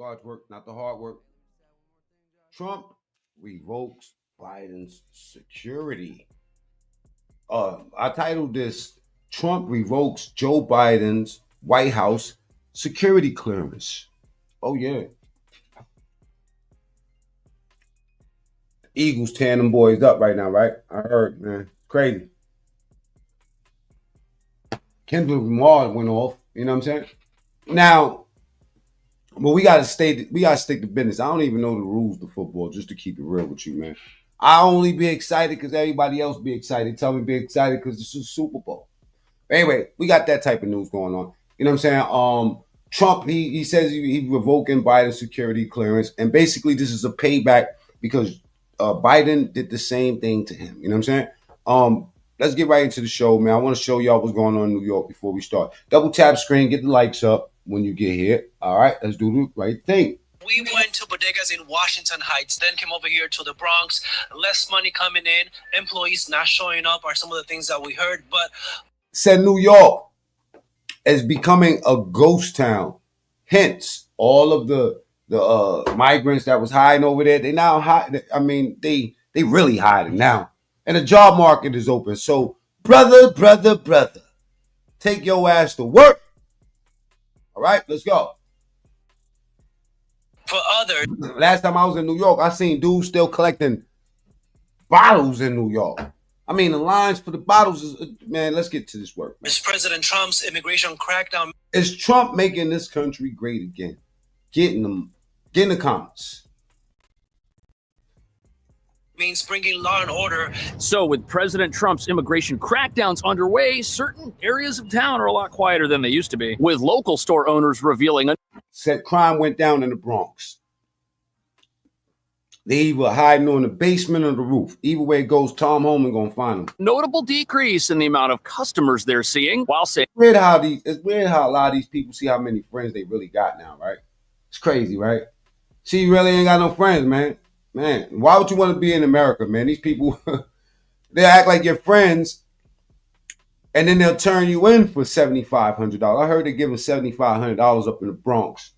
God's work, not the hard work. Trump revokes Biden's security. I titled this Trump revokes Joe Biden's White House security clearance. Oh, yeah. Eagles tearing them boys up right now, right? I heard, man. Crazy. Kendrick Lamar went off. You know what I'm saying? Now, but we gotta stick to business. I don't even know the rules of football, just to keep it real with you, man. I only be excited because everybody else be excited. Tell me be excited because it's a Super Bowl. Anyway, we got that type of news going on. You know what I'm saying? Trump, he says he revoking Biden's security clearance, and basically this is a payback because Biden did the same thing to him. You know what I'm saying? Let's get right into the show, man. I want to show y'all what's going on in New York before we start. Double tap screen, get the likes up when you get here. All right, let's do the right thing. We went to bodegas in Washington Heights, then came over here to the Bronx. Less money coming in, employees not showing up are some of the things that we heard. But said New York is becoming a ghost town. Hence, all of the migrants that was hiding over there, they now hide. I mean, they really hiding now. And the job market is open. So, brother, take your ass to work. All right, let's go. For others, last time I was in New York, I seen dudes still collecting bottles in New York. I mean, the lines for the bottles is, man, let's get to this work. Is President Trump's immigration crackdown. Is Trump making this country great again? Get in the comments. Means bringing law and order. So with President Trump's immigration crackdowns underway, certain areas of town are a lot quieter than they used to be, with local store owners revealing said crime went down in the Bronx. They either hiding on the basement or the roof. Either way it goes, Tom Holman gonna find them. Notable decrease in the amount of customers they're seeing, while saying it's weird how a lot of these people see how many friends they really got now, right? It's crazy, right? See, you really ain't got no friends, man. Man, why would you want to be in America, man? These people, they act like your friends, and then they'll turn you in for $7,500. I heard they're giving $7,500 up in the Bronx.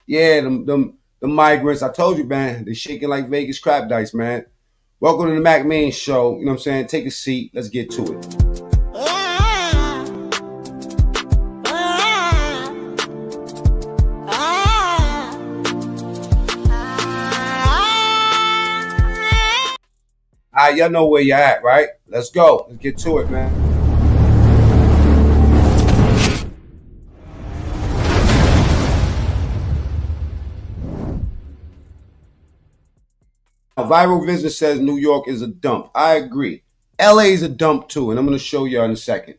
Yeah, the migrants, I told you, man, they're shaking like Vegas crap dice, man. Welcome to the Mac Man Show. You know what I'm saying? Take a seat. Let's get to it. All right, y'all know where you're at, right? Let's go. Let's get to it, man. Viral Vision says New York is a dump. I agree. LA is a dump too, and I'm going to show you in a second.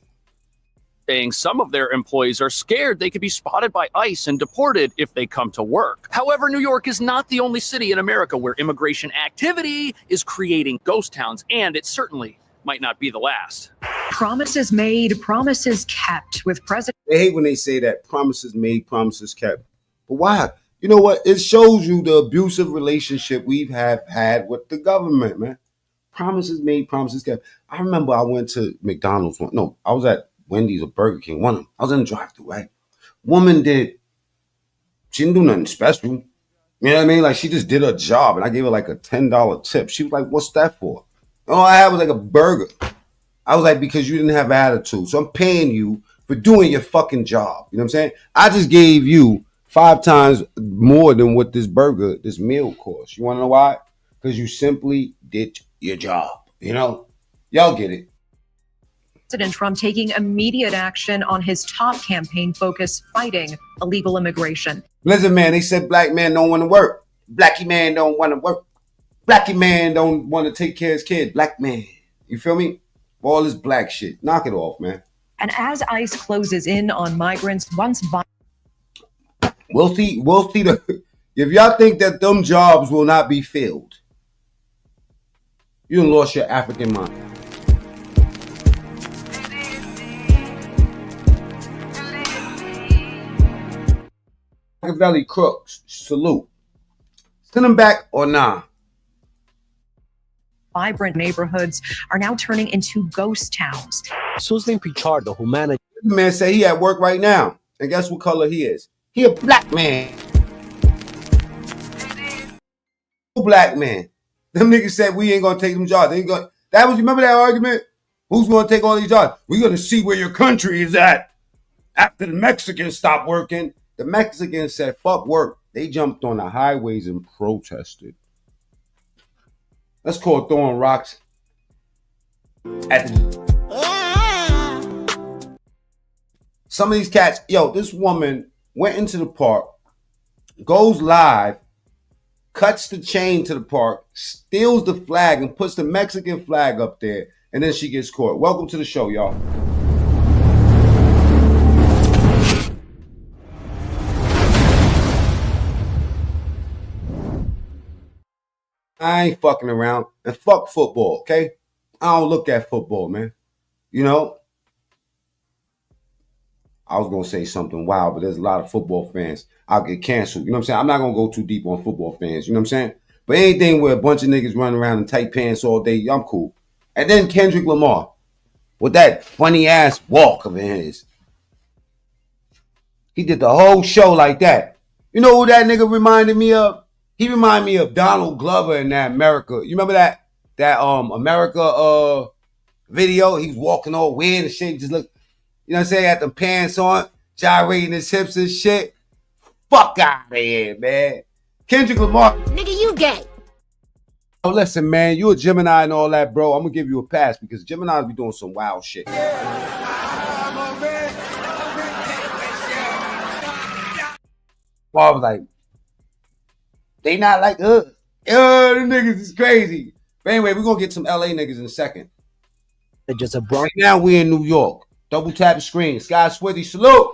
Saying some of their employees are scared they could be spotted by ICE and deported if they come to work. However, New York is not the only city in America where immigration activity is creating ghost towns, and it certainly might not be the last. Promises made, promises kept with President. They hate when they say that, promises made, promises kept. But why? You know what? It shows you the abusive relationship we've had with the government, man. Promises made, promises kept. I remember I went to McDonald's. No, I was at Wendy's or Burger King, one of them. I was in the drive-thru, right? Woman she didn't do nothing special. You know what I mean? Like, she just did her job, and I gave her like a $10 tip. She was like, what's that for? All I had was like a burger. I was like, because you didn't have attitude. So I'm paying you for doing your fucking job. You know what I'm saying? I just gave you 5 times more than what this meal costs. You want to know why? Because you simply did your job. You know? Y'all get it. President Trump taking immediate action on his top campaign focus fighting illegal immigration. Listen, man, they said black man don't want to work. Blackie man don't want to work. Blackie man don't want to take care of his kid. Black man. You feel me? All this black shit. Knock it off, man. And as ICE closes in on migrants once... We'll see if y'all think that them jobs will not be filled, you done lost your African mind. Machiavelli crooks, salute. Send them back or nah? Vibrant neighborhoods are now turning into ghost towns. Susan Pichardo, who managed... The man say he at work right now. And guess what color he is? He a black man. Black man. Them niggas said we ain't gonna take them jobs. They ain't gonna. That was, you remember that argument? Who's gonna take all these jobs? We're gonna see where your country is at after the Mexicans stop working. The Mexicans said fuck work. They jumped on the highways and protested. That's called throwing rocks at the. Some of these cats, yo, this woman went into the park, goes live, cuts the chain to the park, steals the flag, and puts the Mexican flag up there, and then she gets caught. Welcome to the show, y'all. I ain't fucking around, and fuck football, okay? I don't look at football, man. You know? I was going to say something wild, but there's a lot of football fans. I'll get canceled. You know what I'm saying? I'm not going to go too deep on football fans. You know what I'm saying? But anything where a bunch of niggas running around in tight pants all day, I'm cool. And then Kendrick Lamar with that funny ass walk of his. He did the whole show like that. You know who that nigga reminded me of? He reminded me of Donald Glover in that America. You remember that America video? He was walking all weird and shit. Just look, you know what I'm saying? Had the pants on, gyrating his hips and shit. Fuck out of here, man. Kendrick Lamar. Nigga, you gay. Oh, listen, man. You a Gemini and all that, bro. I'm going to give you a pass because Geminis be doing some wild shit. Well, I was like, they not like us. The niggas is crazy. But anyway, we're going to get some LA niggas in a second. Just a Bronx. Right now, we in New York. Double tap the screen. Sky Swithy, salute.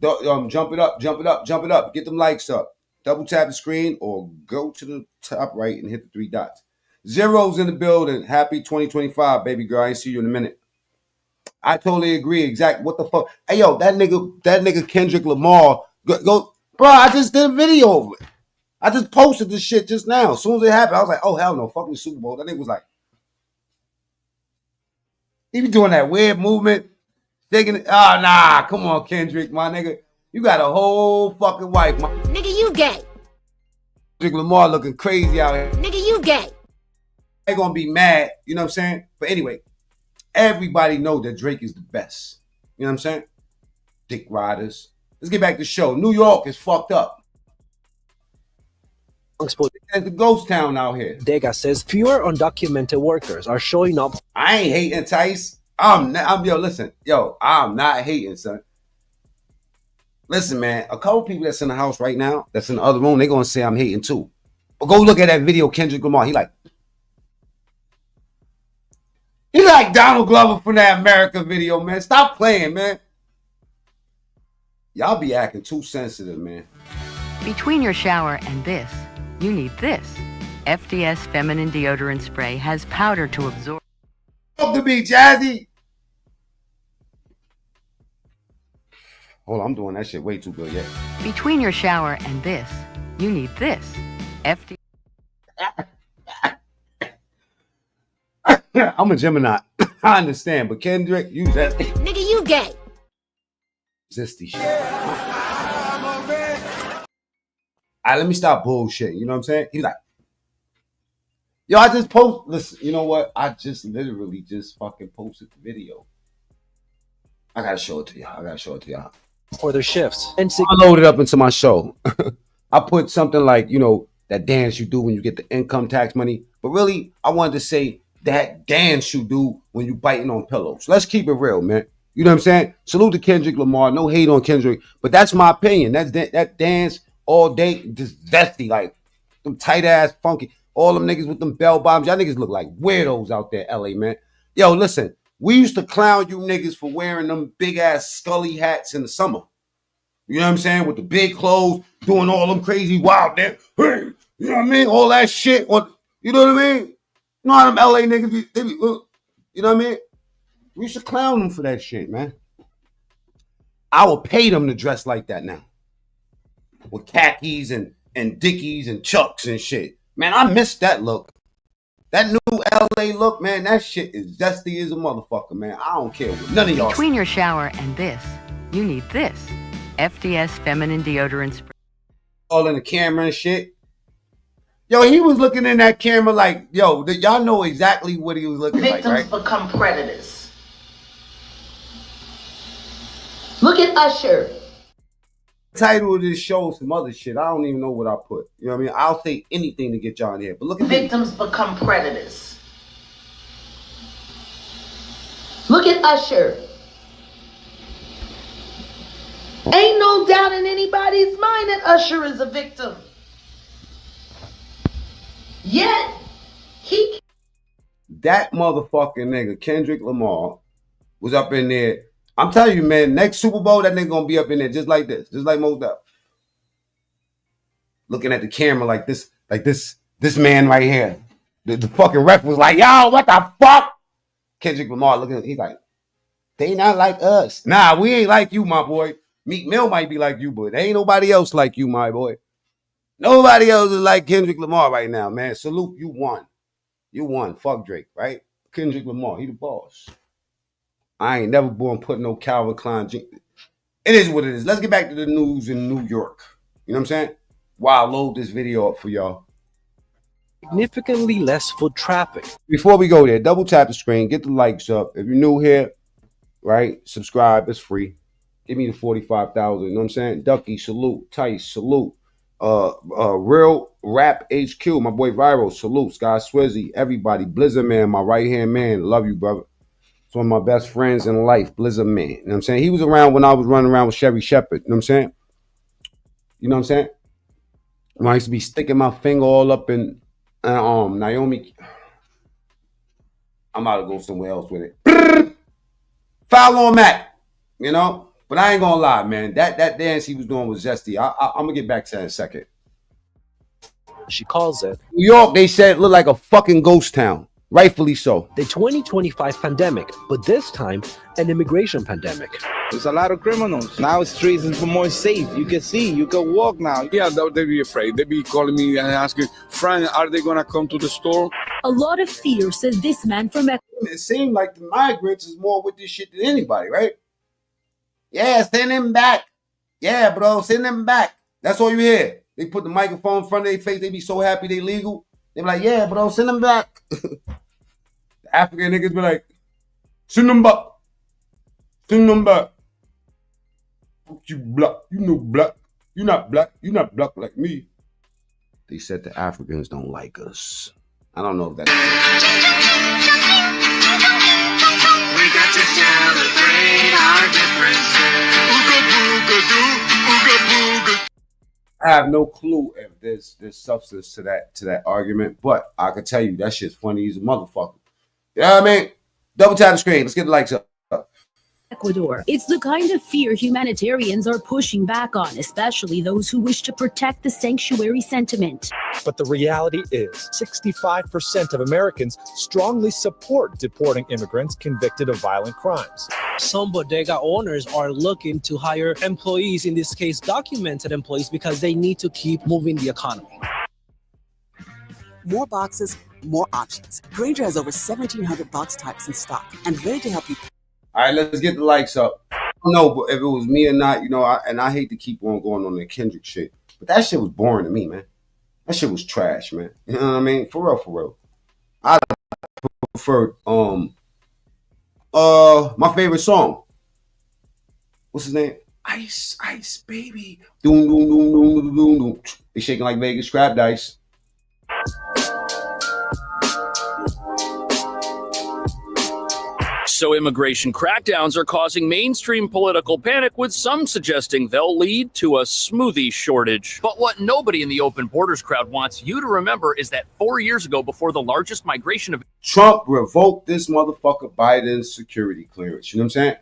Jump it up, jump it up, jump it up. Get them likes up. Double tap the screen or go to the top right and hit the 3 dots. Zero's in the building. Happy 2025, baby girl. I ain't see you in a minute. I totally agree. Exact. What the fuck? Hey, yo, that nigga Kendrick Lamar. Go, bro, I just did a video of it. I just posted this shit just now. As soon as it happened, I was like, oh, hell no. Fuck the Super Bowl. That nigga was like, he be doing that weird movement. Taking it. Oh, nah. Come on, Kendrick, my nigga. You got a whole fucking wife, my Nigga, you gay. Kendrick Lamar looking crazy out here. Nigga, you gay. They're gonna be mad, you know what I'm saying? But anyway, everybody know that Drake is the best. You know what I'm saying? Dick riders. Let's get back to the show. New York is fucked up. It's the ghost town out here. Bodega says fewer undocumented workers are showing up. I ain't hating, Tice. I'm not hating, son. Listen, man, a couple people that's in the house right now, that's in the other room, they're gonna say I'm hating too. But go look at that video, Kendrick Lamar. He like Donald Glover from that America video, man. Stop playing, man. Y'all be acting too sensitive, man. Between your shower and this, you need this. FDS Feminine Deodorant Spray has powder to absorb. Talk to me, Jazzy. Hold on, I'm doing that shit way too good, yeah. Between your shower and this, you need this. FDS. I'm a Gemini. I understand, but Kendrick, you that Nigga, you gay. zesty shit. Alright, let me stop bullshitting. You know what I'm saying? He's like, yo, I just listen, you know what? I just literally just fucking posted the video. I gotta show it to y'all. For their shifts. And I loaded up into my show. I put something like, you know, that dance you do when you get the income tax money. But really, I wanted to say that dance you do when you biting on pillows. Let's keep it real, man. You know what I'm saying? Salute to Kendrick Lamar. No hate on Kendrick. But that's my opinion. That dance all day, just zesty, like them tight ass, funky. All them niggas with them bell bottoms. Y'all niggas look like weirdos out there, LA, man. Yo, listen. We used to clown you niggas for wearing them big ass scully hats in the summer. You know what I'm saying? With the big clothes, doing all them crazy wild dance. Hey, you know what I mean? All that shit. You know what I mean? You know how them LA niggas be, you know what I mean? We used to clown them for that shit, man. I will pay them to dress like that now. With khakis and dickies and chucks and shit. Man, I miss that look. That new LA look, man, that shit is zesty as a motherfucker, man. I don't care what none of y'all. Between your shower and this, you need this. FDS Feminine Deodorant Spray. All in the camera and shit. Yo, he was looking in that camera like, yo, y'all know exactly what he was looking like, right? Victims become predators. Look at Usher. The title of this show is some other shit. I don't even know what I put. You know what I mean? I'll say anything to get y'all in here. But look at Victims become predators. Look at Usher. Ain't no doubt in anybody's mind that Usher is a victim. Yet, that motherfucking nigga, Kendrick Lamar, was up in there. I'm telling you, man, next Super Bowl, that nigga gonna be up in there just like this, just like Mo Dub. Looking at the camera like this man right here. The fucking ref was like, yo, what the fuck? Kendrick Lamar looking, he's like, they not like us. Nah, we ain't like you, my boy. Meek Mill might be like you, but there ain't nobody else like you, my boy. Nobody else is like Kendrick Lamar right now, man. Salute, you won. You won. Fuck Drake, right? Kendrick Lamar, he the boss. I ain't never born putting no Calvin Klein jeans. It is what it is. Let's get back to the news in New York. You know what I'm saying? While I load this video up for y'all. Significantly less foot traffic. Before we go there, double tap the screen, get the likes up. If you're new here, right, subscribe. It's free. Give me the 45,000. You know what I'm saying? Ducky, salute. Tice, salute. Real Rap HQ, my boy Viral, salute. Sky Swizzy, everybody. Blizzard Man, my right-hand man. Love you, brother. It's one of my best friends in life, Blizzard Man. You know what I'm saying? He was around when I was running around with Sherry Shepherd. You know what I'm saying? You know what I'm saying? When I used to be sticking my finger all up in Naomi. I'm about to go somewhere else with it. Foul on Mac. You know? But I ain't gonna lie, man. That dance he was doing was zesty. I'm gonna get back to that in a second. She calls it. New York, they said, looked like a fucking ghost town. Rightfully so. The 2025 pandemic, but this time, an immigration pandemic. There's a lot of criminals. Now streets is more safe. You can see, you can walk now. Yeah, they be afraid. They be calling me and asking, Frank, are they gonna come to the store? A lot of fear, says this man from Ecuador. It seemed like the migrants is more with this shit than anybody, right? Yeah, send him back. Yeah, bro, send him back. That's all you hear. They put the microphone in front of their face. They be so happy they legal. They be like, yeah, bro, send them back. The African niggas be like, send them back. Send them back. Fuck you, black. You know black. You not black. You not black like me. They said the Africans don't like us. I don't know if that's We got to celebrate our differences. I have no clue if there's substance to that argument, but I can tell you that shit's funny as a motherfucker. You know what I mean? Double tap the screen. Let's get the likes up. Ecuador. It's the kind of fear humanitarians are pushing back on, especially those who wish to protect the sanctuary sentiment. But the reality is 65% of Americans strongly support deporting immigrants convicted of violent crimes. Some bodega owners are looking to hire employees, in this case documented employees, because they need to keep moving the economy. More boxes, more options. Grainger has over 1,700 box types in stock and ready to help you. All right, let's get the likes up. I don't know but if it was me or not, you know, I hate to keep on going on the Kendrick shit, but that shit was boring to me, man. That shit was trash, man. You know what I mean? For real. I preferred my favorite song. What's his name? Ice Baby. Doom doom doom doom doom doom doom. They shaking like Vegas scrap dice. So immigration crackdowns are causing mainstream political panic, with some suggesting they'll lead to a smoothie shortage. But what nobody in the open borders crowd wants you to remember is that 4 years ago, before the largest migration of Trump revoked this motherfucker Biden's security clearance. You know what I'm saying?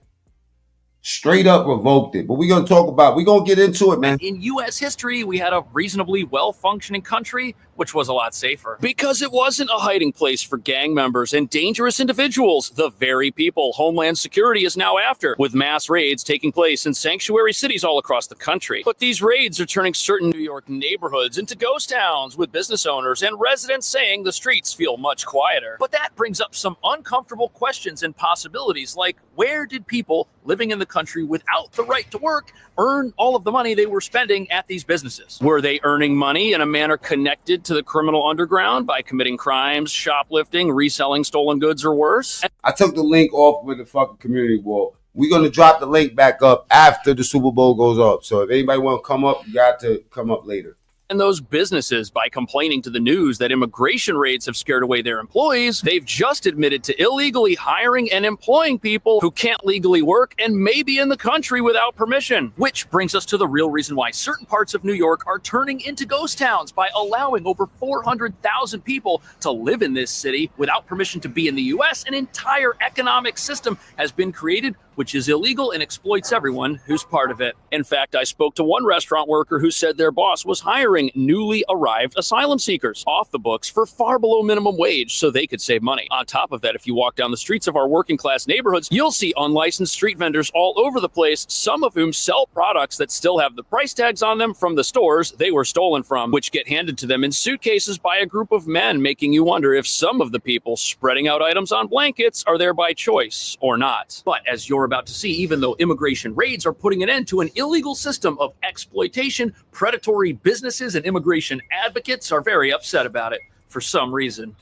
Straight up revoked it. But we're going to get into it, man. In U.S. history, we had a reasonably well-functioning country, which was a lot safer. Because it wasn't a hiding place for gang members and dangerous individuals, the very people Homeland Security is now after, with mass raids taking place in sanctuary cities all across the country. But these raids are turning certain New York neighborhoods into ghost towns, with business owners and residents saying the streets feel much quieter. But that brings up some uncomfortable questions and possibilities, like where did people living in the country without the right to work earn all of the money they were spending at these businesses? Were they earning money in a manner connected addicted to the criminal underground by committing crimes, shoplifting, reselling stolen goods, or worse. I took the link off with the fucking community wall. We're going to drop the link back up after the Super Bowl goes up. So if anybody want to come up, you got to come up later. And those businesses, by complaining to the news that immigration raids have scared away their employees, they've just admitted to illegally hiring and employing people who can't legally work and may be in the country without permission. Which brings us to the real reason why certain parts of New York are turning into ghost towns by allowing over 400,000 people to live in this city without permission to be in the U.S. An entire economic system has been created which is illegal and exploits everyone who's part of it. In fact, I spoke to one restaurant worker who said their boss was hiring newly arrived asylum seekers off the books for far below minimum wage so they could save money. On top of that, if you walk down the streets of our working class neighborhoods, you'll see unlicensed street vendors all over the place, some of whom sell products that still have the price tags on them from the stores they were stolen from, which get handed to them in suitcases by a group of men, making you wonder if some of the people spreading out items on blankets are there by choice or not. But as you're about to see, even though immigration raids are putting an end to an illegal system of exploitation, predatory businesses and immigration advocates are very upset about it for some reason.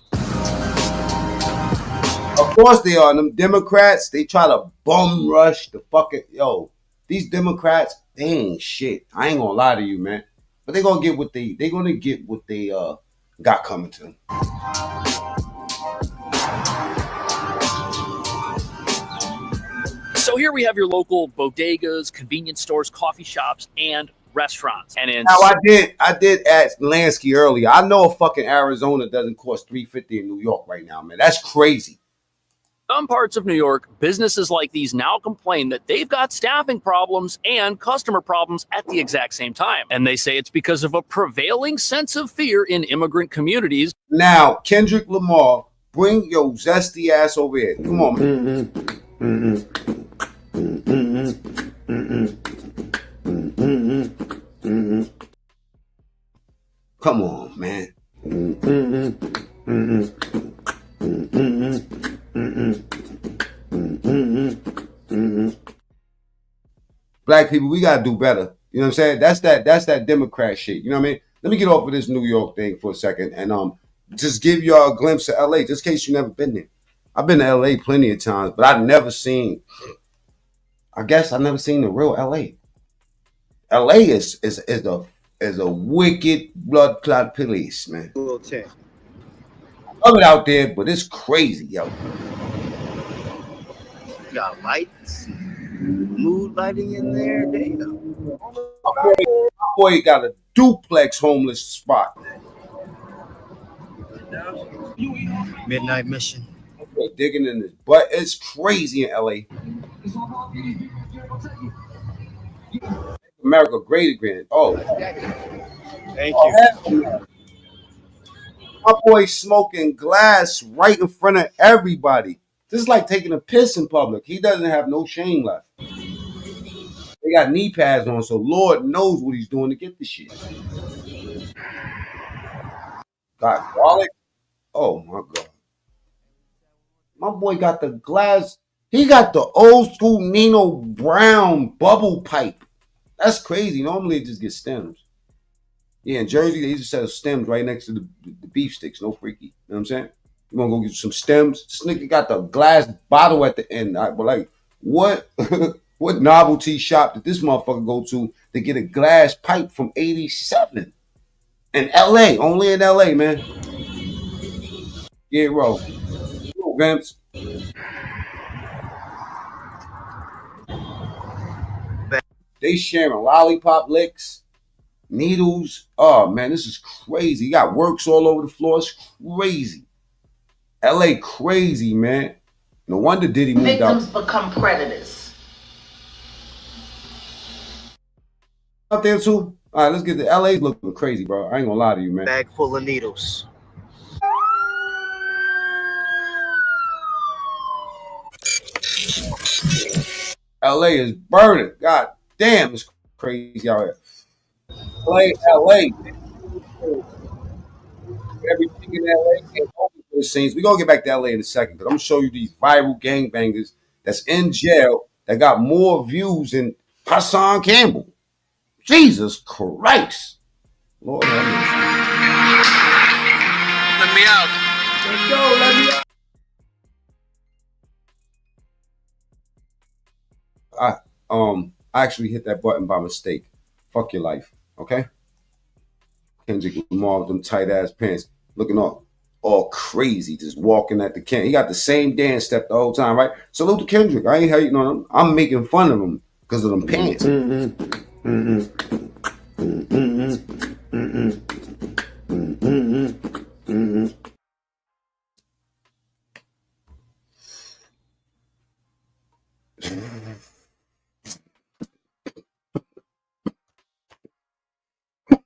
Of course they are. Them Democrats, they try to bum rush the fucking, these Democrats, they ain't shit. I ain't gonna lie to you, man. But they gonna get what they got coming to them. So here we have your local bodegas, convenience stores, coffee shops, and restaurants. And now I did ask Lansky earlier. I know a fucking Arizona doesn't cost $350 in New York right now, man. That's crazy. Some parts of New York, businesses like these now complain that they've got staffing problems and customer problems at the exact same time. And they say it's because of a prevailing sense of fear in immigrant communities. Now, Kendrick Lamar, bring your zesty ass over here. Come on, man. Come on, man. Black people, we gotta do better. You know what I'm saying? That's that Democrat shit. You know what I mean? Let me get off of this New York thing for a second and just give y'all a glimpse of LA, just in case you never been there. I've been to LA plenty of times, but I've never seen the real LA. LA is a wicked blood clot place, man. Love it out there, but it's crazy, yo. You got lights, mood lighting in there. Damn. My boy got a duplex homeless spot. Midnight Mission. Digging in this, but it's crazy in LA. America great again. Oh, thank you. My boy smoking glass right in front of everybody. This is like taking a piss in public. He doesn't have no shame left. They got knee pads on, so Lord knows what he's doing to get the shit. Got garlic. Oh my God. My boy got the glass. He got the old school Nino Brown bubble pipe. That's crazy. Normally it just gets stems. Yeah, in Jersey, they used to sell stems right next to the beef sticks. No freaky. You know what I'm saying? You want to go get some stems? This nigga got the glass bottle at the end. But like, what what novelty shop did this motherfucker go to get a glass pipe from 87? In L.A. Only in L.A., man. Yeah, bro. Vamps. They sharing lollipop licks, needles. Oh man, this is crazy. You got works all over the floor. It's crazy. LA crazy, man. No wonder Diddy moved out. Victims become predators. Out there too. All right, let's get to LA looking crazy, bro. I ain't gonna lie to you, man. Bag full of needles. LA is burning. God damn, it's crazy out here. LA. Everything in LA can't open for the scenes. We're gonna get back to LA in a second, but I'm gonna show you these viral gangbangers that's in jail that got more views than Hassan Campbell. Jesus Christ. Lord have mercy. Let me out. Let's go, let me out. I actually hit that button by mistake. Fuck your life, okay? Kendrick Lamar with them tight ass pants, looking all crazy, just walking at the camp. He got the same dance step the whole time, right? Salute to Kendrick. I ain't hating on him. I'm making fun of him because of them pants.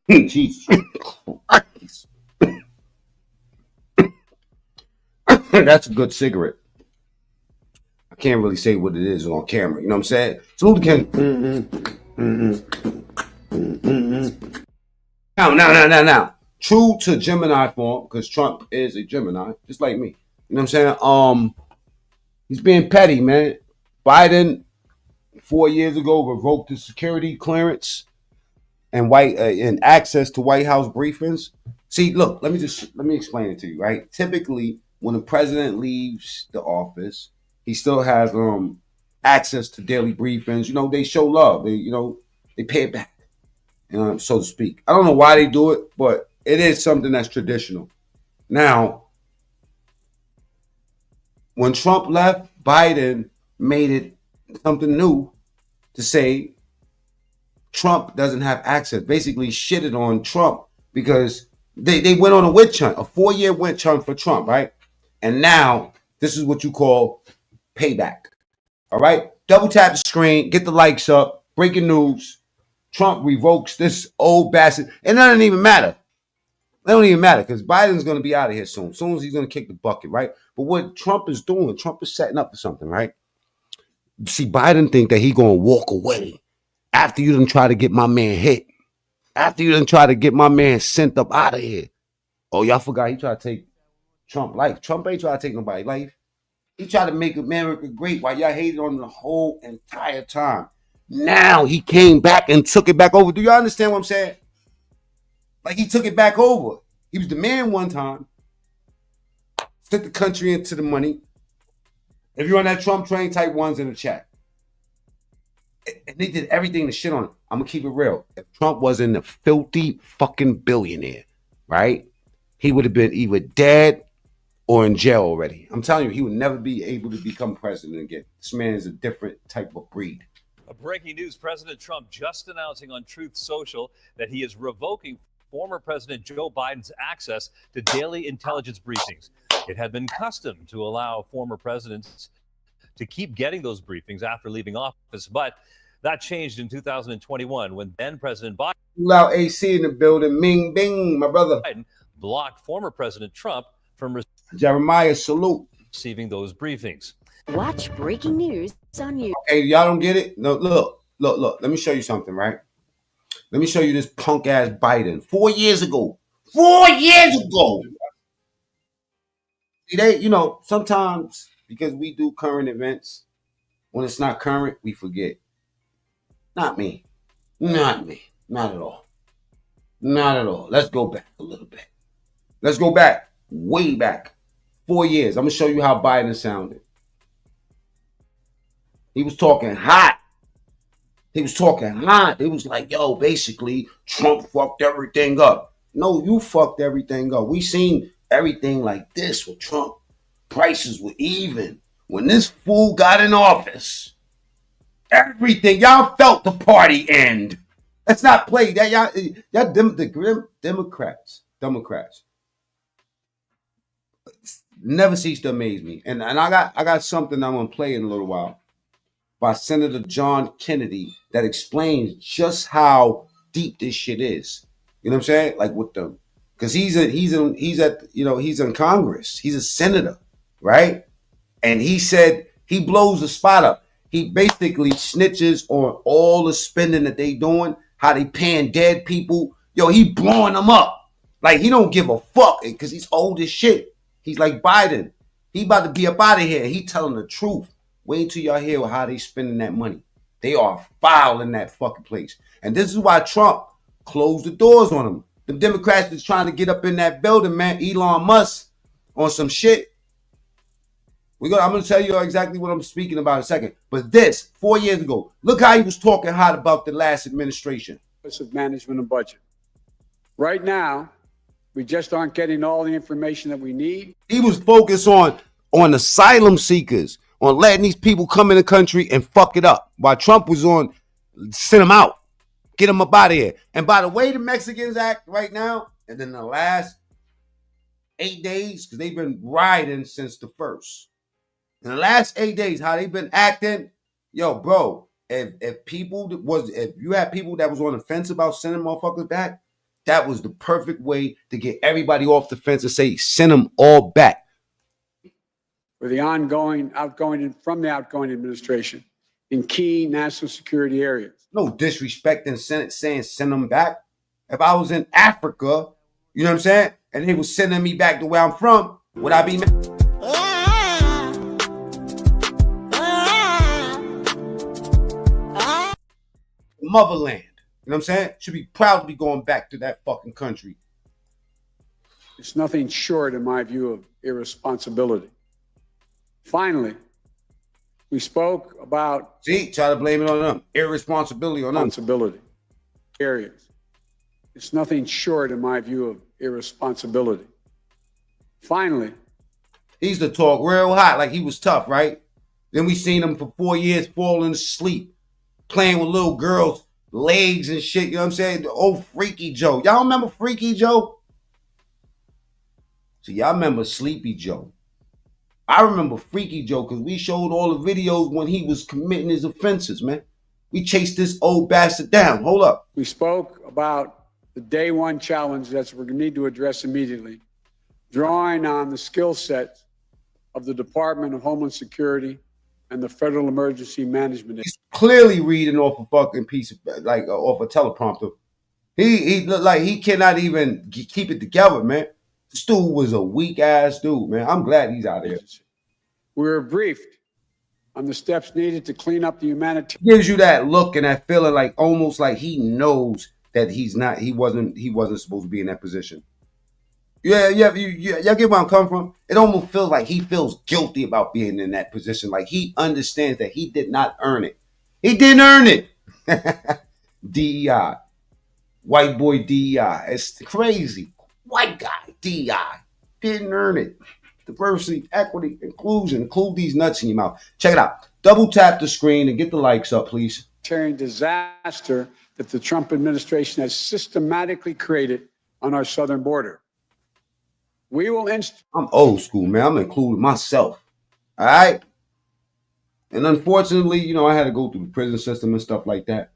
Jesus Christ. That's a good cigarette. I can't really say what it is on camera. You know what I'm saying? Salute to Now. True to Gemini form, because Trump is a Gemini, just like me. You know what I'm saying? He's being petty, man. Biden, 4 years ago, revoked his security clearance and access to White House briefings. See, look, let me explain it to you, right? Typically, when the president leaves the office, he still has access to daily briefings. You know, they show love. They pay it back, so to speak. I don't know why they do it, but it is something that's traditional. Now, when Trump left, Biden made it something new to say Trump doesn't have access. Basically shitted on Trump because they went on a witch hunt, a 4-year witch hunt for Trump, right? And now this is what you call payback. All right? Double tap the screen, get the likes up. Breaking news. Trump revokes this old bastard. And it doesn't even matter. It don't even matter because Biden's going to be out of here soon. As soon as he's going to kick the bucket, right? But what Trump is doing, Trump is setting up for something, right? See, Biden think that he going to walk away after you done try to get my man hit. After you done try to get my man sent up out of here. Oh, y'all forgot he tried to take Trump's life. Trump ain't trying to take nobody's life. He tried to make America great while y'all hated on him the whole entire time. Now he came back and took it back over. Do y'all understand what I'm saying? Like he took it back over. He was the man one time. Took the country into the money. If you're on that Trump train, type ones in the chat. And they did everything to shit on him. I'm going to keep it real. If Trump wasn't a filthy fucking billionaire, right? He would have been either dead or in jail already. I'm telling you, he would never be able to become president again. This man is a different type of breed. A breaking news, President Trump just announcing on Truth Social that he is revoking former President Joe Biden's access to daily intelligence briefings. It had been custom to allow former presidents to keep getting those briefings after leaving office, but that changed in 2021 when then President Biden, loud AC in the building, Ming Bing, my brother, blocked former President Trump from Jeremiah, salute, receiving those briefings. Watch breaking news on you. Hey, y'all don't get it? No, look. Let me show you something, right? Let me show you this punk ass Biden. 4 years ago. 4 years ago. See, sometimes because we do current events, when it's not current, we forget. Not me. Not at all. Not at all. Let's go back a little bit. Let's go back. Way back. 4 years. I'm going to show you how Biden sounded. He was talking hot. It was like, yo, basically, Trump fucked everything up. No, you fucked everything up. We seen everything like this with Trump. Prices were even. When this fool got in office, everything, y'all felt the party end. Let's not play that. Y'all Democrats never cease to amaze me. And I got something I'm gonna play in a little while by Senator John Kennedy that explains just how deep this shit is. You know what I'm saying? Like with them, because he's in Congress. He's a senator, right? And he said he blows the spot up. He basically snitches on all the spending that they doing, how they paying dead people. Yo, he blowing them up. Like he don't give a fuck because he's old as shit. He's like Biden. He about to be up out of here. He telling the truth. Wait till y'all hear how they spending that money. They are foul in that fucking place. And this is why Trump closed the doors on them. The Democrats is trying to get up in that building, man. Elon Musk on some shit. I'm going to tell you exactly what I'm speaking about in a second. But this, 4 years ago, look how he was talking hot about the last administration. Office of Management and Budget. Right now, we just aren't getting all the information that we need. He was focused on asylum seekers, on letting these people come in the country and fuck it up. While Trump was on, send them out, get them up out of here. And by the way the Mexicans act right now, and then the last 8 days, because they've been rioting since the first. In the last 8 days, how they've been acting, yo, bro, if you had people that was on the fence about sending motherfuckers back, that was the perfect way to get everybody off the fence and say, send them all back. For the outgoing administration in key national security areas. No disrespect in Senate saying send them back. If I was in Africa, you know what I'm saying, and they was sending me back to where I'm from, would I be mad? Motherland. You know what I'm saying? Should be proud to be going back to that fucking country. It's nothing short, in my view, of irresponsibility. Finally, we spoke about... See, try to blame it on them. Irresponsibility on them. Responsibility areas. It's nothing short, in my view, of irresponsibility. Finally. He used to talk real hot like he was tough, right? Then we seen him for 4 years falling asleep, playing with little girls' legs and shit, you know what I'm saying? The old Freaky Joe. Y'all remember Freaky Joe? So y'all remember Sleepy Joe. I remember Freaky Joe because we showed all the videos when he was committing his offenses, man. We chased this old bastard down. Hold up. We spoke about the day one challenge that we're going to need to address immediately, drawing on the skill sets of the Department of Homeland Security and the Federal Emergency Management. He's clearly reading off a fucking piece of, off a teleprompter. He looked like he cannot even keep it together, man. This dude was a weak ass dude, man. I'm glad he's out there. We were briefed on the steps needed to clean up the humanitarian. Gives you that look and that feeling like almost like he knows that he wasn't supposed to be in that position. Yeah, y'all get where I'm coming from? It almost feels like he feels guilty about being in that position. Like he understands that he did not earn it. He didn't earn it. DEI. White boy DEI. It's crazy. White guy DEI. Didn't earn it. Diversity, equity, inclusion. Include these nuts in your mouth. Check it out. Double tap the screen and get the likes up, please. Disaster that the Trump administration has systematically created on our southern border. We will I'm old school, man. I'm including myself. All right? And unfortunately, I had to go through the prison system and stuff like that.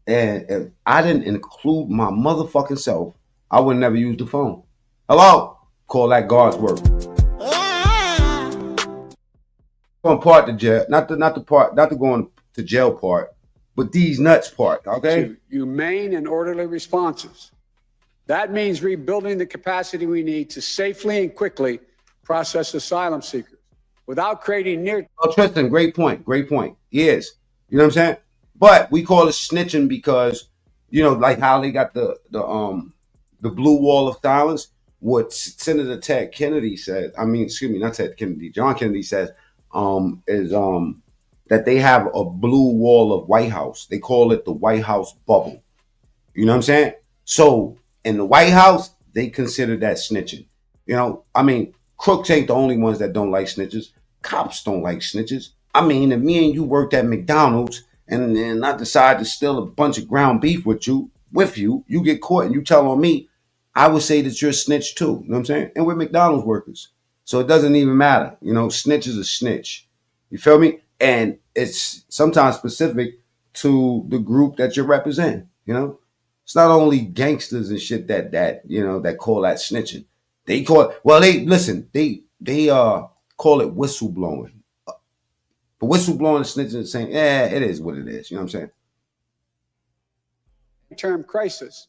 And if I didn't include my motherfucking self, I would never use the phone. Hello? Call that God's work. Going part to jail, not the going to jail part, but these nuts part, okay? Humane and orderly responses. That means rebuilding the capacity we need to safely and quickly process asylum seekers without creating near... Oh, Tristan, great point. Yes. You know what I'm saying? But we call it snitching because, like how they got the blue wall of silence. What Senator Ted Kennedy said, not Ted Kennedy, John Kennedy says, is that they have a blue wall of White House. They call it the White House bubble. You know what I'm saying? So in the White House, they consider that snitching. Crooks ain't the only ones that don't like snitches. Cops don't like snitches. If me and you worked at McDonald's and I decide to steal a bunch of ground beef with you, you get caught and you tell on me, I would say that you're a snitch too. You know what I'm saying? And we're McDonald's workers. So it doesn't even matter. Snitch is a snitch. You feel me? And it's sometimes specific to the group that you represent. It's not only gangsters and shit that call that snitching. They call it, they call it whistleblowing. But whistleblowing and snitching is saying, it is what it is. You know what I'm saying? Term crisis.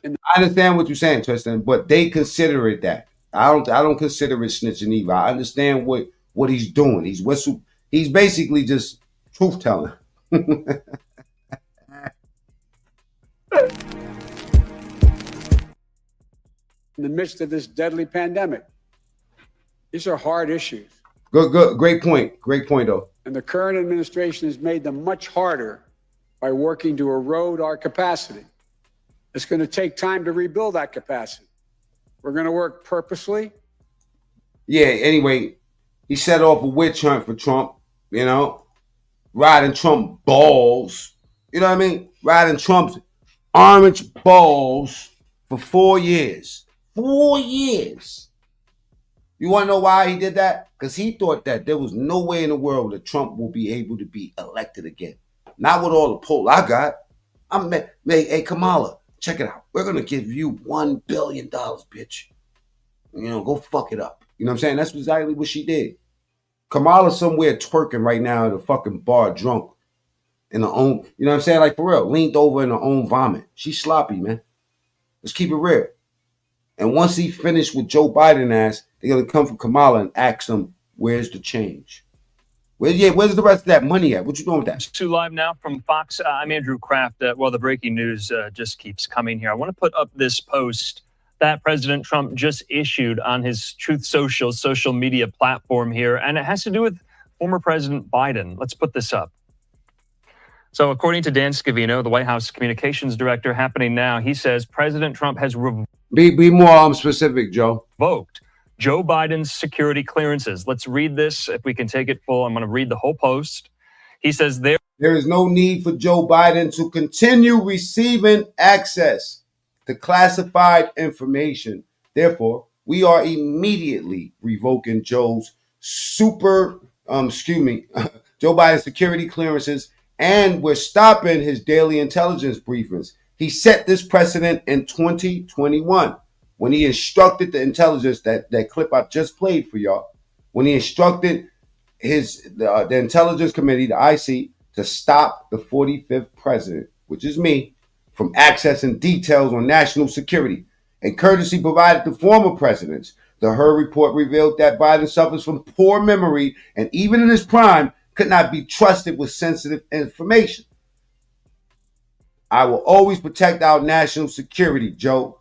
I understand what you're saying, Tristan, but they consider it that. I don't consider it snitching either. I understand what he's doing. He's basically just truth telling. in the midst of this deadly pandemic. These are hard issues. Good. Great point, though. And the current administration has made them much harder by working to erode our capacity. It's going to take time to rebuild that capacity. We're going to work purposely. Yeah, anyway, he set off a witch hunt for Trump, riding Trump balls. You know what I mean? Riding Trump's orange balls for 4 years. 4 years. You want to know why he did that? Because he thought that there was no way in the world that Trump will be able to be elected again. Not with all the polls I got. Hey, Kamala, check it out. We're going to give you $1 billion, bitch. Go fuck it up. You know what I'm saying? That's exactly what she did. Kamala's somewhere twerking right now at a fucking bar drunk in her own, you know what I'm saying? Like, for real, leaned over in her own vomit. She's sloppy, man. Let's keep it real. And once he finished with Joe Biden ass, they're going to come for Kamala and ask him, where's the change? Where's the rest of that money at? What you doing with that? To live now from Fox. I'm Andrew Kraft. The breaking news just keeps coming here. I want to put up this post that President Trump just issued on his Truth social media platform here, and it has to do with former President Biden. Let's put this up. So according to Dan Scavino, the White House communications director, happening now, he says President Trump has Be more specific, Joe. revoked Joe Biden's security clearances. Let's read this. If we can take it full, I'm going to read the whole post. He says there is no need for Joe Biden to continue receiving access to classified information. Therefore, we are immediately revoking Joe Biden's security clearances, and we're stopping his daily intelligence briefings. He set this precedent in 2021 when he instructed the intelligence, that clip I just played for y'all, when he instructed the Intelligence Committee, the IC, to stop the 45th president, which is me, from accessing details on national security. A courtesy provided to former presidents. The Hur report revealed that Biden suffers from poor memory and even in his prime could not be trusted with sensitive information. I will always protect our national security, Joe.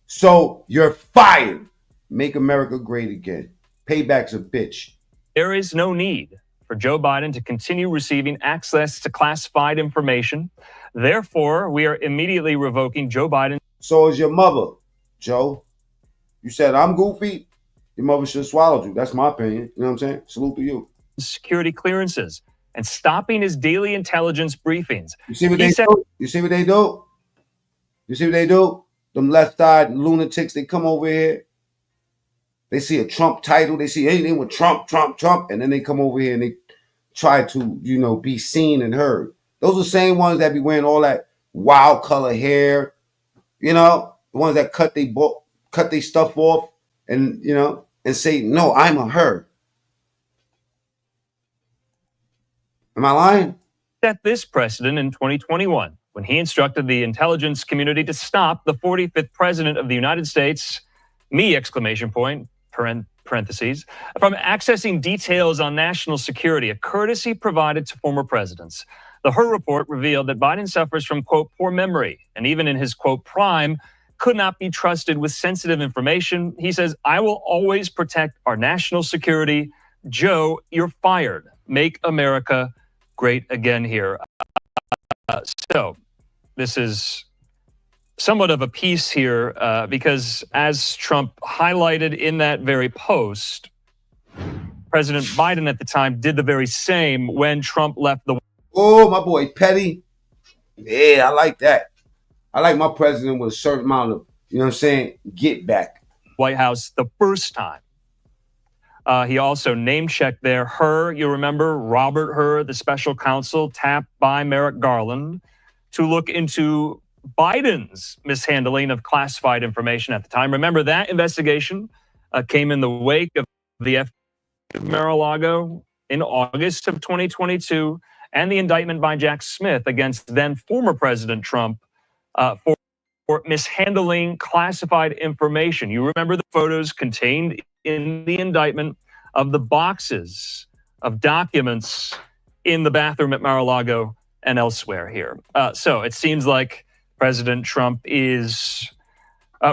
So you're fired. Make America great again. Payback's a bitch. There is no need for Joe Biden to continue receiving access to classified information. Therefore, we are immediately revoking Joe Biden. So is your mother, Joe. You said I'm goofy. Your mother should have swallowed you. That's my opinion. You know what I'm saying? Salute to you. Security clearances and stopping his daily intelligence briefings. You see what they do? You see what they do? You see what they do? Them left side lunatics, they come over here. They see a Trump title. They see anything with Trump. And then they come over here and they try to, be seen and heard. Those are the same ones that be wearing all that wild color hair. The ones that cut their stuff off and, and say, no, I'm a her. Am I lying? Set this precedent in 2021 when he instructed the intelligence community to stop the 45th president of the United States, me, ! Parentheses, from accessing details on national security, a courtesy provided to former presidents. The Hur report revealed that Biden suffers from, quote, poor memory, and even in his, quote, prime, could not be trusted with sensitive information. He says, I will always protect our national security. Joe, you're fired. Make America great again here. So this is somewhat of a piece here because as Trump highlighted in that very post, President Biden at the time did the very same when Trump left the. Oh, my boy, Petty. Yeah, I like that. I like my president with a certain amount of, get back. White House the first time. He also name-checked there Hur, you remember, Robert Hur, the special counsel tapped by Merrick Garland to look into Biden's mishandling of classified information at the time. Remember, that investigation came in the wake of the FBI of Mar-a-Lago in August of 2022 and the indictment by Jack Smith against then former President Trump for mishandling classified information. You remember the photos contained in the indictment of the boxes of documents in the bathroom at Mar-a-Lago and elsewhere here. So it seems like President Trump is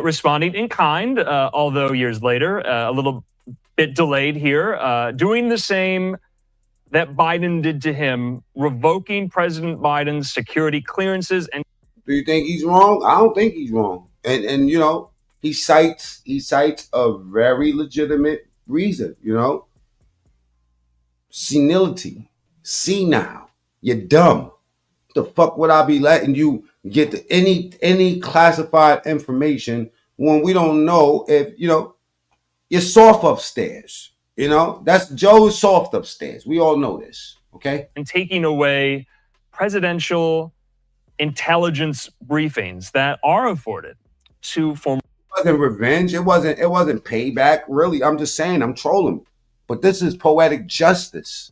responding in kind, although years later, a little bit delayed here, doing the same that Biden did to him, revoking President Biden's security clearances. And do you think he's wrong? I don't think he's wrong. And you know, he cites a very legitimate reason, you know. Senility. Senile. You're dumb. The fuck would I be letting you get to any classified information when we don't know if, you know, you're soft upstairs. You know, that's Joe's soft upstairs. We all know this, okay? And taking away presidential intelligence briefings that are afforded to former. It wasn't revenge. It wasn't payback. Really, I'm just saying, I'm trolling. But this is poetic justice.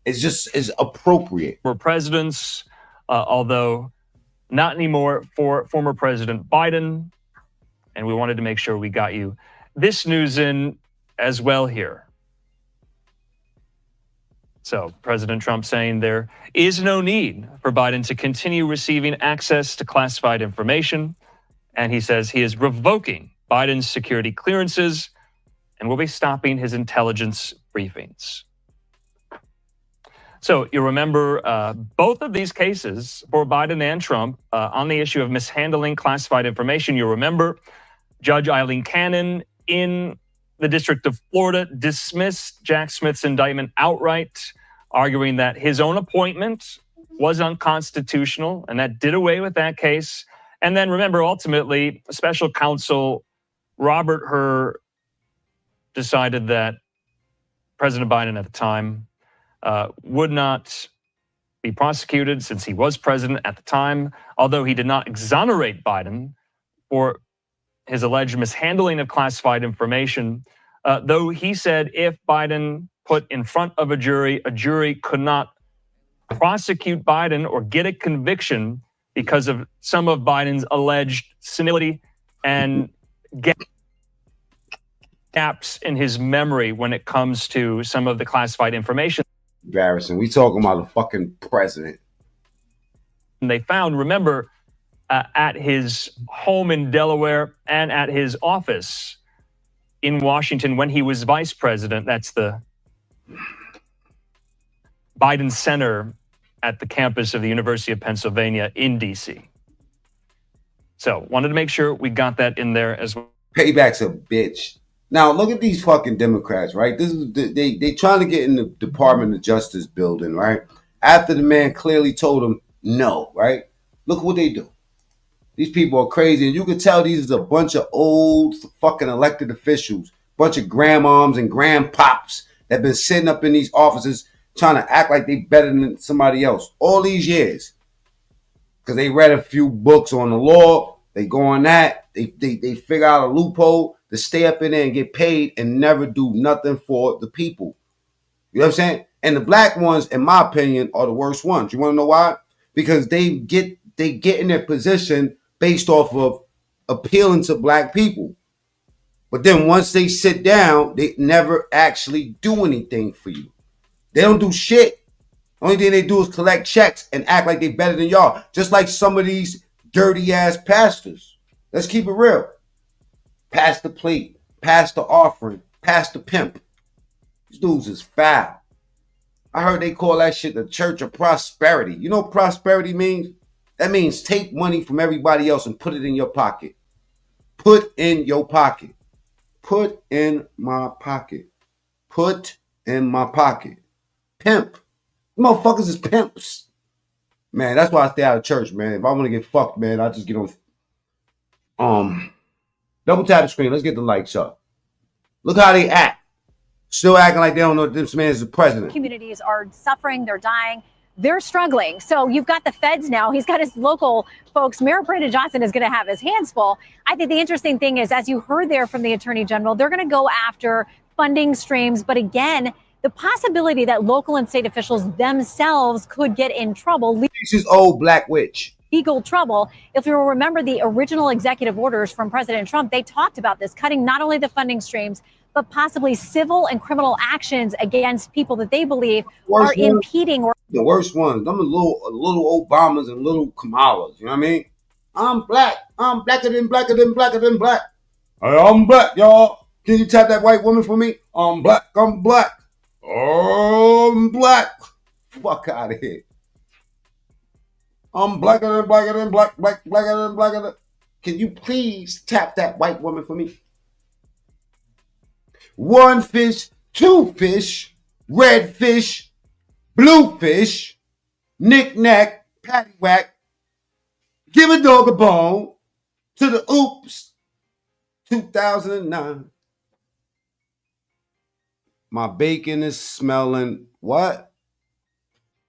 It's appropriate. For presidents, although not anymore for former President Biden. And we wanted to make sure we got you this news in as well here. So President Trump saying there is no need for Biden to continue receiving access to classified information. And he says he is revoking Biden's security clearances and will be stopping his intelligence briefings. So you remember both of these cases for Biden and Trump on the issue of mishandling classified information. You remember Judge Eileen Cannon in the District of Florida dismissed Jack Smith's indictment outright, arguing that his own appointment was unconstitutional, and that did away with that case. And then remember, ultimately, special counsel Robert Hur decided that President Biden at the time would not be prosecuted since he was president at the time, although he did not exonerate Biden for his alleged mishandling of classified information, though he said if Biden put in front of a jury could not prosecute Biden or get a conviction because of some of Biden's alleged senility and gaps in his memory when it comes to some of the classified information. Embarrassing. We talking about a fucking president. And they found, remember, at his home in Delaware and at his office in Washington when he was vice president. That's the Biden Center at the campus of the University of Pennsylvania in D.C. So wanted to make sure we got that in there as well. Payback's a bitch. Now look at these fucking Democrats, right? This is they trying to get in the Department of Justice building, right? After the man clearly told them no, right? Look what they do. These people are crazy, and you can tell these is a bunch of old fucking elected officials, bunch of grandmoms and grandpops that have been sitting up in these offices trying to act like they better than somebody else all these years. Because they read a few books on the law, they go on that, they figure out a loophole to stay up in there and get paid and never do nothing for the people. You know what I'm saying? And the black ones, in my opinion, are the worst ones. You want to know why? Because they get in their position based off of appealing to black people. But then once they sit down, they never actually do anything for you. They don't do shit. Only thing they do is collect checks and act like they better than y'all. Just like some of these dirty ass pastors. Let's keep it real. Pass the plate, pass the offering, pass the pimp. These dudes is foul. I heard they call that shit the Church of Prosperity. You know what prosperity means? That means take money from everybody else and put it in your pocket. Put in your pocket. Put in my pocket. Put in my pocket. Pimp. Motherfuckers is pimps. Man, that's why I stay out of church, man. If I want to get fucked, man, I just get on. Double tap the screen. Let's get the likes up. Look how they act. Still acting like they don't know this man is the president. Communities are suffering. They're dying. They're struggling. So you've got the feds now. He's got his local folks. Mayor Brandon Johnson is going to have his hands full. I think the interesting thing is, as you heard there from the Attorney General, they're going to go after funding streams. But again, the possibility that local and state officials themselves could get in trouble. This is old black witch. Legal trouble. If you will remember the original executive orders from President Trump, they talked about this, cutting not only the funding streams, but possibly civil and criminal actions against people that they believe are impeding. The worst ones. Them are little Obamas and little Kamalas. You know what I mean? I'm black. I'm blacker than blacker than blacker than black. Hey, I'm black, y'all. Can you tap that white woman for me? I'm black. I'm black. I'm black. Fuck out of here. I'm blacker than blacker than black, blacker than blacker than. Can you please tap that white woman for me? One fish, two fish, red fish, blue fish, knick-knack, paddywhack, give a dog a bone to the oops, 2009. My bacon is smelling what?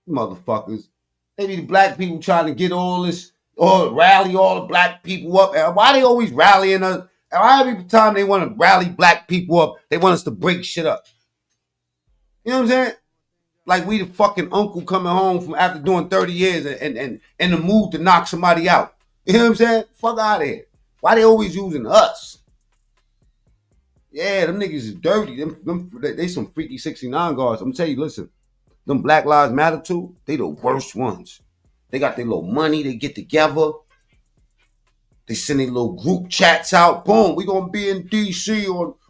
Motherfuckers. They be the black people trying to get all this, or rally all the black people up. And why they always rallying us? And why every time they want to rally black people up, they want us to break shit up. You know what I'm saying? Like we the fucking uncle coming home from after doing 30 years and in the mood to knock somebody out. You know what I'm saying? Fuck out of here. Why they always using us? Yeah, them niggas is dirty. They some freaky 69 guards. I'm gonna tell you, listen, them Black Lives Matter too, they the worst ones. They got their little money, they get together. They send their little group chats out. Boom, we gonna be in DC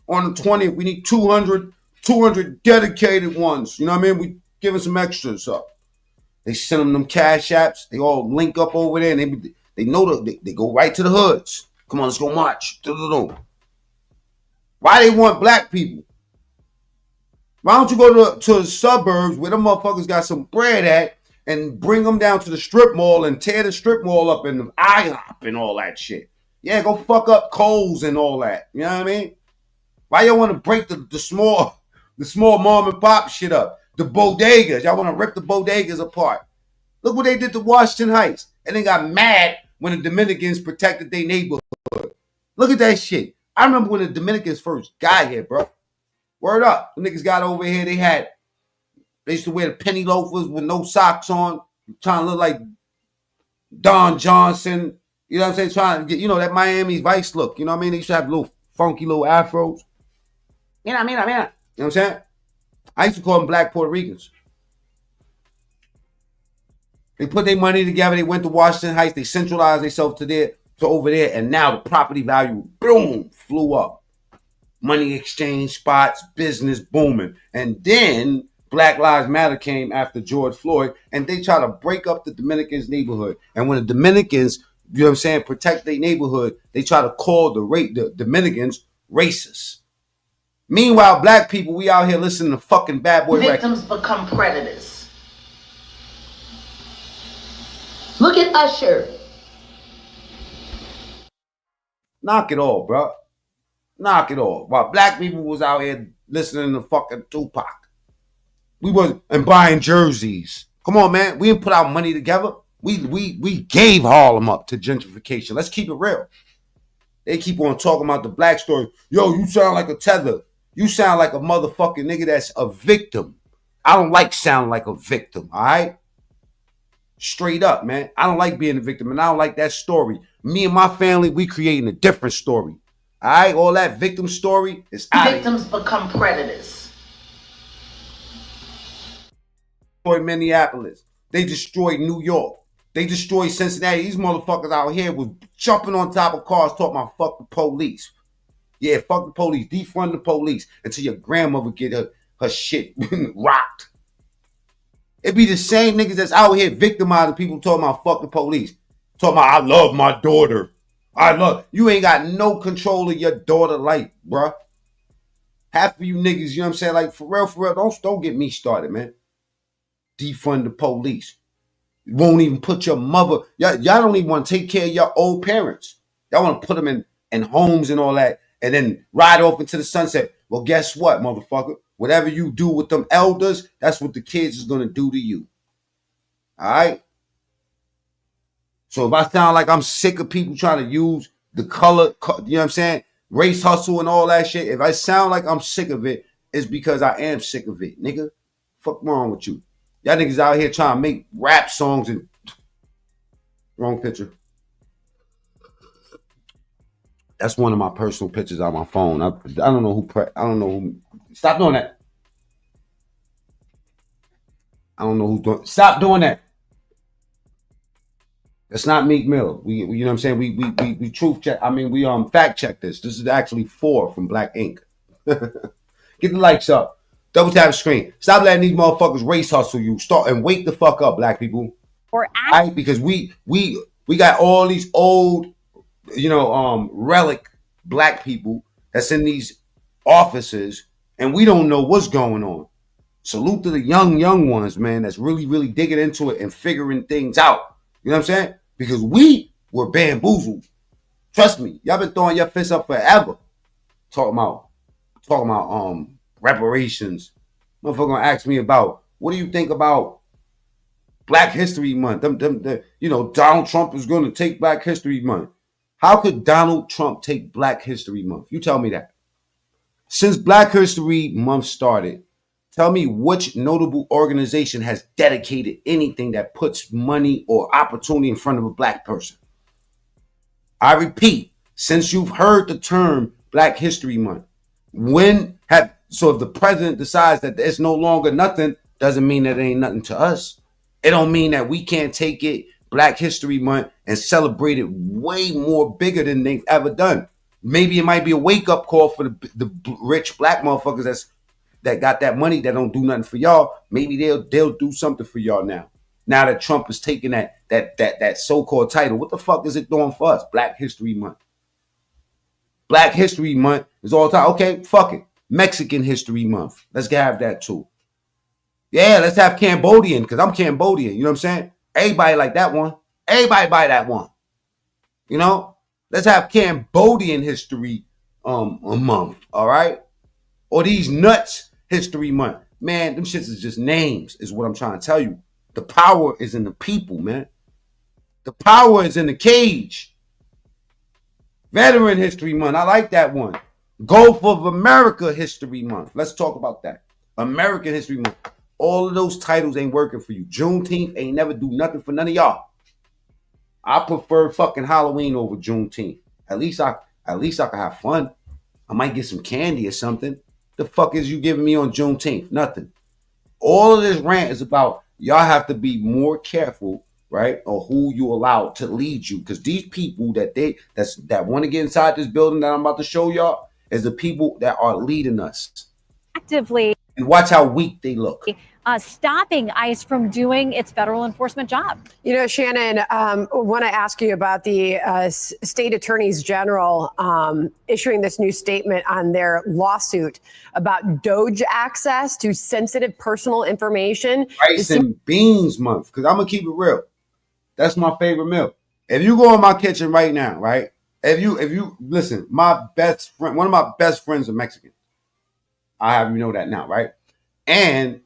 on the 20th. We need 200 dedicated ones. You know what I mean? We giving some extras up. They send them cash apps. They all link up over there, and they know they go right to the hoods. Come on, let's go march. Why they want black people? Why don't you go to the suburbs where them motherfuckers got some bread at and bring them down to the strip mall and tear the strip mall up and the IHOP and all that shit? Yeah, go fuck up Kohl's and all that. You know what I mean? Why y'all want to break the small mom and pop shit up? The bodegas. Y'all want to rip the bodegas apart. Look what they did to Washington Heights. And they got mad when the Dominicans protected their neighborhood. Look at that shit. I remember when the Dominicans first got here, bro. Word up. The niggas got over here. They used to wear the penny loafers with no socks on, trying to look like Don Johnson. You know what I'm saying? Trying to get, that Miami Vice look. You know what I mean? They used to have little funky little afros. You know what I'm saying? I used to call them black Puerto Ricans. They put their money together. They went to Washington Heights. They centralized themselves to over there. And now the property value, boom, flew up. Money exchange spots, business booming. And then Black Lives Matter came after George Floyd. And they try to break up the Dominicans' neighborhood. And when the Dominicans, you know what I'm saying, protect their neighborhood, they try to call the Dominicans racist. Meanwhile, black people, we out here listening to fucking Bad Boy Victims become predators. Look at Usher. Knock it all, bro. Knock it all. While black people was out here listening to fucking Tupac. We was and buying jerseys. Come on, man. We didn't put our money together. We gave Harlem up to gentrification. Let's keep it real. They keep on talking about the black story. Yo, you sound like a tether. You sound like a motherfucking nigga that's a victim. I don't like sounding like a victim, all right? Straight up, man. I don't like being a victim, and I don't like that story. Me and my family, we creating a different story. All right? All that victim story is out. Victims become predators. Destroyed Minneapolis. They destroyed New York. They destroyed Cincinnati. These motherfuckers out here was jumping on top of cars talking about fuck the police. Yeah, fuck the police. Defund the police until your grandmother get her shit rocked. It be the same niggas that's out here victimizing people talking about fuck the police. Talking about I love my daughter. You ain't got no control of your daughter life, bruh. Half of you niggas, you know what I'm saying? Like, for real, don't get me started, man. Defund the police. You won't even put your mother, y'all don't even want to take care of your old parents. Y'all want to put them in homes and all that, and then ride off into the sunset. Well, guess what, motherfucker? Whatever you do with them elders, that's what the kids is going to do to you. All right? So if I sound like I'm sick of people trying to use the color, you know what I'm saying? Race hustle and all that shit. If I sound like I'm sick of it, it's because I am sick of it, nigga. Fuck wrong with you? Y'all niggas out here trying to make rap songs and wrong picture. That's one of my personal pictures on my phone. I don't know who. Stop doing that. I don't know who's doing. Stop doing that. That's not Meek Mill. We you know what I'm saying? We truth check. I mean, we fact check this. This is actually 4 from Black Ink. Get the likes up. Double tap the screen. Stop letting these motherfuckers race hustle you. Start and wake the fuck up, black people. Right? Because we got all these old, relic black people that's in these offices, and we don't know what's going on. Salute to the young ones, man, that's really, really digging into it and figuring things out. You know what I'm saying? Because we were bamboozled. Trust me, y'all been throwing your fists up forever. Talking about reparations. Motherfucker gonna ask me about, what do you think about Black History Month? Donald Trump is gonna take Black History Month. How could Donald Trump take Black History Month? You tell me that. Since Black History Month started, tell me which notable organization has dedicated anything that puts money or opportunity in front of a black person. I repeat, since you've heard the term Black History Month, so if the president decides that it's no longer nothing, doesn't mean that it ain't nothing to us. It don't mean that we can't take it Black History Month and celebrate it way more bigger than they've ever done. Maybe it might be a wake-up call for the rich black motherfuckers that got that money that don't do nothing for y'all. Maybe they'll do something for y'all now. Now that Trump is taking that so-called title, what the fuck is it doing for us? Black History Month. Black History Month is all the time. Okay, fuck it. Mexican History Month. Let's have that too. Yeah, let's have Cambodian, because I'm Cambodian. You know what I'm saying? Everybody like that one. Everybody buy that one. You know? Let's have Cambodian History Month. All right? Or these nuts History Month. Man, them shits is just names, is what I'm trying to tell you. The power is in the people, man. The power is in the cage. Veteran History Month. I like that one. Gulf of America History Month. Let's talk about that. American History Month. All of those titles ain't working for you. Juneteenth ain't never do nothing for none of y'all. I prefer fucking Halloween over Juneteenth. At least I can have fun. I might get some candy or something. The fuck is you giving me on Juneteenth? Nothing. All of this rant is about y'all have to be more careful, right, or who you allow to lead you. Because these people that want to get inside this building that I'm about to show y'all is the people that are leading us. Actively. And watch how weak they look. Stopping ICE from doing its federal enforcement job. You know, Shannon, want to ask you about the state attorneys general issuing this new statement on their lawsuit about Doge access to sensitive personal information. Rice and Beans Month, because I'm going to keep it real. That's my favorite meal. If you go in my kitchen right now, right? If you listen, my best friend, one of my best friends are Mexican. I have you know that now, right? And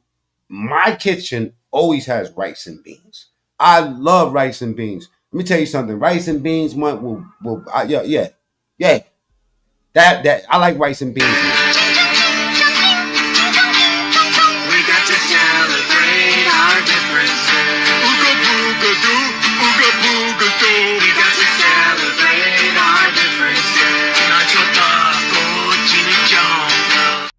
my kitchen always has rice and beans. I love rice and beans. Let me tell you something. Rice and Beans Month will yeah. That I like rice and beans. We got to celebrate our differences. Ooga booga doo, ooga booga doo. We got to celebrate our differences. Nacho taco, chimichanga.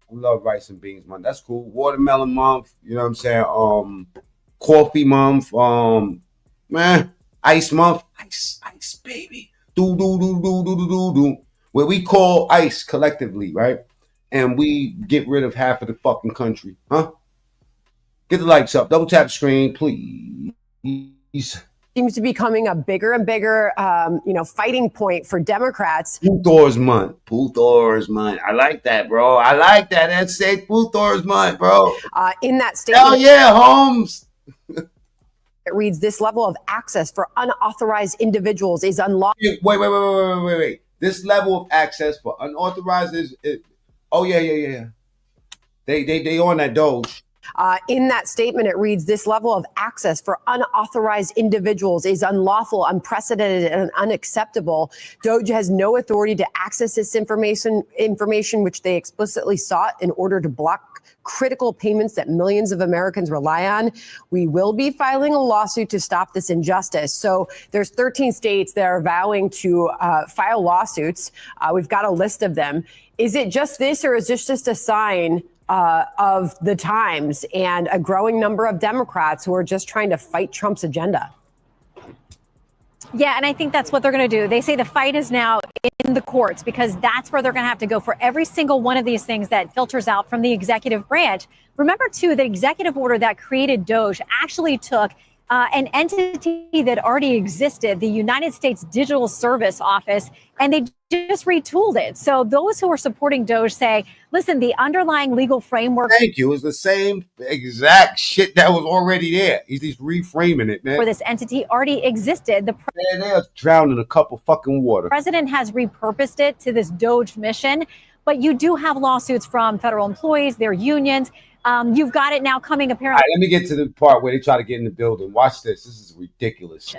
I love rice and beans month. That's cool. Watermelon month. You know what I'm saying? Coffee month. Ice month. Ice, baby. Do. Where we call ICE collectively, right? And we get rid of half of the fucking country. Huh? Get the lights up. Double tap the screen, please. Seems to be becoming a bigger and bigger, fighting point for Democrats. Puthor's month. I like that, bro. I like that. That's it. Puthor's month, bro. In that statement. Hell yeah, Holmes. It reads, this level of access for unauthorized individuals is unlawful. Wait. This level of access for unauthorized is oh yeah. They on that Doge. In that statement, it reads, this level of access for unauthorized individuals is unlawful, unprecedented, and unacceptable. Doge has no authority to access this information which they explicitly sought in order to block critical payments that millions of Americans rely on. We will be filing a lawsuit to stop this injustice. So there's 13 states that are vowing to file lawsuits. We've got a list of them. Is it just this, or is this just a sign of the times and a growing number of Democrats who are just trying to fight Trump's agenda? Yeah, and I think that's what they're going to do. They say the fight is now in the courts because that's where they're going to have to go for every single one of these things that filters out from the executive branch. Remember, too, the executive order that created DOJ actually took an entity that already existed, the United States Digital Service Office, and they just retooled it. So those who are supporting DOJ say, listen, the underlying legal framework. Thank you. It's the same exact shit that was already there. He's just reframing it, man. For this entity already existed. They're drowning in a cup of fucking water. President has repurposed it to this DOJ mission, but you do have lawsuits from federal employees, their unions. You've got it now coming apparently. All right, let me get to the part where they try to get in the building. Watch this. This is ridiculous.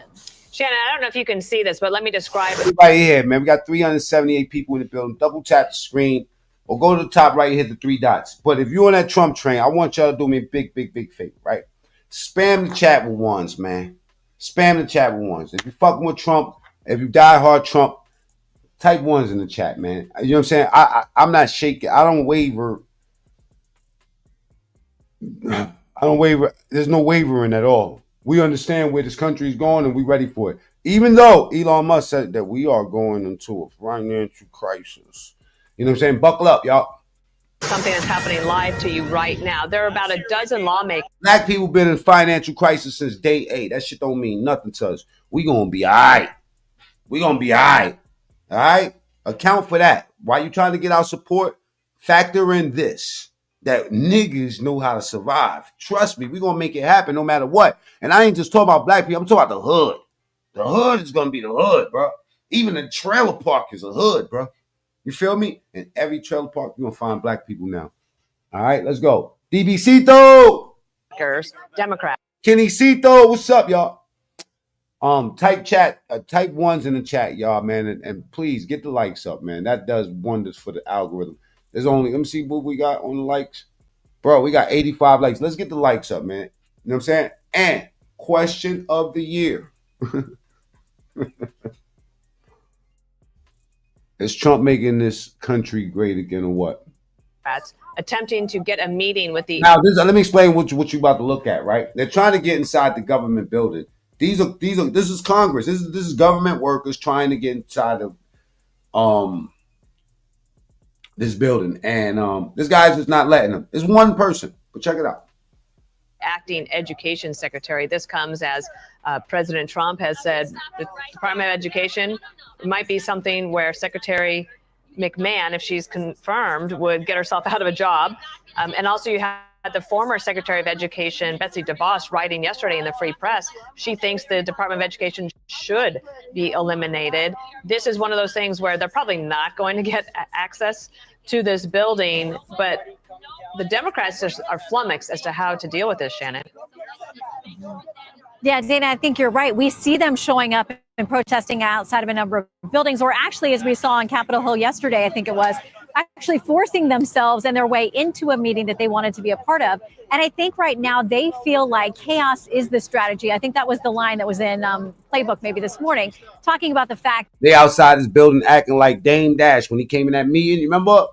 Shannon, I don't know if you can see this, but let me describe it. Everybody here, man. We got 378 people in the building. Double tap the screen or go to the top right and hit the 3 dots. But if you're on that Trump train, I want y'all to do me a big favor, right? Spam the chat with ones, man. Spam the chat with ones. If you fucking with Trump, if you die hard Trump, type ones in the chat, man. You know what I'm saying? I'm not shaking. I don't waver. I don't waver. There's no wavering at all. We understand where this country is going and we're ready for it. Even though Elon Musk said that we are going into a financial crisis. You know what I'm saying? Buckle up, y'all. Something that's happening live to you right now. There are about a dozen lawmakers. Black people been in financial crisis since day 8. That shit don't mean nothing to us. We gonna be all right. We gonna be all right. All right? Account for that. Why you trying to get our support? Factor in this. That niggas know how to survive. Trust me, we gonna make it happen no matter what. And I ain't just talking about black people. I'm talking about the hood. The hood is gonna be the hood, bro. Even the trailer park is a hood, bro. You feel me? In every trailer park, you're gonna find black people now. All right, let's go. DBCito! Democrats. Kennycito, what's up, y'all? Type chat, type ones in the chat, y'all, man, and please get the likes up, man. That does wonders for the algorithm. There's only, let me see what we got on the likes. Bro, we got 85 likes. Let's get the likes up, man. You know what I'm saying? And question of the year. Is Trump making this country great again or what? Attempting to get a meeting with the. Now, let me explain what you about to look at, right? They're trying to get inside the government building. This is Congress. This is government workers trying to get inside of this building, and this guy's just not letting them. It's one person, but check it out. Acting Education Secretary. This comes as President Trump has said the Department of Education might be something where Secretary McMahon, if she's confirmed, would get herself out of a job. And also you have the former Secretary of Education, Betsy DeVos, writing yesterday in the Free Press. She thinks the Department of Education should be eliminated. This is one of those things where they're probably not going to get access to this building, but the Democrats are flummoxed as to how to deal with this, Shannon. Yeah, Dana, I think you're right. We see them showing up and protesting outside of a number of buildings, or actually, as we saw on Capitol Hill yesterday, I think it was, actually forcing themselves and their way into a meeting that they wanted to be a part of. And I think right now they feel like chaos is the strategy. I think that was the line that was in Playbook maybe this morning, talking about the fact they outside this building acting like Dame Dash when he came in that meeting. You remember?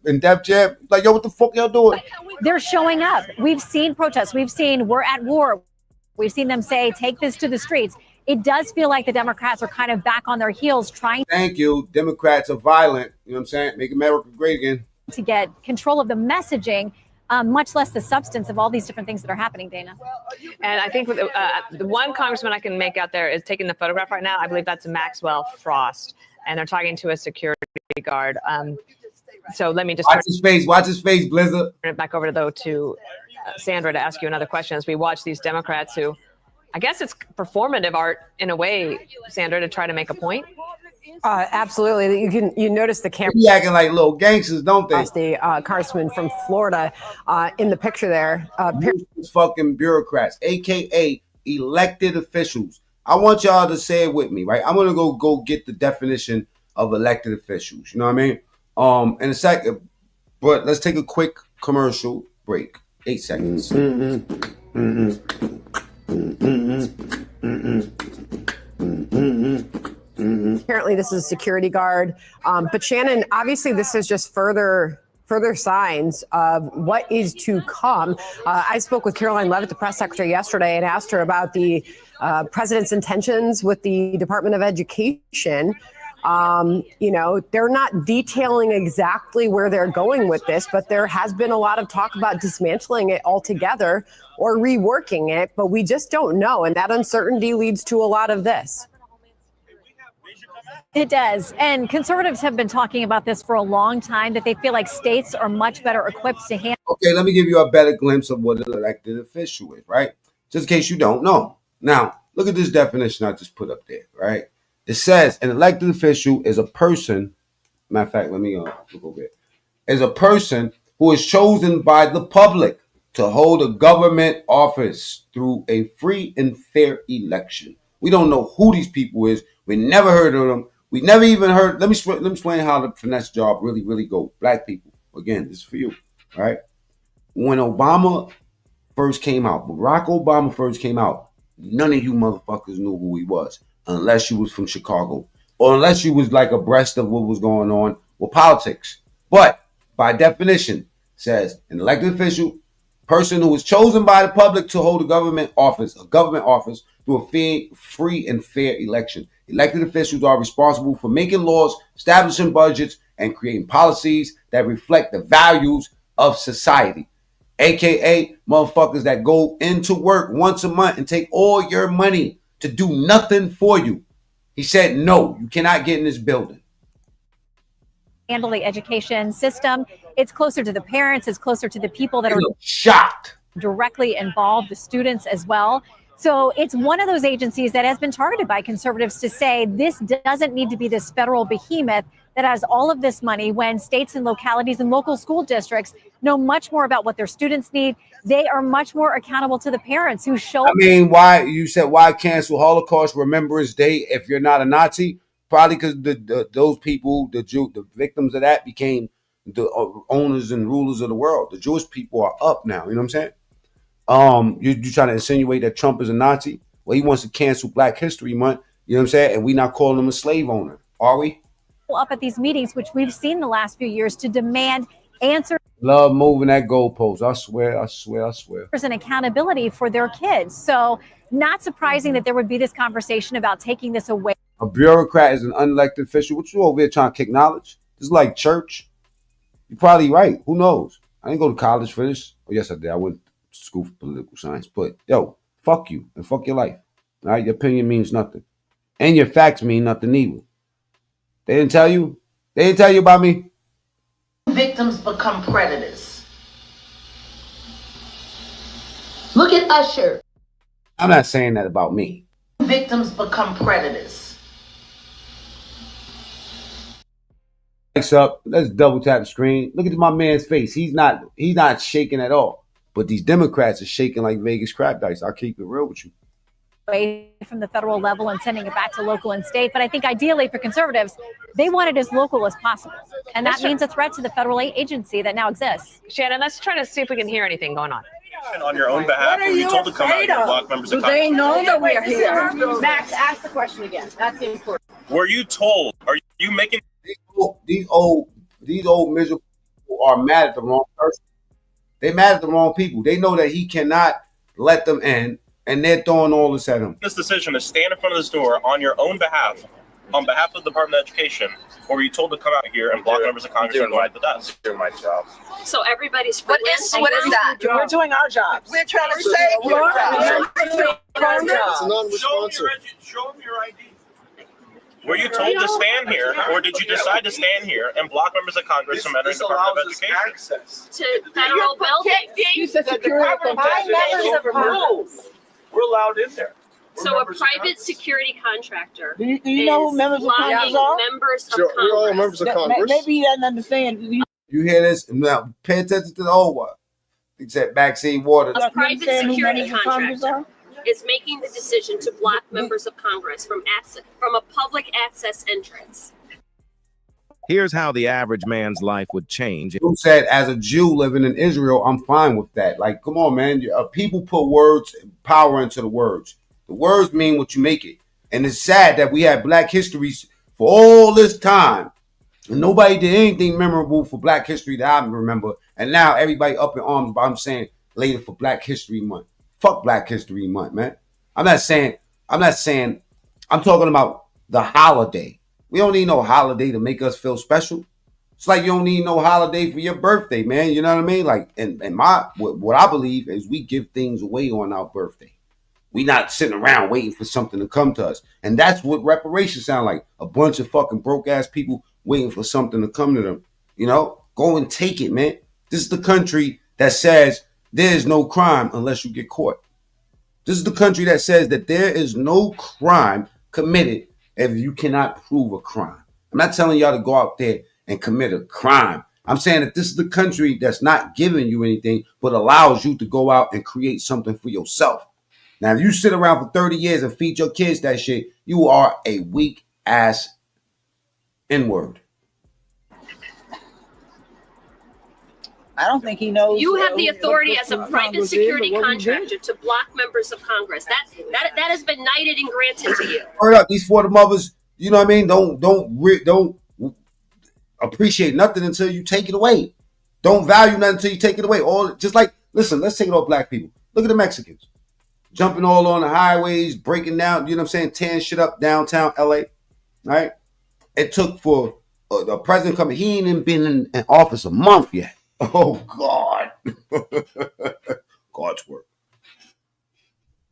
In Def Jam, like, yo, what the fuck y'all doing? They're showing up. We've seen protests. We've seen we're at war. We've seen them say, take this to the streets. It does feel like the Democrats are kind of back on their heels trying. Thank you. Democrats are violent. You know what I'm saying? Make America great again. To get control of the messaging, much less the substance of all these different things that are happening, Dana. And I think the one congressman I can make out there is taking the photograph right now. I believe that's Maxwell Frost. And they're talking to a security guard. So let me just watch his face. Watch his face, Blizzard. Turn it back over to Sandra to ask you another question as we watch these Democrats who, I guess it's performative art in a way, Sandra, to try to make a point. Absolutely. You notice the camera. They acting like little gangsters, don't they? The congressman from Florida in the picture there. Fucking bureaucrats, aka elected officials. I want y'all to say it with me, right? I'm gonna go get the definition of elected officials. You know what I mean? In a second, but let's take a quick commercial break. 8 seconds. Apparently this is a security guard. But Shannon, obviously this is just further further signs of what is to come. I spoke with Caroline Leavitt, the press secretary, yesterday and asked her about the president's intentions with the Department of Education. They're not detailing exactly where they're going with this, but there has been a lot of talk about dismantling it altogether or reworking it, but we just don't know. And that uncertainty leads to a lot of this. It does. And conservatives have been talking about this for a long time, that they feel like states are much better equipped to handle. Okay, let me give you a better glimpse of what an elected official is, right? Just in case you don't know. Now, look at this definition I just put up there, right? It says an elected official is a person, matter of fact, let me look over it, is a person who is chosen by the public to hold a government office through a free and fair election. We don't know who these people is. We never heard of them. We never even heard. Let me explain how the finesse job really go. Black people. Again, this is for you. All right. When Obama first came out, Barack Obama first came out, none of you motherfuckers knew who he was, unless you was from Chicago, or unless you was like abreast of what was going on with politics. But by definition, says an elected official, person who is chosen by the public to hold a government office through a free and fair election. Elected officials are responsible for making laws, establishing budgets, and creating policies that reflect the values of society. AKA motherfuckers that go into work once a month and take all your money to do nothing for you. He said, no, you cannot get in this building. Handle the education system. It's closer to the parents. It's closer to the people that are shocked, directly involved, the students as well. So it's one of those agencies that has been targeted by conservatives to say this doesn't need to be this federal behemoth that has all of this money, when states and localities and local school districts know much more about what their students need. They are much more accountable to the parents who show. I mean, why cancel Holocaust Remembrance Day if you're not a Nazi? Probably because those people, the victims of that, became the owners and rulers of the world. The Jewish people are up now. You know what I'm saying? You trying to insinuate that Trump is a Nazi? Well, he wants to cancel Black History Month. You know what I'm saying? And we not calling him a slave owner, are we? Up at these meetings, which we've seen the last few years, to demand answers. Love moving that goalpost. I swear. And accountability for their kids. So not surprising that there would be this conversation about taking this away. A bureaucrat is an unelected official. What you over here trying to kick knowledge? This is like church. You're probably right. Who knows? I didn't go to college for this. Oh, yes, I did. I went to school for political science. But, yo, fuck you and fuck your life. All right? Your opinion means nothing. And your facts mean nothing either. They didn't tell you? They didn't tell you about me? Victims become predators. Look at Usher. I'm not saying that about me. Victims become predators. Lights up. Let's double tap the screen. Look at my man's face. He's not shaking at all. But these Democrats are shaking like Vegas crap dice. I'll keep it real with you. Away from the federal level and sending it back to local and state. But I think ideally for conservatives, they want it as local as possible. And that means a threat to the federal agency that now exists. Shannon, let's try to see if we can hear anything going on. On your own behalf, were you told to come out here and block members of Congress? They know that we are here. Max, ask the question again. That's important. Were you told? Are you making these old miserable people are mad at the wrong person? They mad at the wrong people. They know that he cannot let them in, and they're throwing all this at him. this decision to stand in front of this door on your own behalf, on behalf of the Department of Education, or were you told to come out here and block members of Congress and ride the desk? Doing my job. So everybody's What is that? We're doing our jobs. We're trying to save your job. It's non-responsive. Show them your ID. Were you told to stand here, or did you decide to stand here and block members of Congress from entering the Department of Education? Access to federal buildings. We're allowed in there. So a private security contractor. Do you know who members of Congress are? Members of Sure, Congress. we're all members of Congress. Maybe he doesn't understand. You hear this? Now pay attention to the old one. Except backseat water. A private security contractor is making the decision to block members of Congress from a public access entrance. Here's how the average man's life would change. Who said, as a Jew living in Israel, I'm fine with that. Like, come on, man. People put words, power into the words. The words mean what you make it. And it's sad that we had Black histories for all this time. And nobody did anything memorable for Black History that I remember. And now everybody up in arms about I'm saying later for Black History Month. Fuck Black History Month, man. I'm not saying, I'm talking about the holiday. We don't need no holiday to make us feel special. It's like you don't need no holiday for your birthday, man. You know what I mean? Like, and what I believe is we give things away on our birthday. We not sitting around waiting for something to come to us. And that's what reparations sound like. A bunch of fucking broke ass people waiting for something to come to them. You know, go and take it, man. This is the country that says there is no crime unless you get caught. This is the country that says that there is no crime committed if you cannot prove a crime. I'm not telling y'all to go out there and commit a crime. I'm saying that this is the country that's not giving you anything, but allows you to go out and create something for yourself. Now, if you sit around for 30 years and feed your kids that shit, you are a weak ass N-word. I don't think he knows. You have the authority as a private security contractor to block members of Congress. That has been knighted and granted to you. Word up, these 40 mothers, you know what I mean? Don't appreciate nothing until you take it away. Don't value nothing until you take it away. All just like, listen, let's take it off Black people. Look at the Mexicans. Jumping all on the highways, breaking down, you know what I'm saying, tearing shit up downtown LA. Right? It took for the president coming, he ain't even been in office a month yet. Oh, God. God's work.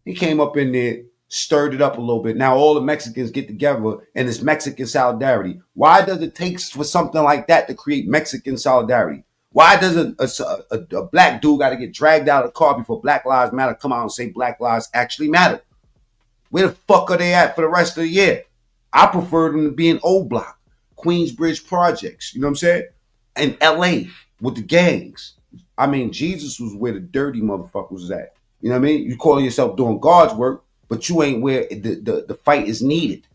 He came up in there, stirred it up a little bit. Now all the Mexicans get together and it's Mexican solidarity. Why does it take for something like that to create Mexican solidarity? Why does a black dude got to get dragged out of the car before Black Lives Matter come out and say Black Lives actually matter? Where the fuck are they at for the rest of the year? I prefer them to be in O Block, Queensbridge Projects, you know what I'm saying? In LA with the gangs. I mean, Jesus was where the dirty motherfuckers was at. You know what I mean? You call yourself doing God's work, but you ain't where the fight is needed.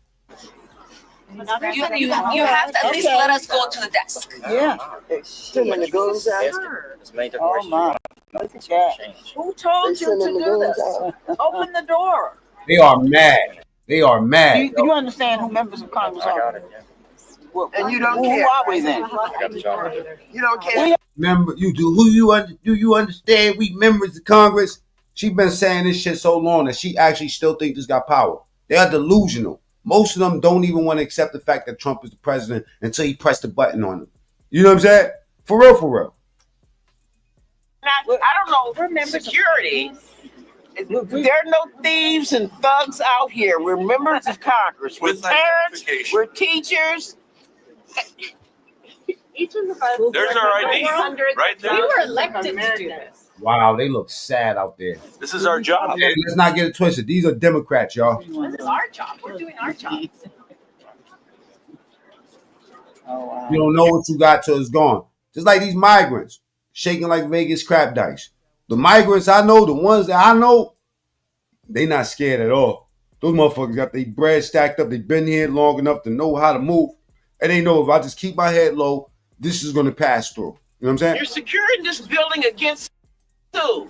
You have to at least let us go to the desk. Yeah. Too many goons out. Oh my. Look at that. Who told you to do this? Open the door. They are mad. They are mad. Do you understand who members of Congress are? And you don't care. Who are we then? You don't care. Remember, you do. Do you understand? We members of Congress. She been saying this shit so long that she actually still think this got power. They are delusional. Most of them don't even want to accept the fact that Trump is the president until he pressed the button on them. You know what I'm saying? For real, for real. Now, I don't know. Remember security. There are no thieves and thugs out here. We're members of Congress. We're parents. We're teachers. There's our ID right there. We were elected to do this. Wow, they look sad out there. This is our job. Hey, let's not get it twisted. These are Democrats, y'all. This is our job. We're doing our job. Oh, wow. You don't know what you got till it's gone. Just like these migrants shaking like Vegas crap dice. The migrants I know, the ones that I know, they not scared at all. Those motherfuckers got their bread stacked up. They've been here long enough to know how to move. And they know if I just keep my head low, this is going to pass through. You know what I'm saying? You're securing this building against who?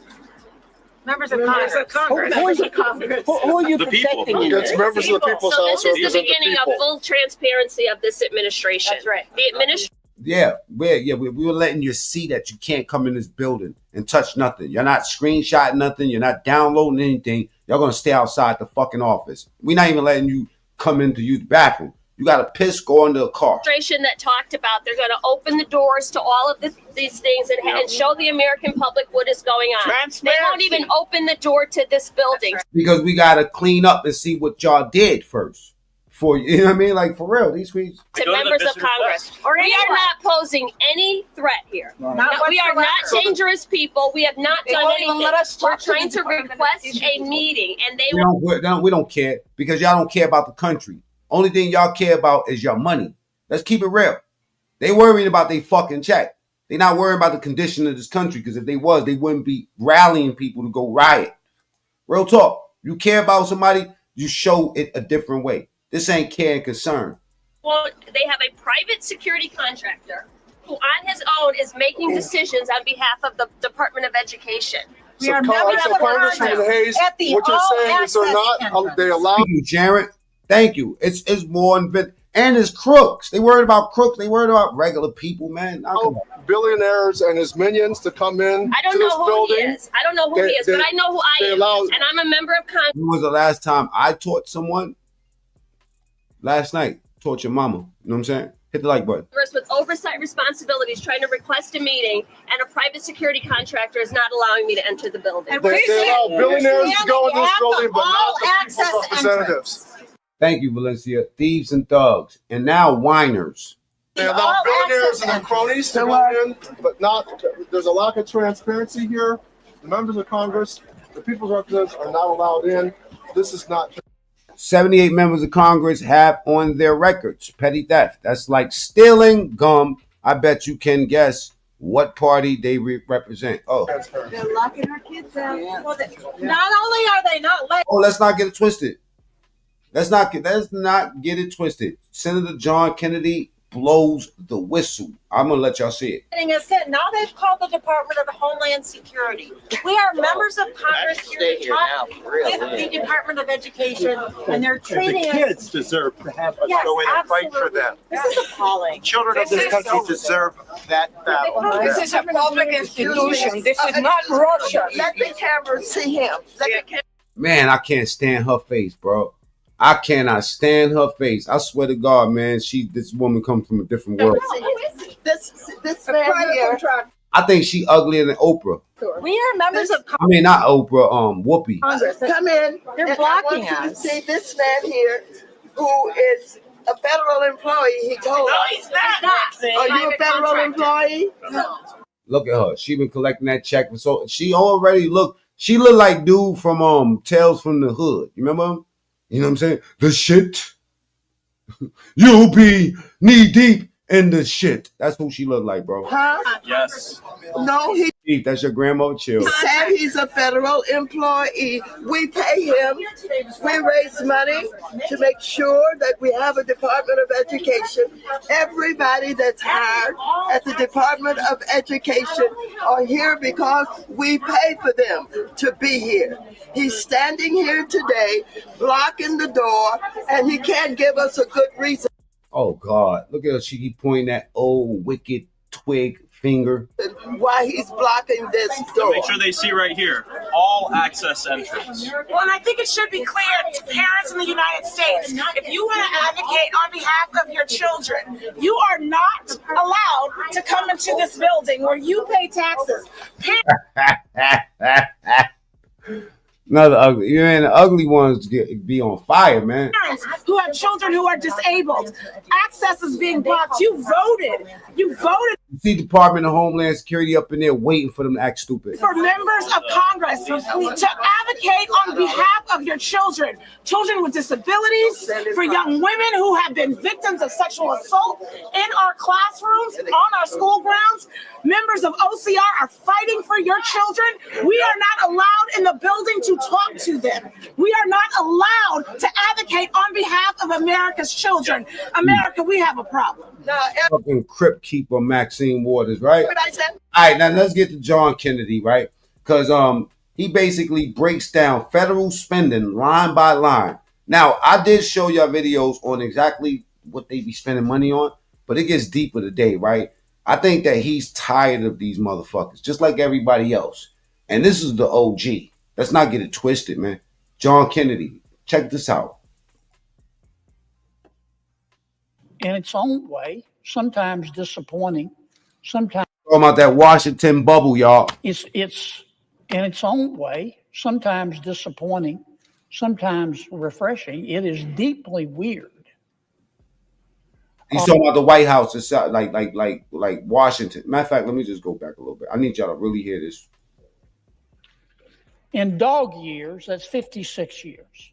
Members of Congress. Who are you protecting? It's members of the People's House. So this is the beginning of full transparency of this administration. That's right. The administration. Yeah, we were letting you see that you can't come in this building and touch nothing. You're not screenshotting nothing. You're not downloading anything. You're going to stay outside the fucking office. We're not even letting you come in to use the bathroom. You got to piss, go into a car. That talked about they're going to open the doors to all of these things and show the American public what is going on. They won't even open the door to this building. Because we got to clean up and see what y'all did first. For you know what I mean? Like, for real, these tweets. To members of Congress. We are not posing any threat here. We are not dangerous people. We have not done anything. We're trying to request a meeting, and we don't care because y'all don't care about the country. Only thing y'all care about is your money. Let's keep it real. They worrying about their fucking check. They not worrying about the condition of this country because if they was, they wouldn't be rallying people to go riot. Real talk. You care about somebody, you show it a different way. This ain't care and concern. Well, they have a private security contractor who on his own is making decisions on behalf of the Department of Education. So Congresswoman Hayes, what you're saying is they allow. Thank you, Jared. Thank you. It's more And it's crooks. They worried about crooks. They worried about regular people, man. Billionaires and his minions to come in. I don't know who he is. I don't know who he is, but I know who I am, and I'm a member of Congress. When was the last time I taught someone? Last night. Taught your mama. You know what I'm saying? Hit the like button. With oversight responsibilities, trying to request a meeting, and a private security contractor is not allowing me to enter the building. They allow billionaires to go in this building, but not the people's representatives. Thank you, Valencia. Thieves and thugs. And now whiners. They allow billionaires and their cronies to go in, but not. There's a lack of transparency here. The members of Congress, the people's representatives are not allowed in. This is not. 78 members of Congress have on their records petty theft. That's like stealing gum. I bet you can guess what party they represent. Oh. They're locking our kids out. Well, not only are they not letting. Oh, let's not get it twisted. Let's not get it twisted. Senator John Kennedy blows the whistle. I'm gonna let y'all see it. Now they've called the Department of Homeland Security. We are members of Congress here to talk with the Department of Education, and they're treating us. The kids deserve to have us go in and fight for them. This is appalling. Children of this country deserve that battle. This is a public institution. This is not Russia. Let the camera see him. Man, I can't stand her face, bro. I cannot stand her face. I swear to God, man, this woman comes from a different world. This man here. I think she uglier than Oprah. We are members of I mean, not Oprah, Whoopi. Congress. Come in. They're blocking us. I want you to us. see this man here, who is a federal employee. He told us. he's not. Are you a federal employee? No. Look at her. She been collecting that check for so. She already She looked like dude from Tales from the Hood. You remember him? You know what I'm saying? The shit. You'll be knee deep in the shit. That's who she looked like, bro. Huh? Yes. No, he That's your grandmother. Chill. said he's a federal employee. We pay him. We raise money to make sure that we have a Department of Education. Everybody that's hired at the Department of Education are here because we pay for them to be here. He's standing here today, blocking the door, and he can't give us a good reason. Oh God! Look at her. She keep pointing that old wicked twig finger. Why he's blocking this door. Make sure they see right here. All access entrance. Well, and I think it should be clear to parents in the United States, if you want to advocate on behalf of your children, you are not allowed to come into this building where you pay taxes. Another ugly. You mean the ugly ones be on fire, man. Parents who have children who are disabled, access is being blocked. You voted. You voted. You see Department of Homeland Security up in there waiting for them to act stupid. For members of Congress to advocate on behalf of your children with disabilities, for young women who have been victims of sexual assault in our classrooms, on our school grounds. Members of OCR are fighting for your children. We are not allowed in the building to talk to them. We are not allowed to advocate on behalf of America's children. America, we have a problem. Fucking Crypt Keeper Maxine Waters, right? What I said? All right, now let's get to John Kennedy, right? Because he basically breaks down federal spending line by line. Now, I did show y'all videos on exactly what they be spending money on, but it gets deeper today, right? I think that he's tired of these motherfuckers, just like everybody else. And this is the OG. Let's not get it twisted, man. John Kennedy, check this out. In its own way, sometimes disappointing, sometimes Talking about that Washington bubble, y'all. it's in its own way, sometimes disappointing, sometimes refreshing. It is deeply weird. He's talking about the White House. It's like Washington. Matter of fact, let me just go back a little bit. I need y'all to really hear this. In dog years, that's 56 years.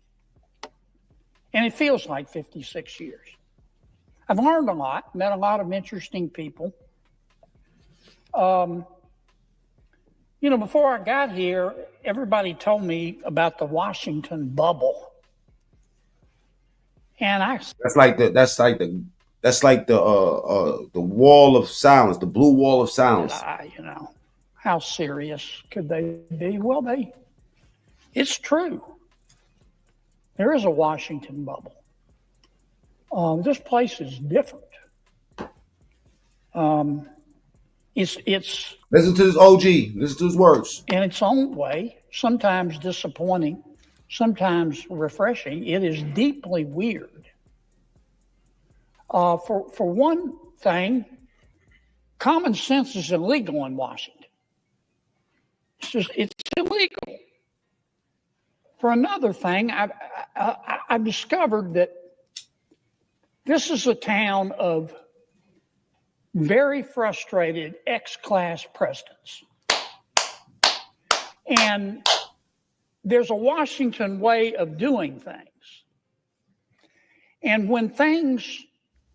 And it feels like 56 years. I've learned a lot, met a lot of interesting people. Before I got here, everybody told me about the Washington bubble. And That's like the wall of silence, the blue wall of silence. How serious could they be? Well, it's true. There is a Washington bubble. This place is different. It's Listen to this OG. Listen to his words. in its own way, sometimes disappointing, sometimes refreshing. It is deeply weird. For one thing, common sense is illegal in Washington. It's illegal. For another thing, I've discovered that this is a town of very frustrated ex-class presidents. And there's a Washington way of doing things. And when things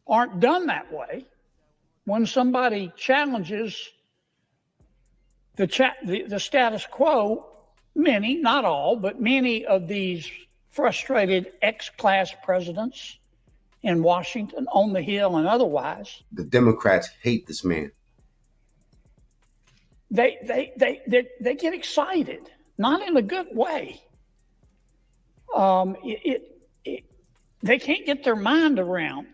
aren't done that way, when somebody challenges the status quo, many, not all, but many of these frustrated ex-class presidents in Washington, on the Hill and otherwise, The Democrats hate this man. they get excited, not in a good way. They can't get their mind around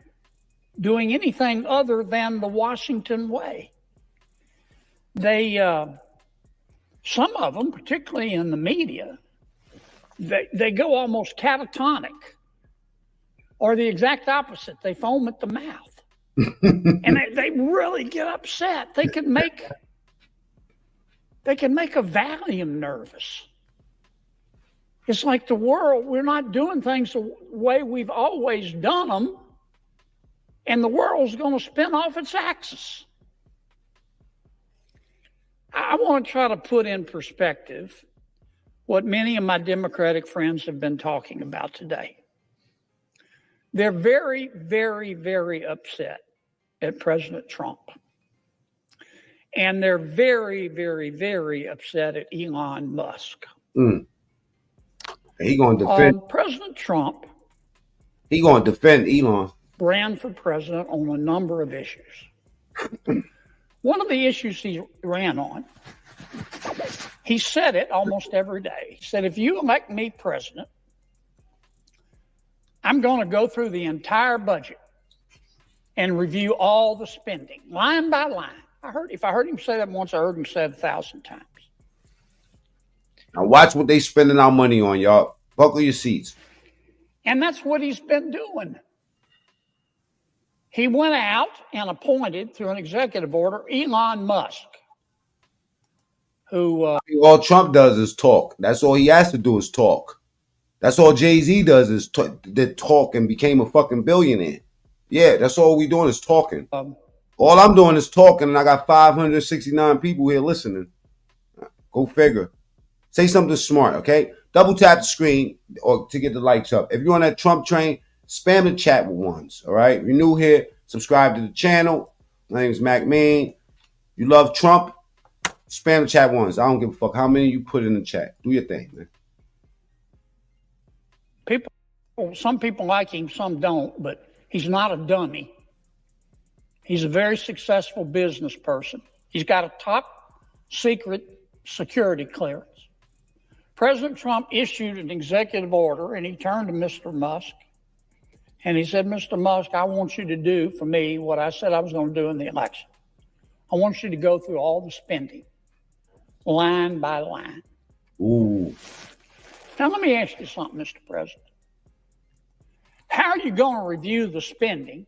doing anything other than the Washington way. Some of them, particularly in the media, they go almost catatonic, or the exact opposite. They foam at the mouth, and they really get upset. They can make a Valium nervous. It's like the world, we're not doing things the way we've always done them, and the world's going to spin off its axis. I want to try to put in perspective what many of my Democratic friends have been talking about today. They're very, very, very upset at President Trump. And they're very, very, very upset at Elon Musk. He going to defend President Trump. He going to defend Elon. Ran for president on a number of issues. One of the issues he ran on, he said it almost every day. He said, if you elect me president, I'm going to go through the entire budget and review all the spending, line by line. If I heard him say that once, I heard him say it 1,000 times. Now watch what they spending our money on, y'all. Buckle your seats. And that's what he's been doing. He went out and appointed, through an executive order, Elon Musk, who... all Trump does is talk. That's all he has to do is talk. That's all Jay-Z does is talk and became a fucking billionaire. Yeah, that's all we doing is talking. All I'm doing is talking, and I got 569 people here listening. Go figure. Say something smart, okay? Double tap the screen or to get the lights up. If you're on that Trump train, spam the chat with ones, all right? If you're new here, subscribe to the channel. My name is Macmean. You love Trump, spam the chat once. I don't give a fuck how many you put in the chat. Do your thing, man. Some people like him, some don't, but he's not a dummy. He's a very successful business person. He's got a top secret security clearance. President Trump issued an executive order, and he turned to Mr. Musk, and he said, Mr. Musk, I want you to do for me what I said I was going to do in the election. I want you to go through all the spending, line by line. Ooh. Now, let me ask you something, Mr. President. How are you going to review the spending?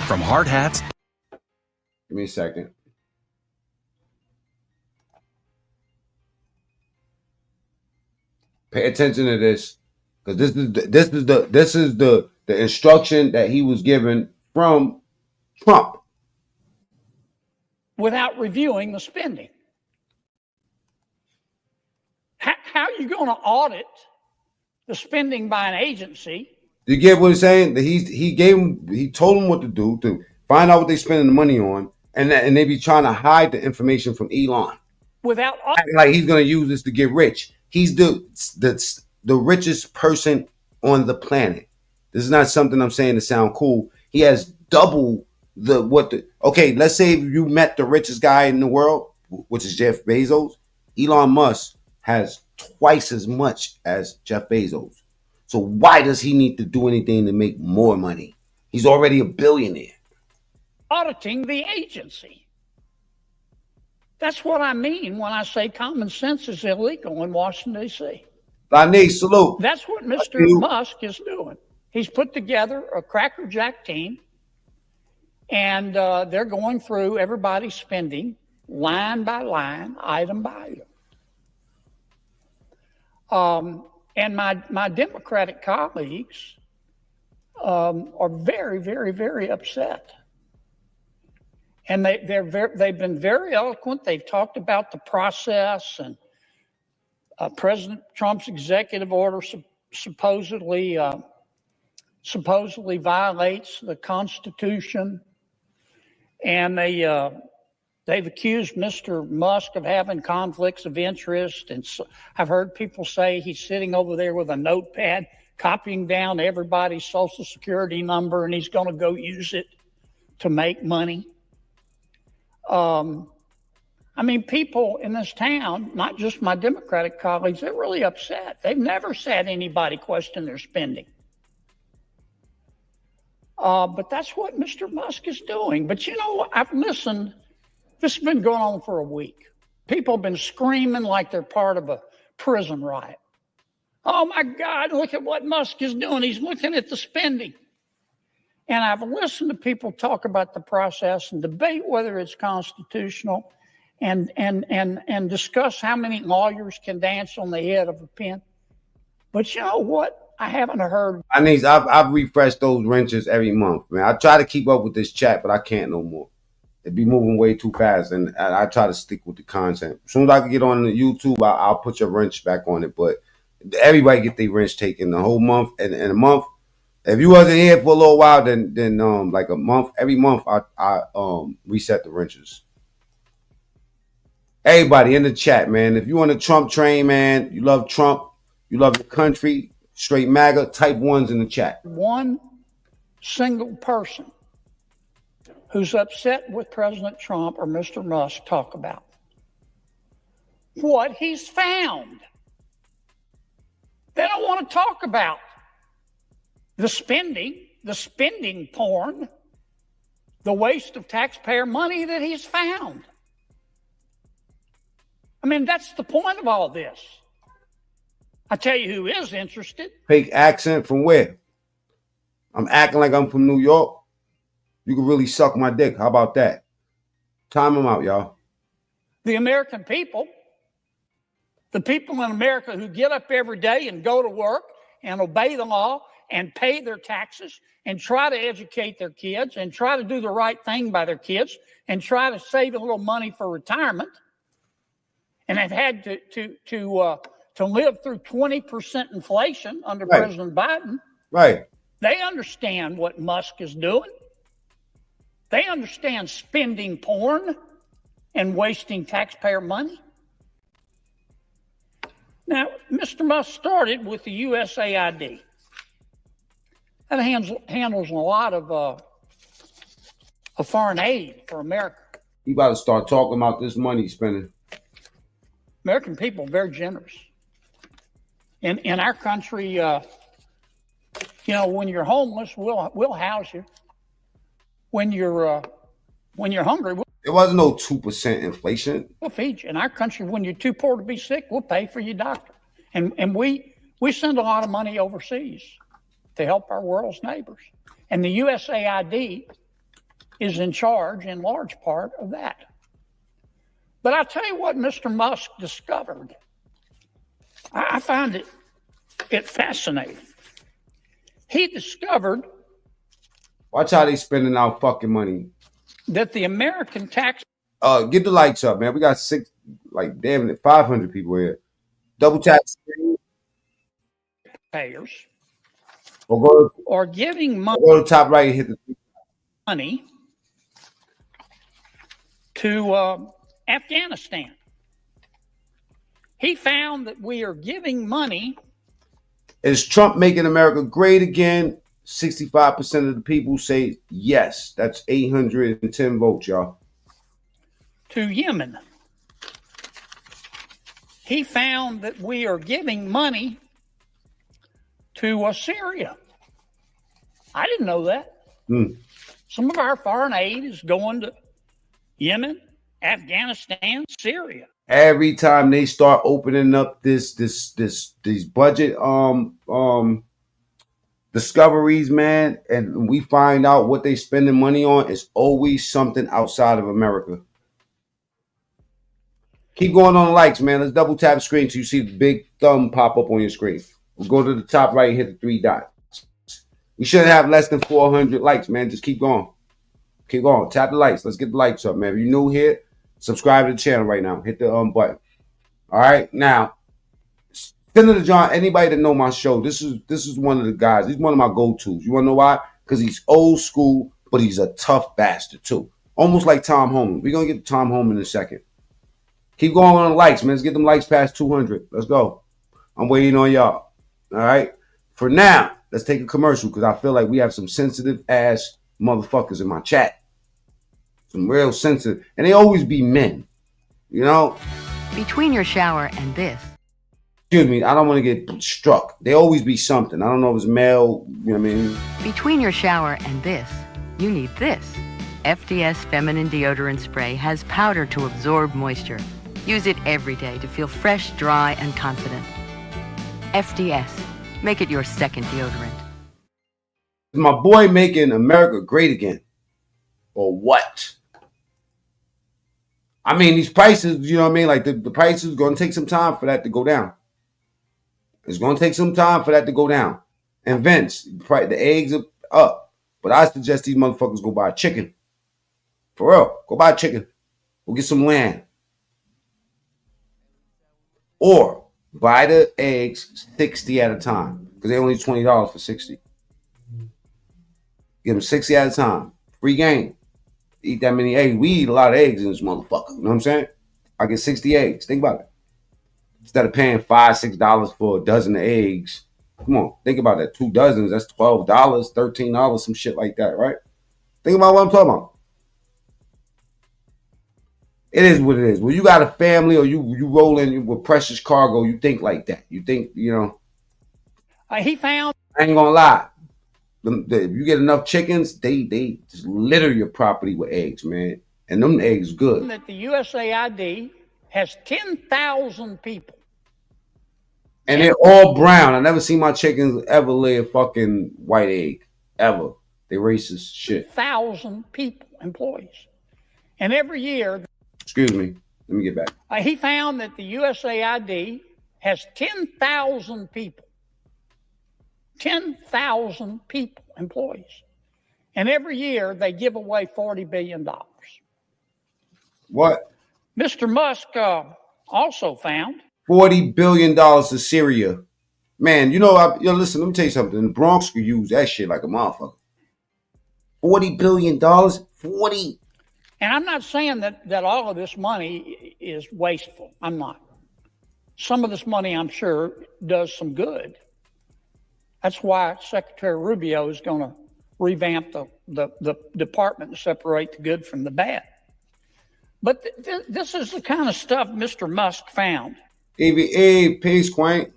From hard hats. Give me a second. Pay attention to this, because this is the instruction that he was given from Trump. Without reviewing the spending. How are you going to audit the spending by an agency? Do you get what he's saying? That he told him what to do to find out what they're spending the money on, and they be trying to hide the information from Elon. Without like he's going to use this to get rich. He's the richest person on the planet. This is not something I'm saying to sound cool. He has double okay, let's say you met the richest guy in the world, which is Jeff Bezos. Elon Musk has twice as much as Jeff Bezos. So why does he need to do anything to make more money? He's already a billionaire. Auditing the agency. That's what I mean when I say common sense is illegal in Washington, D.C. Lani, salute. That's what Mr. Musk is doing. He's put together a crackerjack team, and they're going through everybody's spending line by line, item by item. And my Democratic colleagues are very, very, very upset. And they've been very eloquent. They've talked about the process, and President Trump's executive order supposedly violates the Constitution. And they've accused Mr. Musk of having conflicts of interest. And so I've heard people say he's sitting over there with a notepad, copying down everybody's Social Security number, and he's going to go use it to make money. I mean, people in this town, not just my Democratic colleagues, they're really upset. They've never said anybody question their spending. But that's what Mr. Musk is doing. But you know, I've listened. This has been going on for a week. People have been screaming like they're part of a prison riot. Oh my God, look at what Musk is doing. He's looking at the spending. And I've listened to people talk about the process and debate whether it's constitutional and discuss how many lawyers can dance on the head of a pin. But you know what? I haven't heard. I've refreshed those wrenches every month, man. I try to keep up with this chat, but I can't no more. It'd be moving way too fast, and I try to stick with the content. As soon as I can get on the YouTube, I'll put your wrench back on it. But everybody get their wrench taken the whole month, and a month. If you wasn't here for a little while, then like a month, every month I reset the wrenches. Everybody in the chat, man. If you on the Trump train, man, you love Trump, you love the country, straight MAGA, type ones in the chat. One single person who's upset with President Trump or Mr. Musk talk about what he's found. They don't want to talk about the spending porn, the waste of taxpayer money that he's found. I mean, that's the point of all this. I tell you who is interested. Fake accent from where? I'm acting like I'm from New York. You can really suck my dick. How about that? Time them out, y'all. The American people. The people in America who get up every day and go to work and obey the law and pay their taxes and try to educate their kids and try to do the right thing by their kids and try to save a little money for retirement. And have had to live through 20% inflation under President Biden. Right. They understand what Musk is doing. They understand spending porn and wasting taxpayer money. Now, Mr. Musk started with the USAID. That handles a lot of foreign aid for America. You about to start talking about this money spending. American people are very generous. In our country, you know, when you're homeless, we'll house you. When you're hungry, there wasn't no 2% inflation. We'll feed you. In our country, when you're too poor to be sick, we'll pay for your doctor. And we send a lot of money overseas to help our world's neighbors. And the USAID is in charge, in large part, of that. But I'll tell you what Mr. Musk discovered. I found it fascinating. He discovered. Watch how they spending our fucking money. That the American tax. Get the lights up, man. We got 500 people here. Double tap. Payers. Or giving money. Go to the top right and hit the money to Afghanistan. He found that we are giving money. Is Trump making America great again? 65% of the people say yes. That's 810 votes, y'all. To Yemen. He found that we are giving money to Syria. I didn't know that. Mm. Some of our foreign aid is going to Yemen, Afghanistan, Syria. Every time they start opening up these budget discoveries, man, and we find out what they spending money on, it's always something outside of America. Keep going on the likes, man. Let's double tap the screen so you see the big thumb pop up on your screen. We'll go to the top right and hit the 3 dots. We shouldn't have less than 400 likes, man. Just keep going. Keep going. Tap the likes. Let's get the likes up, man. If you're new here, subscribe to the channel right now. Hit the button. All right. Now, Senator John, anybody that know my show, this is one of the guys. He's one of my go-tos. You want to know why? Because he's old school, but he's a tough bastard too. Almost like Tom Homan. We're going to get to Tom Homan in a second. Keep going on the likes, man. Let's get them likes past 200. Let's go. I'm waiting on y'all. All right. For now, let's take a commercial because I feel like we have some sensitive ass motherfuckers in my chat. Some real sensitive. And they always be men. You know? Between your shower and this. Excuse me. I don't want to get struck. They always be something. I don't know if it's male. You know what I mean? Between your shower and this, you need this. FDS Feminine Deodorant Spray has powder to absorb moisture. Use it every day to feel fresh, dry, and confident. FDS. Make it your second deodorant. Is my boy making America great again? Or what? I mean, these prices, you know what I mean? Like the prices going to take some time for that to go down. It's going to take some time for that to go down. And Vince, the eggs are up. But I suggest these motherfuckers go buy a chicken. For real. Go buy a chicken. Go get some land. Or buy the eggs 60 at a time. Because they're only $20 for 60. Give them 60 at a time. Free game. Eat that many eggs. We eat a lot of eggs in this motherfucker. You know what I'm saying? I get 60 eggs. Think about it. Instead of paying $5, $6 for a dozen of eggs. Come on. Think about that. 2 dozens. That's $12, $13, some shit like that, right? Think about what I'm talking about. It is what it is. When you got a family or you roll in with precious cargo, you think like that. You think, you know. He found. I ain't gonna lie. If you get enough chickens, they just litter your property with eggs, man. And them eggs good. That the USAID has 10,000 people. And they're all brown. I never seen my chickens ever lay a fucking white egg. Ever. They racist shit. 1,000 people, employees. And every year. Excuse me. Let me get back. He found that the USAID has 10,000 people. 10,000 people, employees. And every year they give away $40 billion. What? Mr. Musk also found $40 billion to Syria. Man, you know, listen, let me tell you something. The Bronx could use that shit like a motherfucker. $40 billion? 40. And I'm not saying that all of this money is wasteful. I'm not. Some of this money, I'm sure, does some good. That's why Secretary Rubio is going to revamp the department and separate the good from the bad. But this is the kind of stuff Mr. Musk found. EVA, peace, Quaint.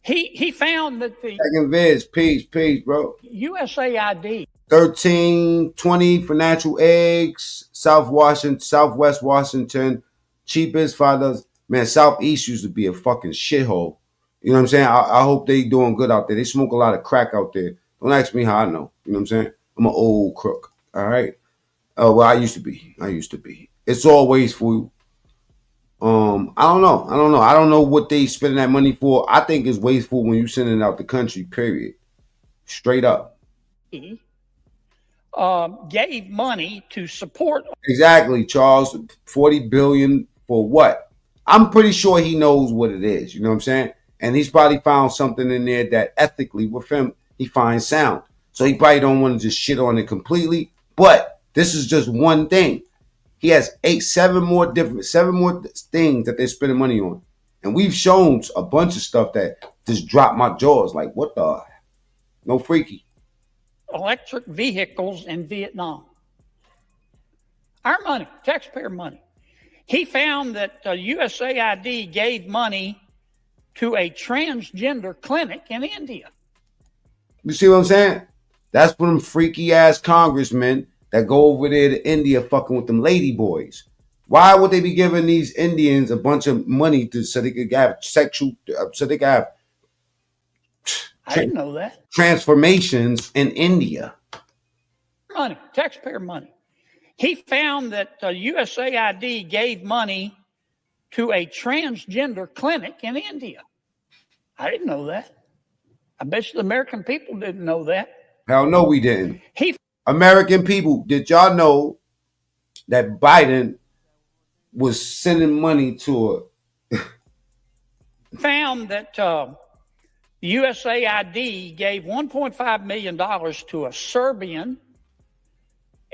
He found that the Second Viz, peace, bro. USAID. 13.20 for natural eggs. Southwest Washington, cheapest $5. Man, Southeast used to be a fucking shithole. You know what I'm saying? I hope they doing good out there. They smoke a lot of crack out there. Don't ask me how I know. You know what I'm saying? I'm an old crook. All right. Well, I used to be. It's all wasteful. I don't know. I don't know what they spending that money for. I think it's wasteful when you sending it out the country, period. Straight up. Gave money to support. Exactly, Charles. $40 billion for what? I'm pretty sure he knows what it is. You know what I'm saying? And he's probably found something in there that ethically with him, he finds sound. So he probably don't want to just shit on it completely. But this is just one thing. He has 7 more things that they're spending money on. And we've shown a bunch of stuff that just dropped my jaws. Like, what the? No freaky. Electric vehicles in Vietnam. Our money, taxpayer money. He found that USAID gave money to a transgender clinic in India. You see what I'm saying? That's for them freaky ass congressmen that go over there to India fucking with them lady boys. Why would they be giving these Indians a bunch of money so they could have I didn't know that. transformations in India? Money, taxpayer money. He found that USAID gave money to a transgender clinic in India. I didn't know that. I bet you the American people didn't know that. Hell no, we didn't. American people, did y'all know that Biden was sending money to found that USAID gave $1.5 million to a Serbian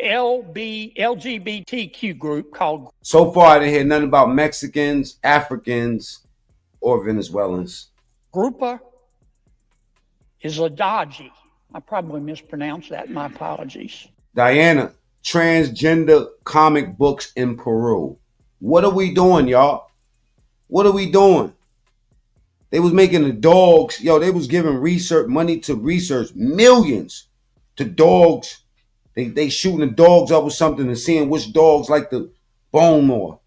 LGBTQ group called... So far, I didn't hear nothing about Mexicans, Africans, or Venezuelans. Grupa Izladaji. I probably mispronounced that. My apologies. Diana, transgender comic books in Peru. What are we doing, y'all? What are we doing? They was making the dogs, they was giving money to research, millions to dogs. They shooting the dogs up with something and seeing which dogs like the bone more.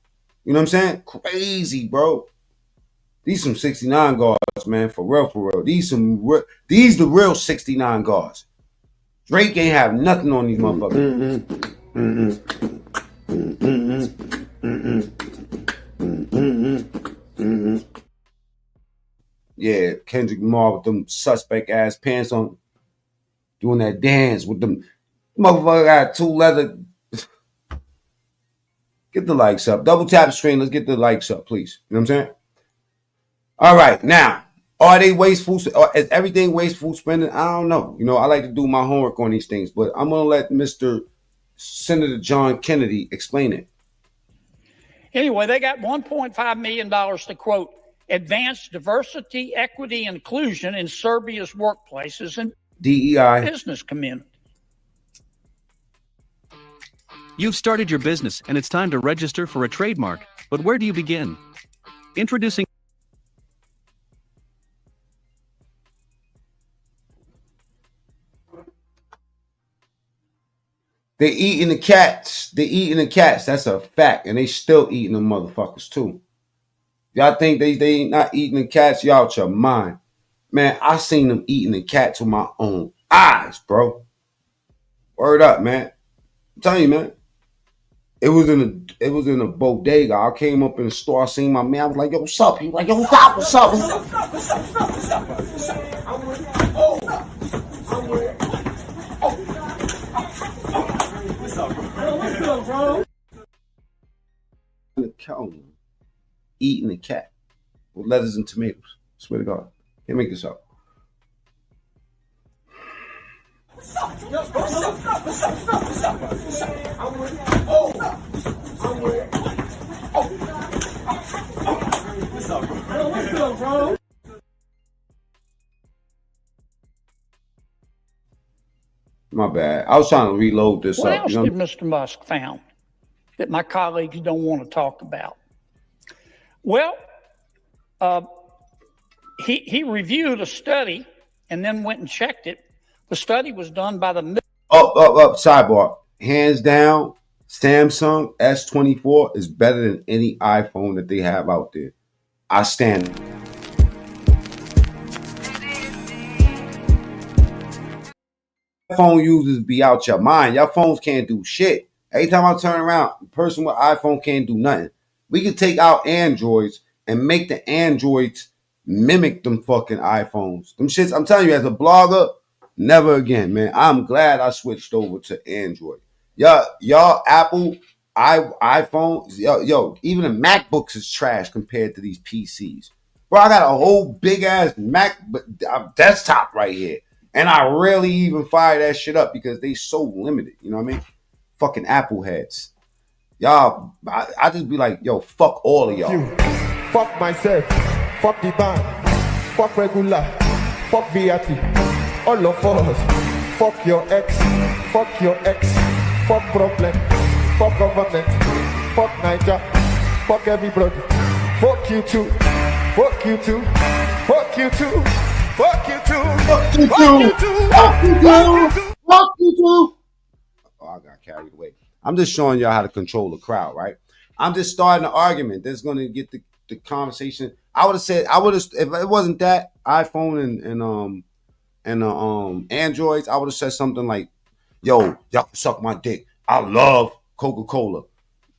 You know what I'm saying? Crazy, bro. These some 69 guards, man, for real, for real. These the real 69 guards. Drake ain't have nothing on these motherfuckers. Yeah, Kendrick Lamar with them suspect ass pants on, doing that dance with them. Motherfucker got two leather. Get the likes up. Double tap the screen. Let's get the likes up, please. You know what I'm saying? All right, now, are they wasteful? Or is everything wasteful spending? I don't know. I like to do my homework on these things, but I'm going to let Mr. Senator John Kennedy explain it. Anyway, they got $1.5 million to, quote, advance diversity, equity, and inclusion in Serbia's workplaces and DEI business community. You've started your business and it's time to register for a trademark. But where do you begin? Introducing They eating the cats. They eating the cats. That's a fact. And they still eating the motherfuckers too. Y'all think they ain't not eating the cats? Y'all out your mind. Man, I seen them eating the cats with my own eyes, bro. Word up, man. I'm telling you, man. It was in a bodega. I came up in the store. I seen my man. I was like, yo, what's up? He was like, yo, what's up? The cow eating the cat with lettuce and tomatoes. Swear to God. Can't make this up. My bad. I was trying to reload this What up. else did Mr. Musk found that my colleagues don't want to talk about? Well, he reviewed a study and then went and checked it. The study was done by the... Sidebar. Hands down, Samsung S24 is better than any iPhone that they have out there. I stand. Phone users be out your mind. Your phones can't do shit. Every time I turn around, the person with iPhone can't do nothing. We can take out Androids and make the Androids mimic them fucking iPhones. Them shits, I'm telling you, as a blogger, never again, man. I'm glad I switched over to Android. Y'all Apple iPhones, yo, even the MacBooks is trash compared to these PCs. Bro, I got a whole big ass Mac desktop right here. And I rarely even fire that shit up because they so limited. You know what I mean? Fucking Apple heads. Y'all, I just be like, yo, fuck all of y'all. Fuck myself. Fuck the band. Fuck regular. Fuck VIP. All of us. Fuck your ex. Fuck your ex. Fuck problem. Fuck government. Fuck Niger. Fuck everybody. Fuck you too. Fuck you too. Fuck you too. Fuck you too. Fuck you Fuck too. you too. Fuck you Fuck too. you too. Fuck you too. Oh, I got carried away. I'm just showing y'all how to control the crowd, right? I'm just starting an argument that's going to get the conversation. I would have said, if it wasn't that iPhone and Androids, I would have said something like, yo, y'all can suck my dick. I love Coca-Cola.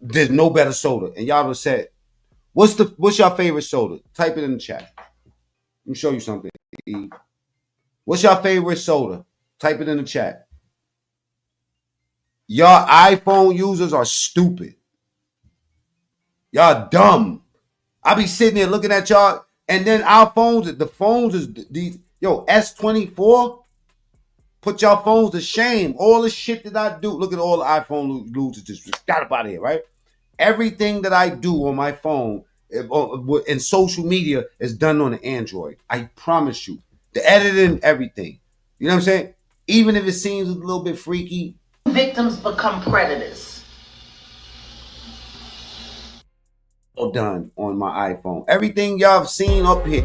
There's no better soda. And y'all would have said, what's your favorite soda? Type it in the chat. Let me show you something. What's your favorite soda? Type it in the chat. Y'all iPhone users are stupid. Y'all dumb. I be sitting there looking at y'all, and then our phones, the phones is these, S24. Put y'all phones to shame. All the shit that I do. Look at all the iPhone losers. Just got up out of here, right? Everything that I do on my phone in social media is done on an Android. I promise you. The editing, everything. You know what I'm saying? Even if it seems a little bit freaky. Victims become predators. All done on my iPhone. Everything y'all have seen up here.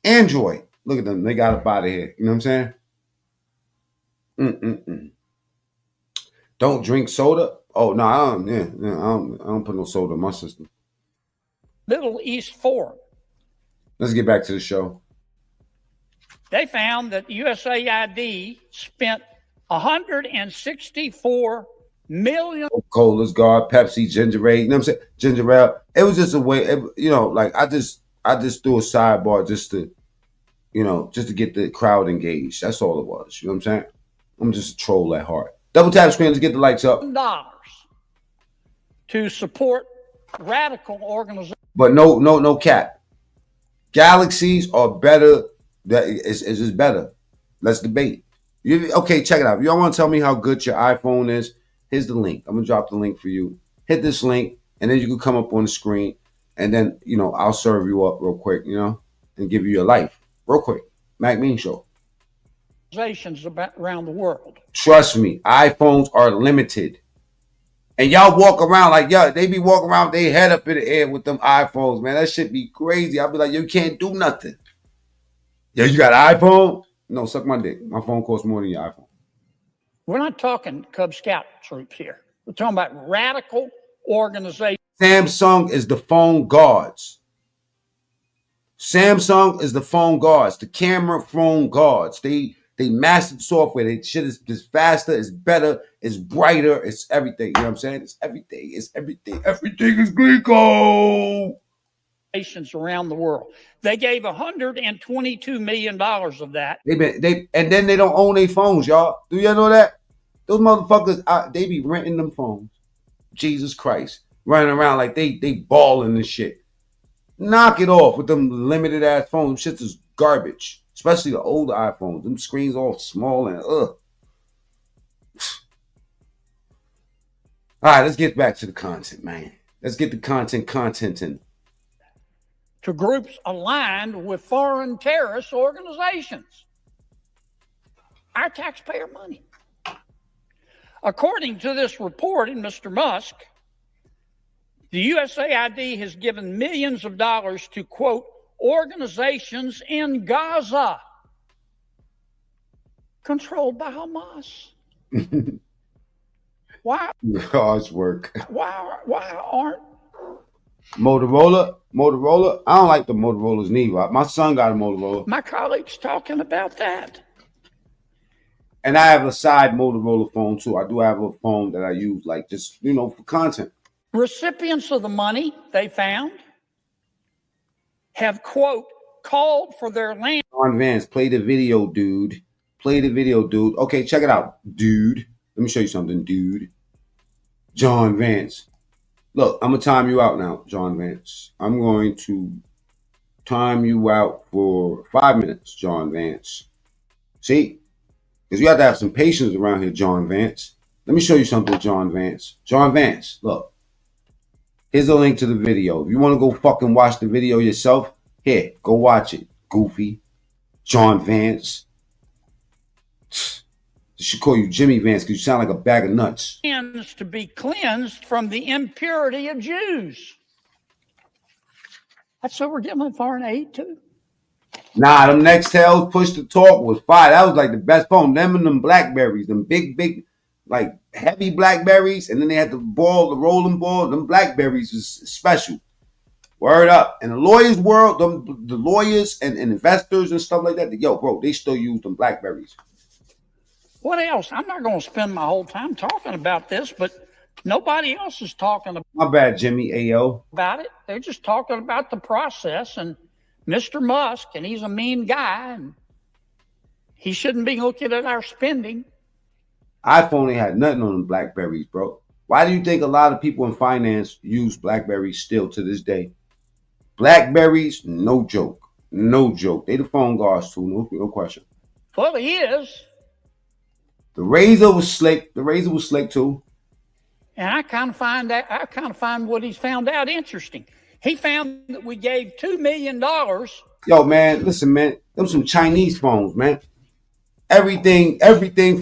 Android. Look at them. They got up out of here. You know what I'm saying? Don't drink soda. Oh no, I don't put no soda in my system. Middle East Forum. Let's get back to the show. They found that USAID spent $164 million. Colas, Guard, Pepsi, ginger ale. You know what I'm saying? Ginger ale. It was just a way. Like I just threw a sidebar just to get the crowd engaged. That's all it was. You know what I'm saying? I'm just a troll at heart. Double tap screen. Let's get the lights up. $1 to support radical organizations. But no cap. Galaxies are better. That is just better. Let's debate. Okay, check it out. If y'all want to tell me how good your iPhone is, here's the link. I'm gonna drop the link for you. Hit this link, and then you can come up on the screen, and then I'll serve you up real quick, and give you your life real quick. Mac Mean Show. Organizations around the world. Trust me, iPhones are limited. And y'all walk around like, they be walking around with their head up in the air with them iPhones, man. That shit be crazy. I'll be like, you can't do nothing. Yo, you got an iPhone? No, suck my dick. My phone costs more than your iPhone. We're not talking Cub Scout troops here. We're talking about radical organizations. Samsung is the phone guards. Samsung is the phone guards. The camera phone guards. They mastered software. They shit is just faster, it's better, it's brighter, it's everything. You know what I'm saying? It's everything. It's everything. Everything is Glico. Around the world. They gave $122 million of that. And then they don't own their phones, y'all. Do y'all know that? Those motherfuckers, they be renting them phones. Jesus Christ. Running around like they balling and shit. Knock it off with them limited ass phones. Shit is garbage. Especially the older iPhones. Them screens all small and All right, let's get back to the content, man. Let's get the contenting. To groups aligned with foreign terrorist organizations. Our taxpayer money. According to this report in Mr. Musk, the USAID has given millions of dollars to, quote, organizations in Gaza controlled by Hamas. Why? God's work. Why aren't Motorola? I don't like the Motorola's neither. My son got a Motorola. my colleagues talking about that? And I have a side Motorola phone too. I do have a phone that I use like just, for content. Recipients of the money they found have, quote, called for their land. John Vance, play the video, dude. Okay, check it out, dude. Let me show you something, dude. John Vance. Look, I'm going to time you out now, John Vance. I'm going to time you out for 5 minutes, John Vance. See? Because you have to have some patience around here, John Vance. Let me show you something, John Vance. John Vance, look. Here's a link to the video. If you want to go fucking watch the video yourself, here, go watch it. Goofy. John Vance. They should call you Jimmy Vance because you sound like a bag of nuts. To be cleansed from the impurity of Jews. That's what we're giving foreign aid to. Nah, them Nextels Push to Talk was fire. That was like the best phone. Them and them Blackberries, them big, like heavy Blackberries, and then they had the rolling ball. Them Blackberries is special. Word up. In the lawyers' world, the lawyers and investors and stuff like that, yo, bro, they still use them Blackberries. What else? I'm not going to spend my whole time talking about this, but nobody else is talking My bad, Jimmy. Ayo. about it. They're just talking about the process and Mr. Musk, and he's a mean guy, and he shouldn't be looking at our spending. iPhone ain't had nothing on them Blackberries, bro. Why do you think a lot of people in finance use Blackberries still to this day? Blackberries, no joke. No joke. They the phone guards too, no question. Well, he is. The Razor was slick. The Razor was slick too. And I kind of find what he's found out interesting. He found that we gave $2 million. Yo, man, listen, man. Them some Chinese phones, man. Everything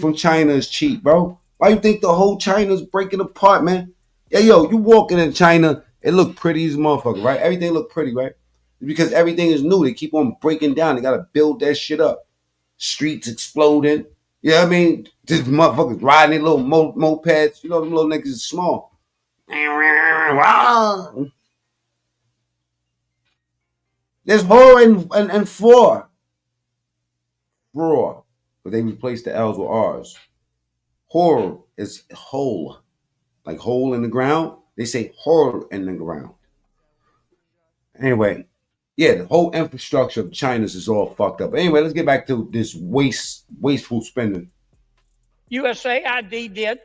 from China is cheap, bro. Why you think the whole China's breaking apart, man? Yeah, yo, you walking in China, it look pretty as a motherfucker, right? Everything look pretty, right? Because everything is new. They keep on breaking down. They gotta build that shit up. Streets exploding. You know what I mean? These motherfuckers riding their little mopeds. You know, them little niggas is small. There's whore and floor. Raw. But they replaced the L's with R's. Horror is hole. Like hole in the ground. They say horror in the ground. Anyway, yeah, the whole infrastructure of China's is all fucked up. Anyway, let's get back to this wasteful spending. USAID did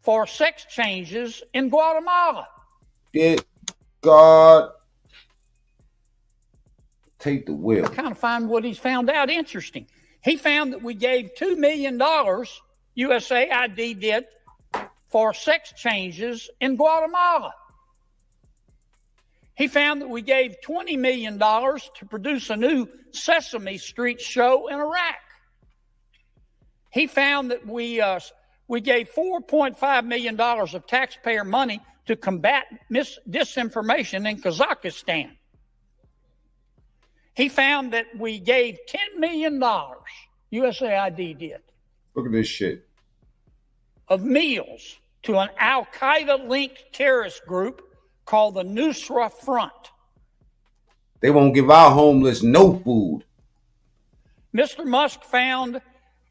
for sex changes in Guatemala. Did God take the wheel? I kind of find what he's found out interesting. He found that we gave $2 million, USAID did, for sex changes in Guatemala. He found that we gave $20 million to produce a new Sesame Street show in Iraq. He found that we gave $4.5 million of taxpayer money to combat disinformation in Kazakhstan. He found that we gave $10 million, USAID did. Look at this shit. Of meals to an Al-Qaeda-linked terrorist group called the Nusra Front. They won't give our homeless no food. Mr. Musk found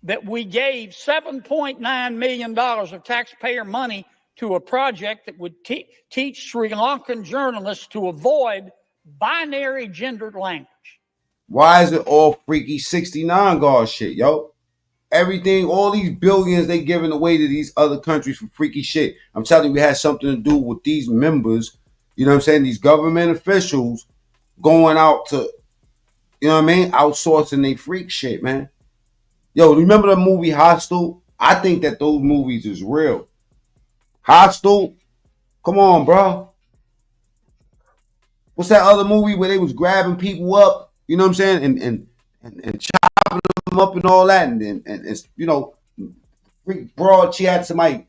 that we gave $7.9 million of taxpayer money to a project that would teach Sri Lankan journalists to avoid binary gendered language. Why is it all freaky 69 guard shit, yo? Everything, all these billions they giving away to these other countries for freaky shit. I'm telling you, it has something to do with these members, you know what I'm saying? These government officials going out to, you know what I mean? Outsourcing they freak shit, man. Yo, remember the movie Hostel? I think that those movies is real. Hostel? Come on, bro. What's that other movie where they was grabbing people up? You know what I'm saying? And chopping them up and all that. And you know, broad, she had somebody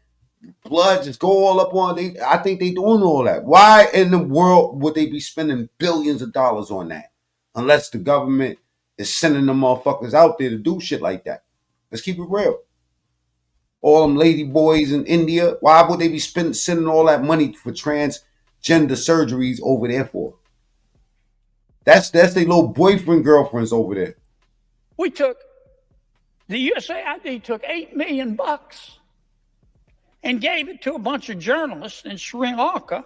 blood just go all up on. I think they doing all that. Why in the world would they be spending billions of dollars on that? Unless the government is sending them motherfuckers out there to do shit like that. Let's keep it real. All them lady boys in India, why would they be sending all that money for transgender surgeries over there for? That's their little boyfriend, girlfriends over there. The USAID took $8 million and gave it to a bunch of journalists in Sri Lanka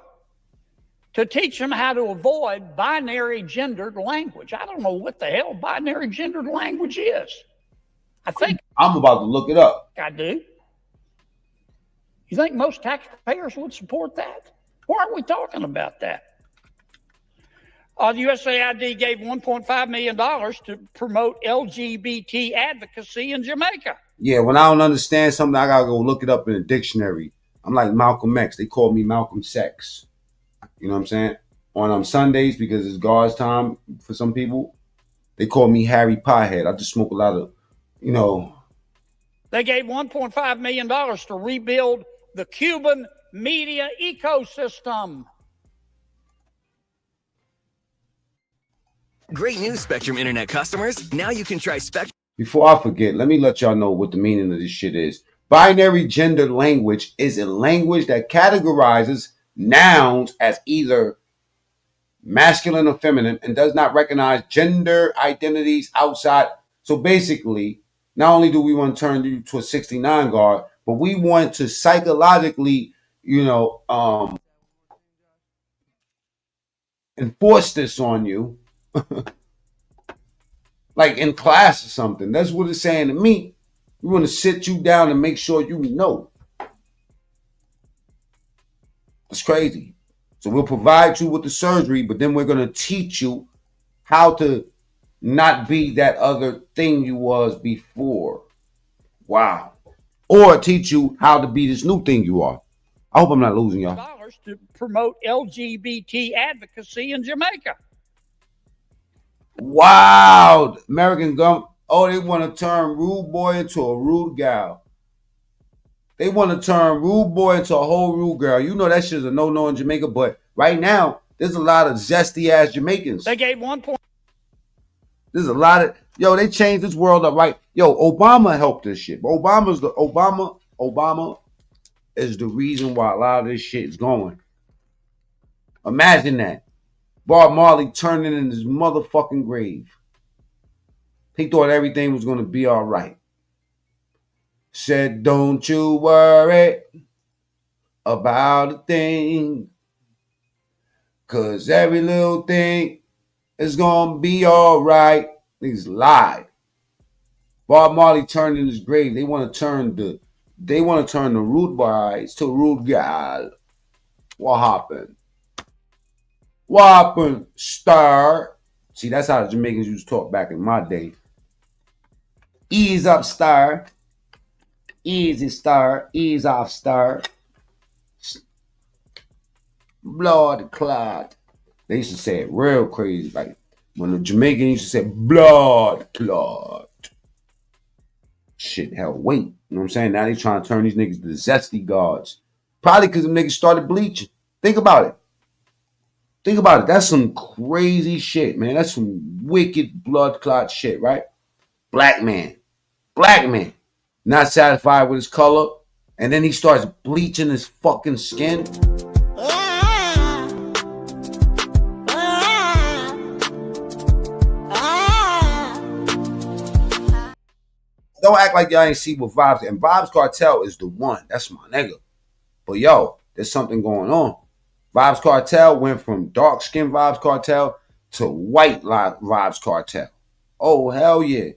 to teach them how to avoid binary gendered language. I don't know what the hell binary gendered language is. I think I'm about to look it up. I do. You think most taxpayers would support that? Why aren't we talking about that? The USAID gave $1.5 million to promote LGBT advocacy in Jamaica. Yeah, when I don't understand something, I gotta go look it up in a dictionary. I'm like Malcolm X. They call me Malcolm Sex. You know what I'm saying? On Sundays, because it's God's time for some people, they call me Harry Pothead. I just smoke a lot of, you know, They gave $1.5 million to rebuild the Cuban media ecosystem. Great news, Spectrum Internet customers. Now you can try Spectrum. Before I forget, let me let y'all know what the meaning of this shit is. Binary gender language is a language that categorizes nouns as either masculine or feminine and does not recognize gender identities outside. So basically, not only do we want to turn you to a 69 guard, but we want to psychologically, enforce this on you. Like in class or something. That's what it's saying to me. We want to sit you down and make sure you know. It's crazy. So we'll provide you with the surgery, but then we're going to teach you how to not be that other thing you was before. Wow. Or teach you how to be this new thing you are. I hope I'm not losing y'all. Dollars to promote LGBT advocacy in Jamaica. Wow. American government. Oh, they want to turn rude boy into a rude gal. They want to turn rude boy into a whole rude girl. You know that shit's a no-no in Jamaica, but right now, there's a lot of zesty-ass Jamaicans. They gave 1 point. There's a lot of... Yo, they changed this world up right. Yo, Obama helped this shit. Obama is the reason why a lot of this shit is going. Imagine that. Bob Marley turning in his motherfucking grave. He thought everything was going to be all right. Said, don't you worry about a thing, 'cause every little thing is going to be all right. Niggas lied. Bob Marley turned in his grave. They want to turn the rude boys to rude gal. What happened? What happened, star? See, that's how the Jamaicans used to talk back in my day. Ease up, star. Easy, star. Ease off, star. Blood clot. They used to say it real crazy. Like when the Jamaican used to say blood clot. Shit held weight. You know what I'm saying? Now they trying to turn these niggas to the zesty guards. Probably because them niggas started bleaching. Think about it. Think about it. That's some crazy shit, man. That's some wicked blood clot shit, right? Black man. Not satisfied with his color. And then he starts bleaching his fucking skin. Don't act like y'all ain't see what Vibes. And Vibes Cartel is the one. That's my nigga. But yo, there's something going on. Vibes Cartel went from dark-skinned Vibes Cartel to white Vibes Cartel. Oh, hell yeah.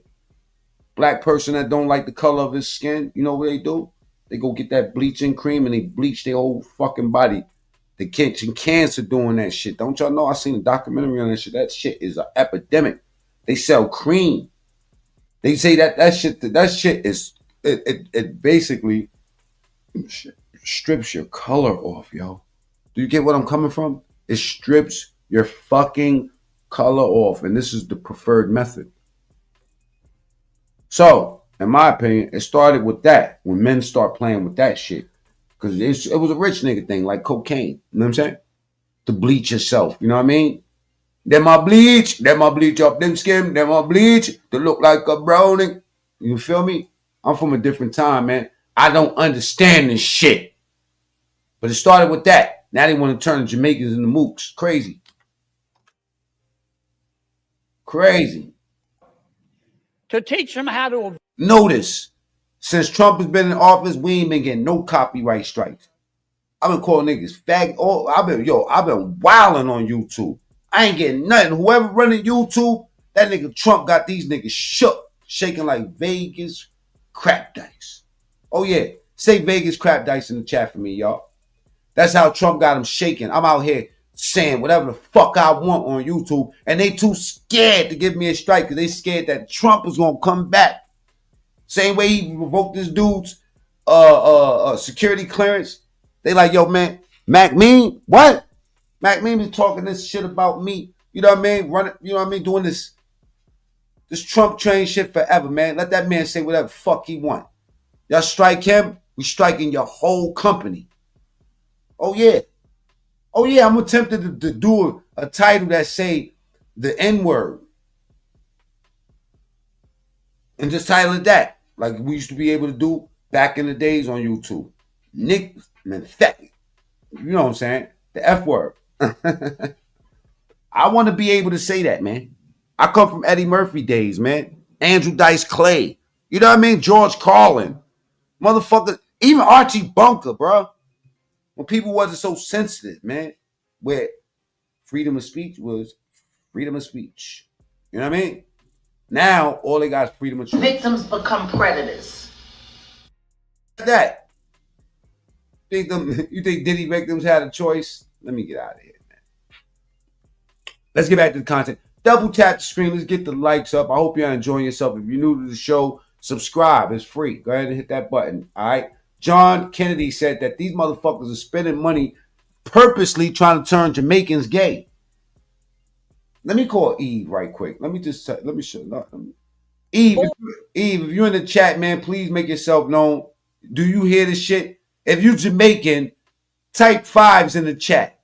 Black person that don't like the color of his skin, you know what they do? They go get that bleaching cream and they bleach their whole fucking body. They catching cancer doing that shit. Don't y'all know? I seen a documentary on that shit. That shit is an epidemic. They sell cream. They say that shit is it basically strips your color off, yo. Do you get what I'm coming from? It strips your fucking color off, and this is the preferred method. So, in my opinion, it started with that, when men start playing with that shit. Because it was a rich nigga thing, like cocaine. You know what I'm saying? To bleach yourself, you know what I mean? Them I bleach up them skin, them I bleach to look like a brownie. You feel me? I'm from a different time, man. I don't understand this shit. But it started with that. Now they want to turn the Jamaicans into mooks. Crazy. To teach them how to... Notice, since Trump has been in office, we ain't been getting no copyright strikes. I've been calling niggas fag. Oh, I've been wilding on YouTube. I ain't getting nothing. Whoever running YouTube, that nigga Trump got these niggas shook, shaking like Vegas crap dice. Oh yeah, say Vegas crap dice in the chat for me, y'all. That's how Trump got them shaking. I'm out here saying whatever the fuck I want on YouTube, and they too scared to give me a strike because they scared that Trump was gonna come back. Same way he revoked this dude's security clearance. They like, yo, man, Macmean, what? Macmean be talking this shit about me. You know what I mean? Running, you know what I mean? Doing this Trump train shit forever, man. Let that man say whatever the fuck he want. Y'all strike him, we striking your whole company. Oh yeah. Oh yeah, I'm attempting to do a title that say the N-word. And just title it that. Like we used to be able to do back in the days on YouTube. Nick Manthetic. You know what I'm saying? The F word. I want to be able to say that, man. I come from Eddie Murphy days, man. Andrew Dice Clay. You know what I mean? George Carlin. Motherfucker. Even Archie Bunker, bro. When people wasn't so sensitive, man. Where freedom of speech was freedom of speech. You know what I mean? Now, all they got is freedom of speech. Victims become predators. That. You think Diddy victims had a choice? Let me get out of here, man. Let's get back to the content. Double tap the screen. Let's get the likes up. I hope you're enjoying yourself. If you're new to the show, subscribe. It's free. Go ahead and hit that button. All right. John Kennedy said that these motherfuckers are spending money purposely trying to turn Jamaicans gay. Let me call Eve right quick. Let me show. Eve, if you're in the chat, man, please make yourself known. Do you hear this shit? If you Jamaican, type 5s in the chat.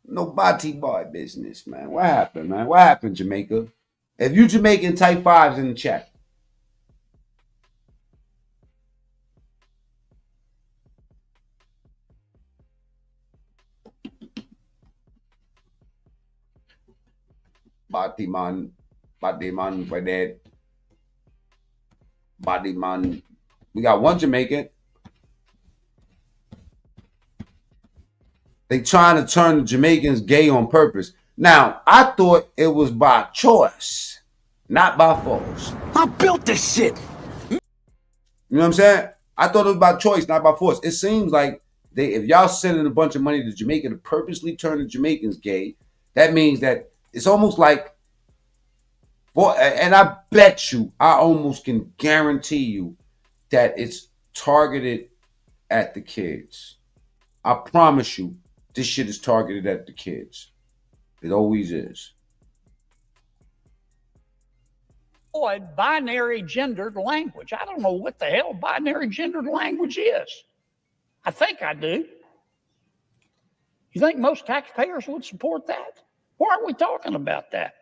No body boy business, man. What happened, man? What happened, Jamaica? If you Jamaican, type 5s in the chat. Body man, we're dead. Body man. We got one Jamaican. They trying to turn the Jamaicans gay on purpose. Now, I thought it was by choice, not by force. I built this shit. You know what I'm saying? I thought it was by choice, not by force. It seems like if y'all sending a bunch of money to Jamaica to purposely turn the Jamaicans gay, that means that it's almost like, and I bet you, I almost can guarantee you that it's targeted at the kids. I promise you, this shit is targeted at the kids. It always is. Boy, binary gendered language. I don't know what the hell binary gendered language is. I think I do. You think most taxpayers would support that? Why aren't we talking about that?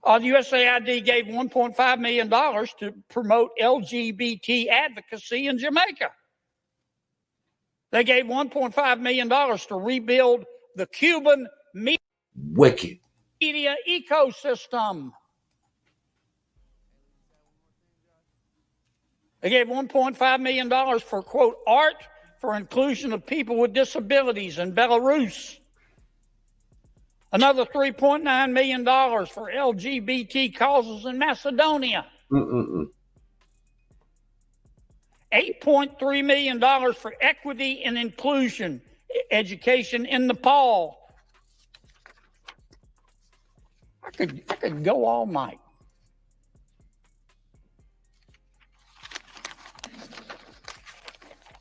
The USAID gave $1.5 million to promote LGBT advocacy in Jamaica. They gave $1.5 million to rebuild the Cuban media ecosystem. They gave $1.5 million for, quote, art for inclusion of people with disabilities in Belarus. Another $3.9 million for LGBT causes in Macedonia. $8.3 million for equity and inclusion education in Nepal. I could go all night.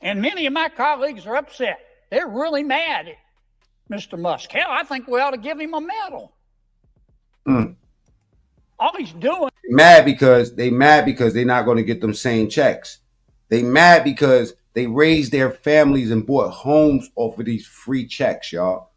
And many of my colleagues are upset. They're really mad at Mr. Musk. Hell, I think we ought to give him a medal. All he's doing. Mad because they're not going to get them same checks. They mad because they raised their families and bought homes off of these free checks, y'all.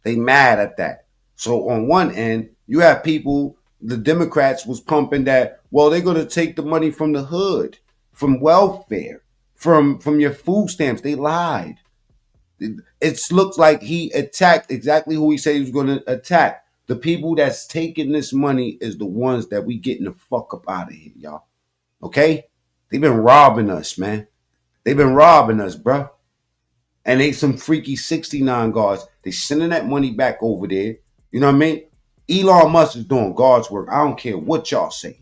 They mad at that. So on one end, you have people, the Democrats was pumping that, well, they're going to take the money from the hood, from welfare, from your food stamps. They lied. It looks like he attacked exactly who he said he was going to attack. The people that's taking this money is the ones that we getting the fuck up out of here, y'all. Okay? They've been robbing us, man. They've been robbing us, bro. And they some freaky 69 guards. They sending that money back over there. You know what I mean? Elon Musk is doing God's work. I don't care what y'all say.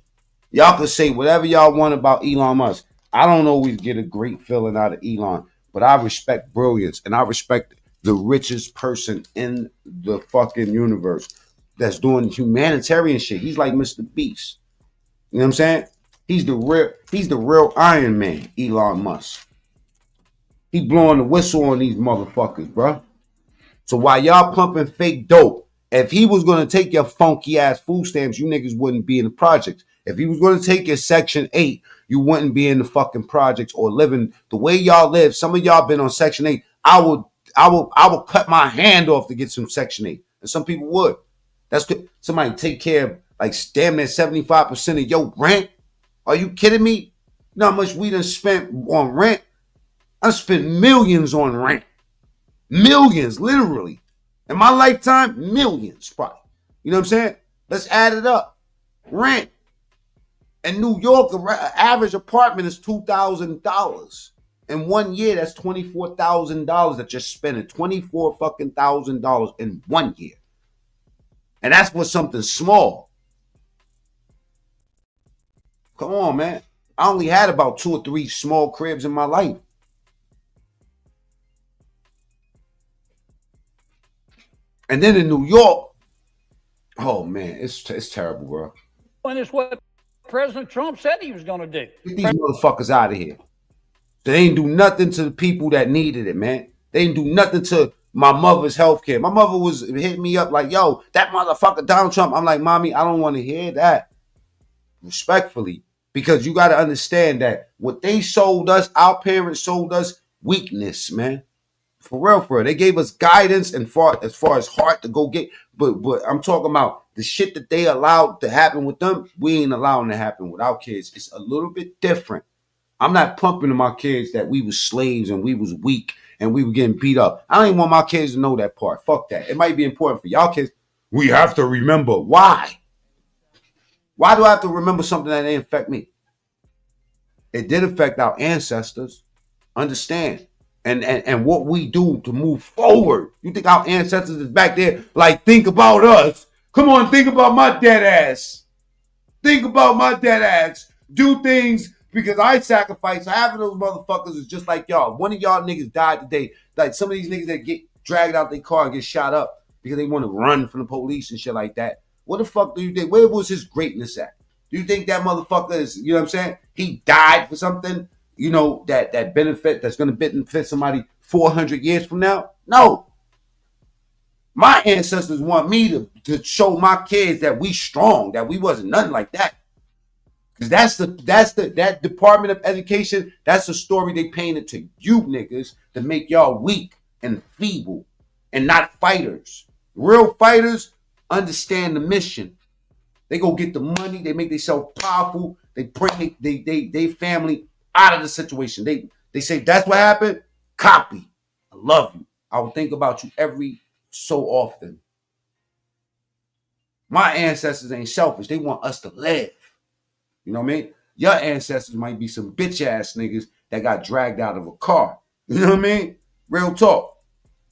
Y'all can say whatever y'all want about Elon Musk. I don't always get a great feeling out of Elon, but I respect brilliance and I respect the richest person in the fucking universe that's doing humanitarian shit. He's like Mr. Beast. You know what I'm saying? He's the real Iron Man, Elon Musk. He blowing the whistle on these motherfuckers, bro. So while y'all pumping fake dope If he was going to take your funky ass food stamps, you niggas wouldn't be in the projects. If he was going to take your Section 8, you wouldn't be in the fucking projects or living the way y'all live. Some of y'all been on Section 8. I would cut my hand off to get some Section 8. And some people would. That's good. Somebody take care of like damn near 75% of your rent. Are you kidding me? You know how much we done spent on rent? I spent millions on rent. Millions, literally. In my lifetime, millions, probably. You know what I'm saying? Let's add it up. Rent. In New York, an average apartment is $2,000. In 1 year, that's $24,000 that you're spending. $24,000 in 1 year. And that's for something small. Come on, man. I only had about 2 or 3 small cribs in my life. And then in New York, oh man, it's terrible, bro. And it's what President Trump said he was going to do. Get these motherfuckers out of here. They ain't do nothing to the people that needed it, man. They ain't do nothing to my mother's health care. My mother was hitting me up like, yo, that motherfucker Donald Trump. I'm like, mommy, I don't want to hear that. Respectfully. Because you got to understand that what they sold us, our parents sold us weakness, man. For real. They gave us guidance and as far as heart to go get. But I'm talking about the shit that they allowed to happen with them. We ain't allowing to happen with our kids. It's a little bit different. I'm not pumping to my kids that we was slaves and we was weak and we were getting beat up. I don't even want my kids to know that part. Fuck that. It might be important for y'all kids. We have to remember. Why? Why do I have to remember something that didn't affect me? It did affect our ancestors. Understand. And what we do to move forward. You think our ancestors is back there like, think about us. Come on, think about my dead ass. Think about my dead ass. Do things because I sacrifice. Half of those motherfuckers is just like y'all. One of y'all niggas died today. Like some of these niggas that get dragged out their car and get shot up because they want to run from the police and shit like that. What the fuck do you think? Where was his greatness at? Do you think that motherfucker is, you know what I'm saying? He died for something, you know, that benefit, that's going to benefit somebody 400 years from now? No. My ancestors want me to show my kids that we strong, that we wasn't nothing like that. Because that Department of Education, that's the story they painted to you niggas to make y'all weak and feeble and not fighters. Real fighters understand the mission. They go get the money. They make themselves powerful. They bring they family out of the situation. They say, that's what happened. Copy. I love you. I will think about you every so often. My ancestors ain't selfish. They want us to live. You know what I mean? Your ancestors might be some bitch ass niggas that got dragged out of a car. You know what I mean? Real talk.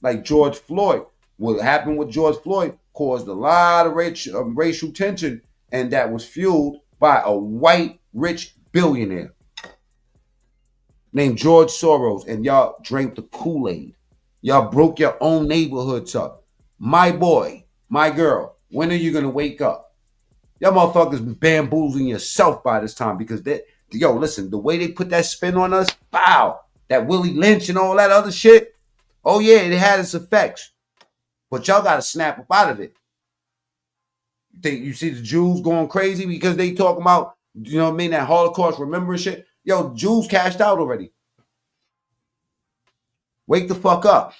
Like George Floyd. What happened with George Floyd caused a lot of racial tension, and that was fueled by a white rich billionaire named George Soros, and y'all drank the Kool-Aid. Y'all broke your own neighborhoods up. My boy, my girl, when are you going to wake up? Y'all motherfuckers bamboozling yourself by this time because listen, the way they put that spin on us, wow, that Willie Lynch and all that other shit, oh yeah, it had its effects. But y'all got to snap up out of it. You see the Jews going crazy because they talking about, you know what I mean, that Holocaust remembrance shit. Yo, Jews cashed out already. Wake the fuck up.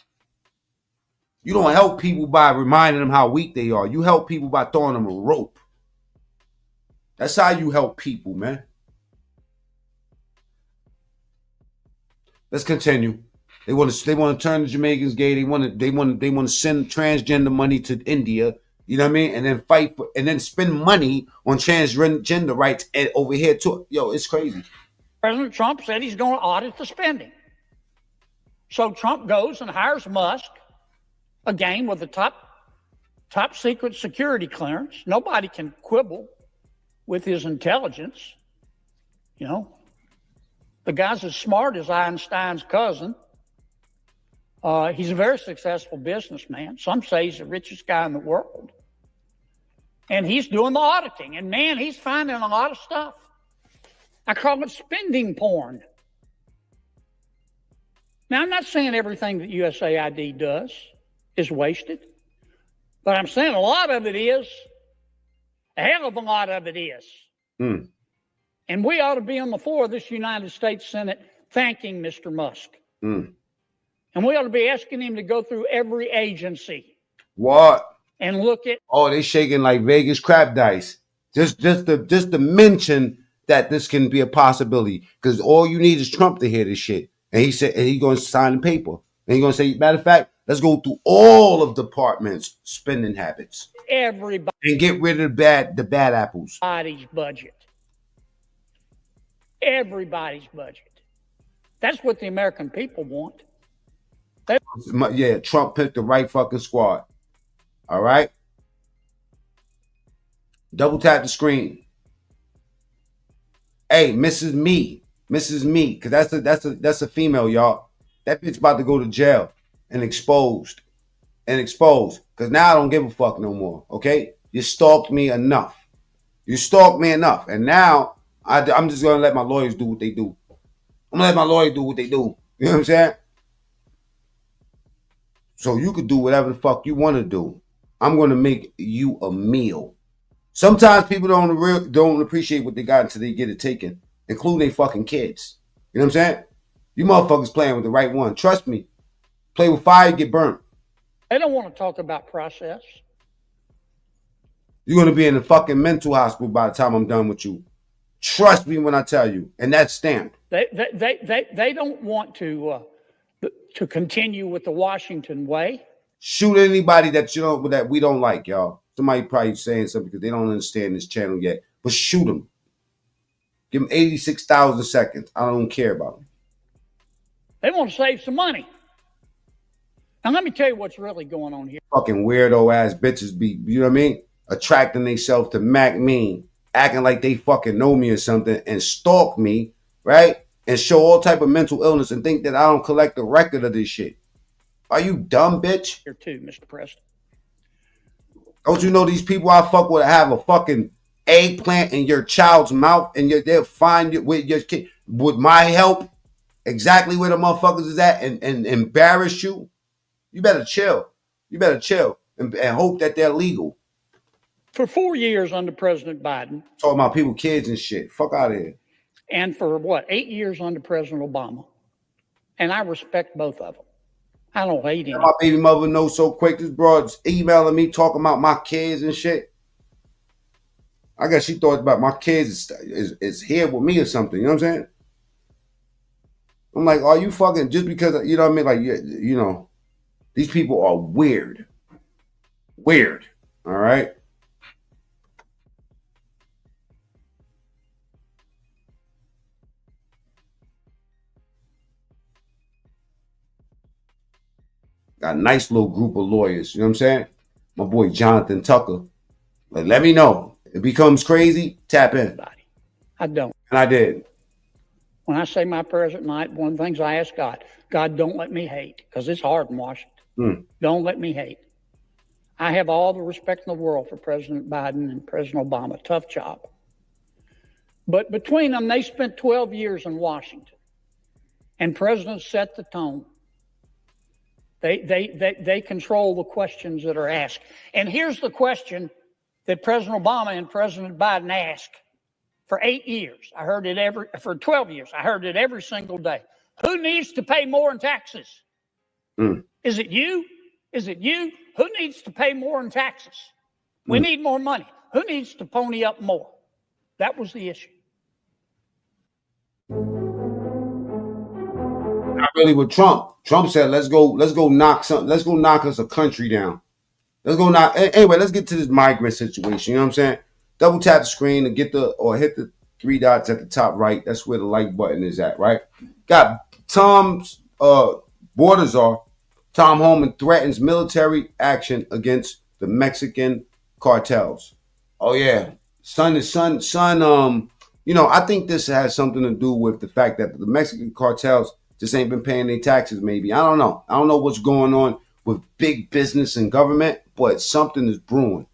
You don't help people by reminding them how weak they are. You help people by throwing them a rope. That's how you help people, man. Let's continue. They want to turn the Jamaicans gay. They want to send transgender money to India. You know what I mean? And then fight for, and then spend money on transgender rights over here too. Yo, it's crazy. President Trump said he's going to audit the spending. So Trump goes and hires Musk, again with the top secret security clearance. Nobody can quibble with his intelligence. You know, the guy's as smart as Einstein's cousin. He's a very successful businessman. Some say he's the richest guy in the world. And he's doing the auditing. And man, he's finding a lot of stuff. I call it spending porn. Now, I'm not saying everything that USAID does is wasted. But I'm saying a lot of it is. A hell of a lot of it is. And we ought to be on the floor of this United States Senate thanking Mr. Musk. And we ought to be asking him to go through every agency. What? And look at. Oh, they shaking like Vegas crap dice. Just to mention that this can be a possibility, because all you need is Trump to hear this shit, and he said, and he's going to sign the paper, and he's going to say, matter of fact, let's go through all of departments' spending habits, everybody, and get rid of the bad apples. Everybody's budget. Everybody's budget. That's what the American people want. Yeah, Trump picked the right fucking squad. All right. Double tap the screen. Hey, Mrs. Me, because that's a female, y'all. That bitch about to go to jail and exposed. Because now I don't give a fuck no more. Okay, you stalked me enough. And now I'm just gonna let my lawyers do what they do. I'm gonna let my lawyer do what they do. You know what I'm saying? So you could do whatever the fuck you want to do. I'm gonna make you a meal. Sometimes people don't appreciate what they got until they get it taken, including their fucking kids. You know what I'm saying? You motherfuckers playing with the right one. Trust me. Play with fire, get burnt. They don't want to talk about process. You're going to be in the fucking mental hospital by the time I'm done with you. Trust me when I tell you. And that's stamped. They don't want to continue with the Washington way. Shoot anybody that we don't like, y'all. Somebody probably saying something because they don't understand this channel yet. But shoot them. Give them 86,000 seconds. I don't care about them. They want to save some money. Now, let me tell you what's really going on here. Fucking weirdo ass bitches be, you know what I mean? Attracting themselves to Mac Mean, acting like they fucking know me or something, and stalk me, right? And show all type of mental illness and think that I don't collect the record of this shit. Are you dumb, bitch? Here too, Mr. President. Don't you know these people I fuck with have a fucking eggplant in your child's mouth, and they'll find you with your kid with my help exactly where the motherfuckers is at and embarrass you? You better chill. And hope that they're legal. For 4 years under President Biden. Talking about people, kids and shit. Fuck out of here. And for 8 years under President Obama. And I respect both of them. I don't hate him. My baby mother knows so quick. This broad's emailing me talking about my kids and shit. I guess she thought about my kids is here with me or something. You know what I'm saying? I'm like, are you fucking just because, you know what I mean? Like, you know, these people are weird. Weird. All right. Got a nice little group of lawyers. You know what I'm saying? My boy Jonathan Tucker. Like, let me know. If it becomes crazy, tap in. I don't. And I did. When I say my prayers at night, one of the things I ask God, don't let me hate, because it's hard in Washington. Don't let me hate. I have all the respect in the world for President Biden and President Obama. Tough job. But between them, they spent 12 years in Washington. And presidents set the tone. They control the questions that are asked. And here's the question that President Obama and President Biden asked for 8 years. I heard it for 12 years. I heard it every single day. Who needs to pay more in taxes? Is it you? Is it you? Who needs to pay more in taxes? We need more money. Who needs to pony up more? That was the issue. Not really with Trump. Trump said, let's go knock us a country down. Let's go knock. Anyway, let's get to this migrant situation. You know what I'm saying? Double tap the screen and hit the 3 dots at the top right. That's where the like button is at, right? Got Tom's borders are. Tom Homan threatens military action against the Mexican cartels. Oh yeah. Son, you know, I think this has something to do with the fact that the Mexican cartels just ain't been paying their taxes, maybe. I don't know. I don't know what's going on with big business and government, but something is brewing.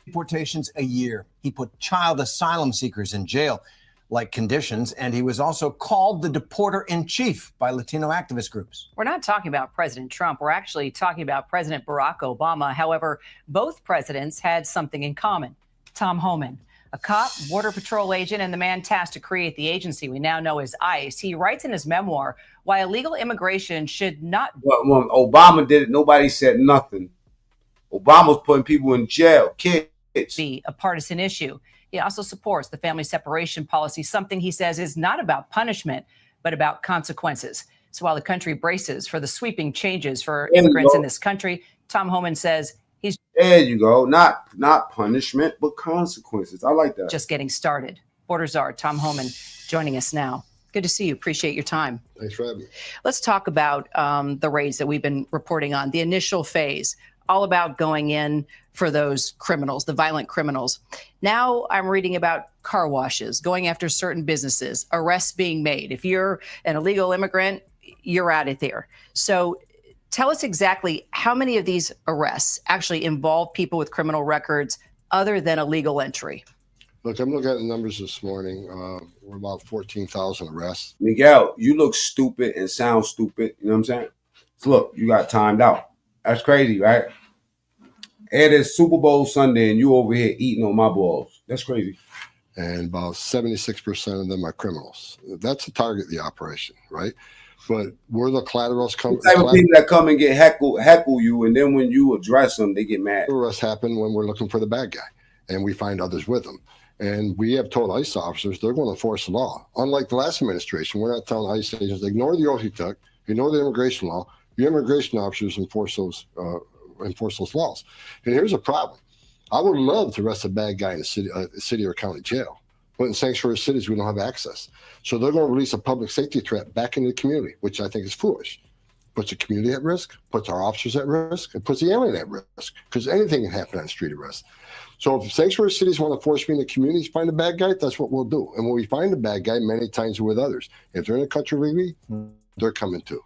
Deportations a year. He put child asylum seekers in jail. like conditions, and he was also called the deporter-in-chief by Latino activist groups. We're not talking about President Trump. We're actually talking about President Barack Obama. However, both presidents had something in common. Tom Homan, a cop, Border Patrol agent, and the man tasked to create the agency we now know as ICE. He writes in his memoir why illegal immigration should not... Well, when Obama did it, nobody said nothing. Obama was putting people in jail, kids. ...be a partisan issue. He also supports the family separation policy, something he says is not about punishment, but about consequences. So while the country braces for the sweeping changes for immigrants in this country, Tom Homan says he's... There you go. Not punishment, but consequences. I like that. ...just getting started. Border Czar Tom Homan joining us now. Good to see you. Appreciate your time. Thanks for having me. Let's talk about the raids that we've been reporting on, the initial phase, all about going in for those criminals, the violent criminals. Now I'm reading about car washes, going after certain businesses, arrests being made. If you're an illegal immigrant, you're out of there. So tell us exactly how many of these arrests actually involve people with criminal records other than illegal entry. Look, I'm looking at the numbers this morning. We're about 14,000 arrests. Miguel, you look stupid and sound stupid. You know what I'm saying? So look, you got timed out. That's crazy, right? It is Super Bowl Sunday and you over here eating on my balls. That's crazy. And about 76% of them are criminals. That's the target of the operation, right? But where the collaterals come... The type of people that come and get heckle you, and then when you address them, they get mad. Arrests happen when we're looking for the bad guy, and we find others with them. And we have told ICE officers they're going to enforce the law. Unlike the last administration, we're not telling ICE agents, ignore the oath you took, ignore the immigration law. Your immigration officers enforce those laws. And here's a problem. I would love to arrest a bad guy in a city or county jail, but in sanctuary cities, we don't have access. So they're going to release a public safety threat back into the community, which I think is foolish. Puts the community at risk, puts our officers at risk, and puts the alien at risk, because anything can happen on street arrest. So if sanctuary cities want to force me in the communities to find a bad guy, that's what we'll do. And when we find a bad guy, many times we're with others. If they're in the country legally, they're coming too.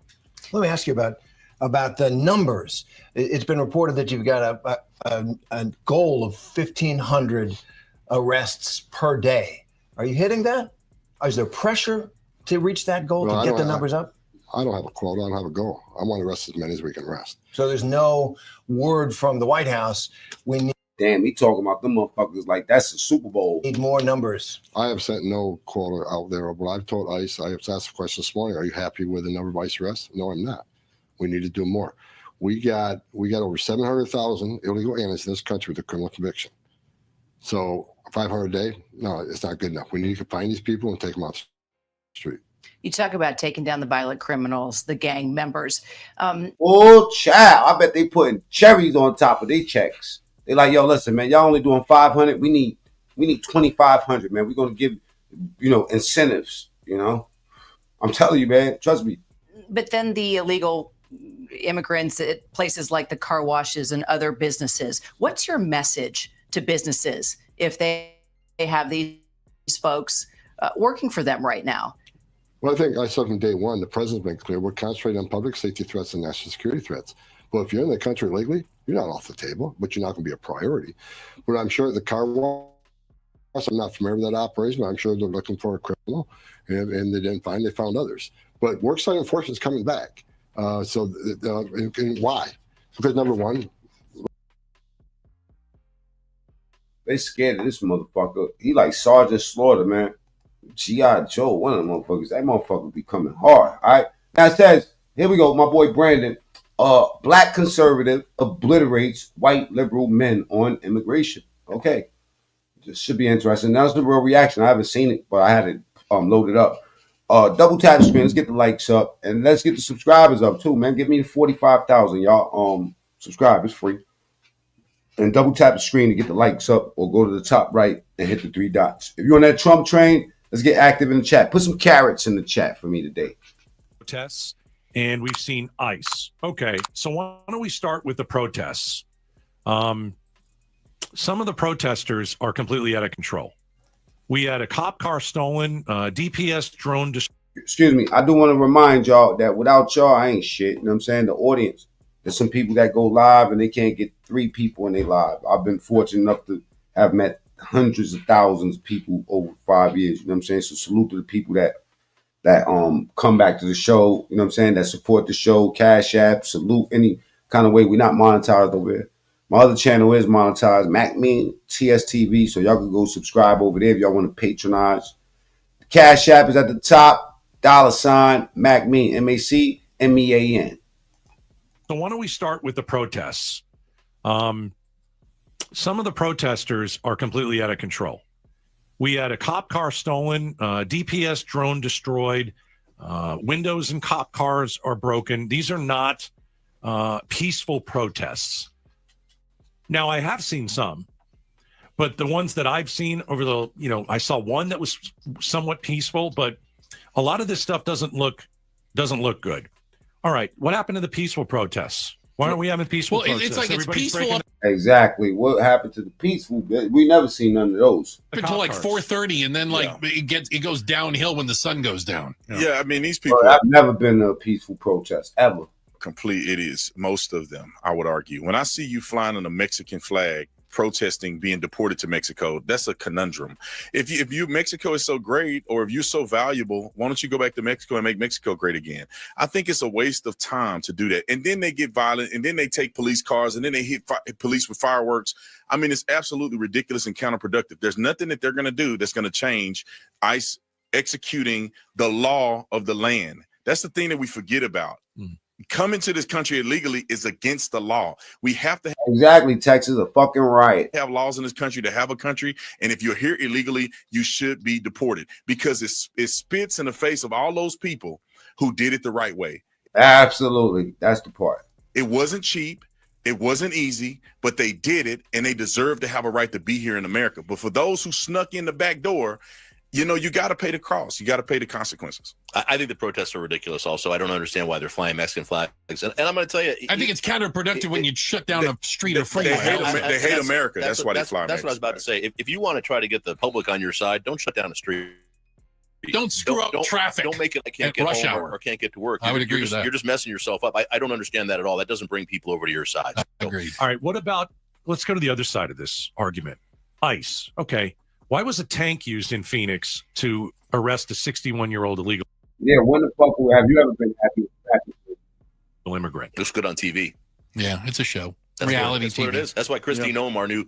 Let me ask you about the numbers. It's been reported that you've got a goal of 1,500 arrests per day. Are you hitting that? Is there pressure to reach that goal, to get the numbers up? I don't have a quota. I don't have a goal. I want to arrest as many as we can arrest. So there's no word from the White House. We need... Damn, he talking about them motherfuckers like that's the Super Bowl. Need more numbers. I have sent no quota out there, but I've told ICE, I have asked the question this morning, are you happy with the number of ICE arrests? No, I'm not. We need to do more. We got over 700,000 illegal aliens in this country with a criminal conviction. So 500 a day, no, it's not good enough. We need to find these people and take them off the street. You talk about taking down the violent criminals, the gang members. Oh, child, I bet they putting cherries on top of their checks. They like, yo, listen, man, y'all only doing 500. We need 2,500, man. We're gonna give, incentives. I'm telling you, man. Trust me. But then the illegal immigrants at places like the car washes and other businesses. What's your message to businesses if they have these folks working for them right now? Well, I think I said from day one, the president's been clear. We're concentrating on public safety threats and national security threats. But if you're in the country legally, you're not off the table, but you're not going to be a priority. But I'm sure the car wash, I'm not familiar with that operation, but I'm sure they're looking for a criminal, and they found others. But worksite enforcement is coming back. And why? Because number one, they scared of this motherfucker. He like Sergeant Slaughter, man. G.I. Joe, one of them motherfuckers. That motherfucker be coming hard. All right. Now it says, here we go, my boy Brandon. Black conservative obliterates white liberal men on immigration. Okay. This should be interesting. That's the real reaction. I haven't seen it, but I had it loaded up. Double tap the screen. Let's get the likes up. And let's get the subscribers up too, man. Give me the 45,000, y'all. Subscribe. It's free. And double tap the screen to get the likes up, or go to the top right and hit the 3 dots. If you're on that Trump train, let's get active in the chat. Put some carrots in the chat for me today. Protests, and we've seen ICE. Okay, so why don't we start with the protests? Some of the protesters are completely out of control. We had a cop car stolen, DPS drone. Excuse me. I do want to remind y'all that without y'all, I ain't shit. You know what I'm saying? The audience. There's some people that go live and they can't get 3 people in their live. I've been fortunate enough to have met hundreds of thousands of people over 5 years. You know what I'm saying? So salute to the people that come back to the show. You know what I'm saying? That support the show. Cash App, salute any kind of way. We're not monetized over here. My other channel is monetized, macmeantruestory. So y'all can go subscribe over there if y'all want to patronize. The Cash App is at the top. $ macmean, MACMEAN. So why don't we start with the protests? Some of the protesters are completely out of control. We had a cop car stolen, DPS drone destroyed, windows in cop cars are broken. These are not peaceful protests. Now, I have seen some, but the ones that I've seen over the, I saw one that was somewhat peaceful, but a lot of this stuff doesn't look good. All right, what happened to the peaceful protests? Why aren't we having peaceful protests? It's like it's peaceful Exactly. What happened to the peaceful? We never seen none of those. until like 4:30, and then it goes downhill when the sun goes down. Yeah, I mean, these people. I've never been to a peaceful protest ever. Complete idiots, most of them, I would argue. When I see you flying on a Mexican flag, protesting being deported to Mexico, that's a conundrum. If Mexico is so great, or if you're so valuable, why don't you go back to Mexico and make Mexico great again? I think it's a waste of time to do that. And then they get violent, and then they take police cars, and then they hit police with fireworks. I mean, it's absolutely ridiculous and counterproductive. There's nothing that they're going to do that's going to change ICE executing the law of the land. That's the thing that we forget about. Coming to this country illegally is against the law. We have to exactly. Texas a fucking riot. Have laws in this country to have a country, and if you're here illegally, you should be deported, because it spits in the face of all those people who did it the right way. Absolutely, that's the part. It wasn't cheap, it wasn't easy, but they did it, and they deserve to have a right to be here in America. But for those who snuck in the back door, you got to pay the cost. You got to pay the consequences. I think the protests are ridiculous. Also, I don't understand why they're flying Mexican flags. And I'm going to tell you, I think it's counterproductive when you shut down a street or freeway. They hate America. That's why they fly. That's what I was about to say. If you want to try to get the public on your side, don't shut down a street. Don't screw up traffic. Don't make it I can't get home or can't get to work. I would agree with that. You're just messing yourself up. I don't understand that at all. That doesn't bring people over to your side. Agreed. All right, what about, let's go to the other side of this argument. ICE. Okay. Why was a tank used in Phoenix to arrest a 61-year-old illegal? Yeah, when the fuck have you ever been happy? Immigrant. Looks good on TV. Yeah, it's a show. That's Reality that's TV. what it is. That's why Christine Ohm, our new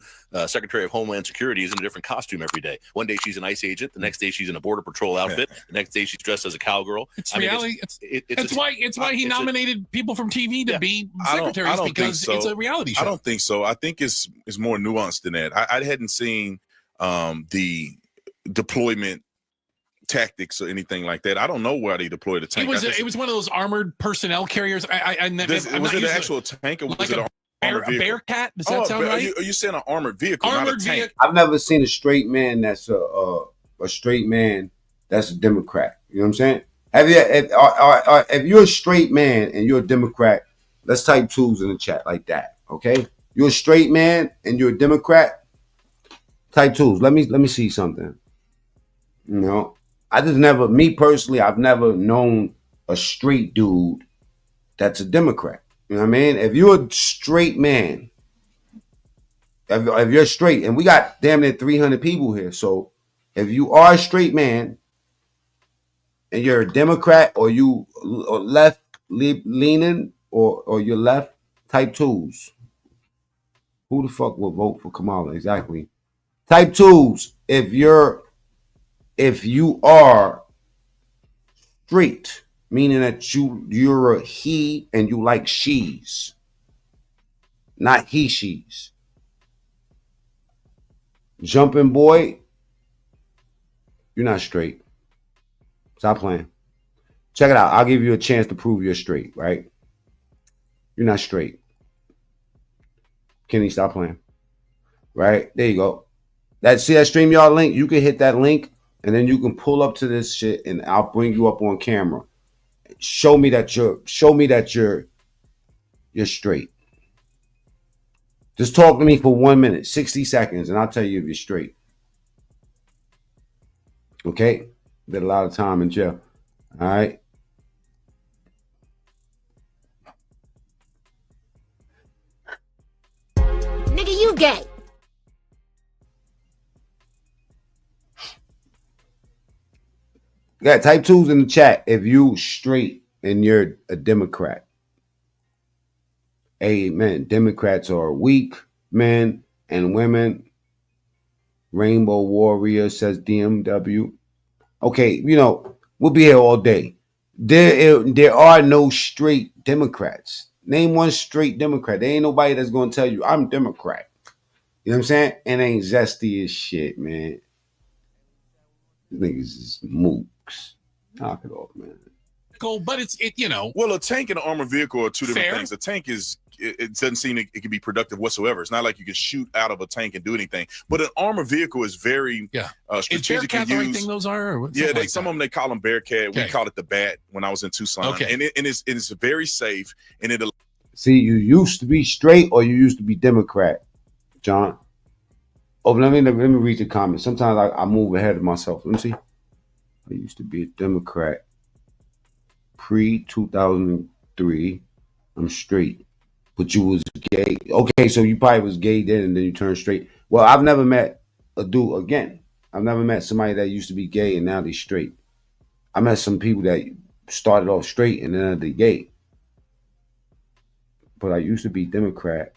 Secretary of Homeland Security, is in a different costume every day. One day she's an ICE agent. The next day she's in a Border Patrol outfit. The next day she's dressed as a cowgirl. It's reality. It's why he nominated people from TV to be secretaries, because it's a reality show. I don't think so. I think it's more nuanced than that. I hadn't seen the deployment tactics or anything like that. I don't know why they deployed a tank. It was one of those armored personnel carriers. Was it an actual tank, or was it an armored vehicle? A Bearcat? Does that sound right? Are you saying an armored vehicle, not a tank? I've never seen a straight man that's a straight man that's a Democrat. You know what I'm saying? If you're a straight man and you're a Democrat, let's type 2s in the chat like that. Okay? You're a straight man and you're a Democrat. Type 2s. Let me see something. Me personally, I've never known a straight dude that's a Democrat. You know what I mean? If you're a straight man, if you're straight, and we got damn near 300 people here, so if you are a straight man and you're a Democrat, or you are left leaning, or you're left, type 2s. Who the fuck will vote for Kamala? Exactly. Type 2s if you are straight, meaning that you're a he and you like she's, not he she's. Jumping boy, you're not straight. Stop playing. Check it out. I'll give you a chance to prove you're straight, right? You're not straight. Kenny, stop playing. Right? There you go. See that StreamYard link? You can hit that link, and then you can pull up to this shit, and I'll bring you up on camera. Show me that you're straight. Just talk to me for 1 minute, 60 seconds, and I'll tell you if you're straight. Okay? Did a lot of time in jail. All right? Nigga, you gay. Yeah, type 2's in the chat if you straight and you're a Democrat. Amen. Democrats are weak men and women. Rainbow Warrior says DMW. Okay, you know, we'll be here all day. There are no straight Democrats. Name one straight Democrat. There ain't nobody that's going to tell you, I'm Democrat. You know what I'm saying? It ain't zesty as shit, man. Niggas is mooks. Knock it off, man. But it's you know. Well, a tank and an armored vehicle are two different Fair. things. A tank is it doesn't seem it can be productive whatsoever. It's not like you can shoot out of a tank and do anything. But an armored vehicle is very strategically Is Bearcat the right used. thing those are? Or Yeah, like some that? of them they call them Bearcat. Okay. We call it the Bat when I was in Tucson. Okay. And it's very safe and it. See, you used to be straight or you used to be Democrat, John. Oh, let me read the comments. Sometimes I move ahead of myself. Let me see. I used to be a Democrat. Pre-2003, I'm straight. But you was gay. Okay, so you probably was gay then and then you turned straight. Well, I've never met a dude, again, I've never met somebody that used to be gay and now they straight. I met some people that started off straight and then they gay. But I used to be Democrat.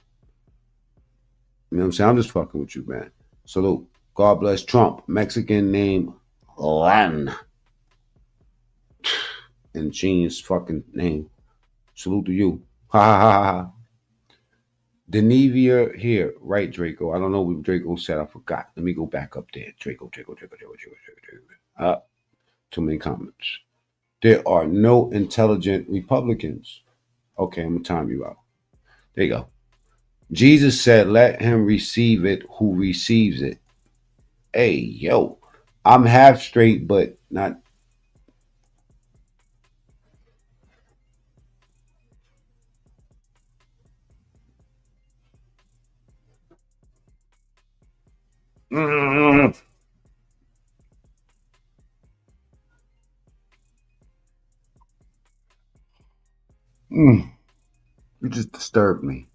You know what I'm saying? I'm just fucking with you, man. Salute. God bless Trump. Mexican name, Lan. And genius fucking name. Salute to you. Ha ha ha ha. Denevia here. Right, Draco. I don't know what Draco said. I forgot. Let me go back up there. Draco. Too many comments. There are no intelligent Republicans. Okay, I'm going to time you out. There you go. Jesus said, let him receive it who receives it. Hey, yo. I'm half straight, but not. You just disturbed me.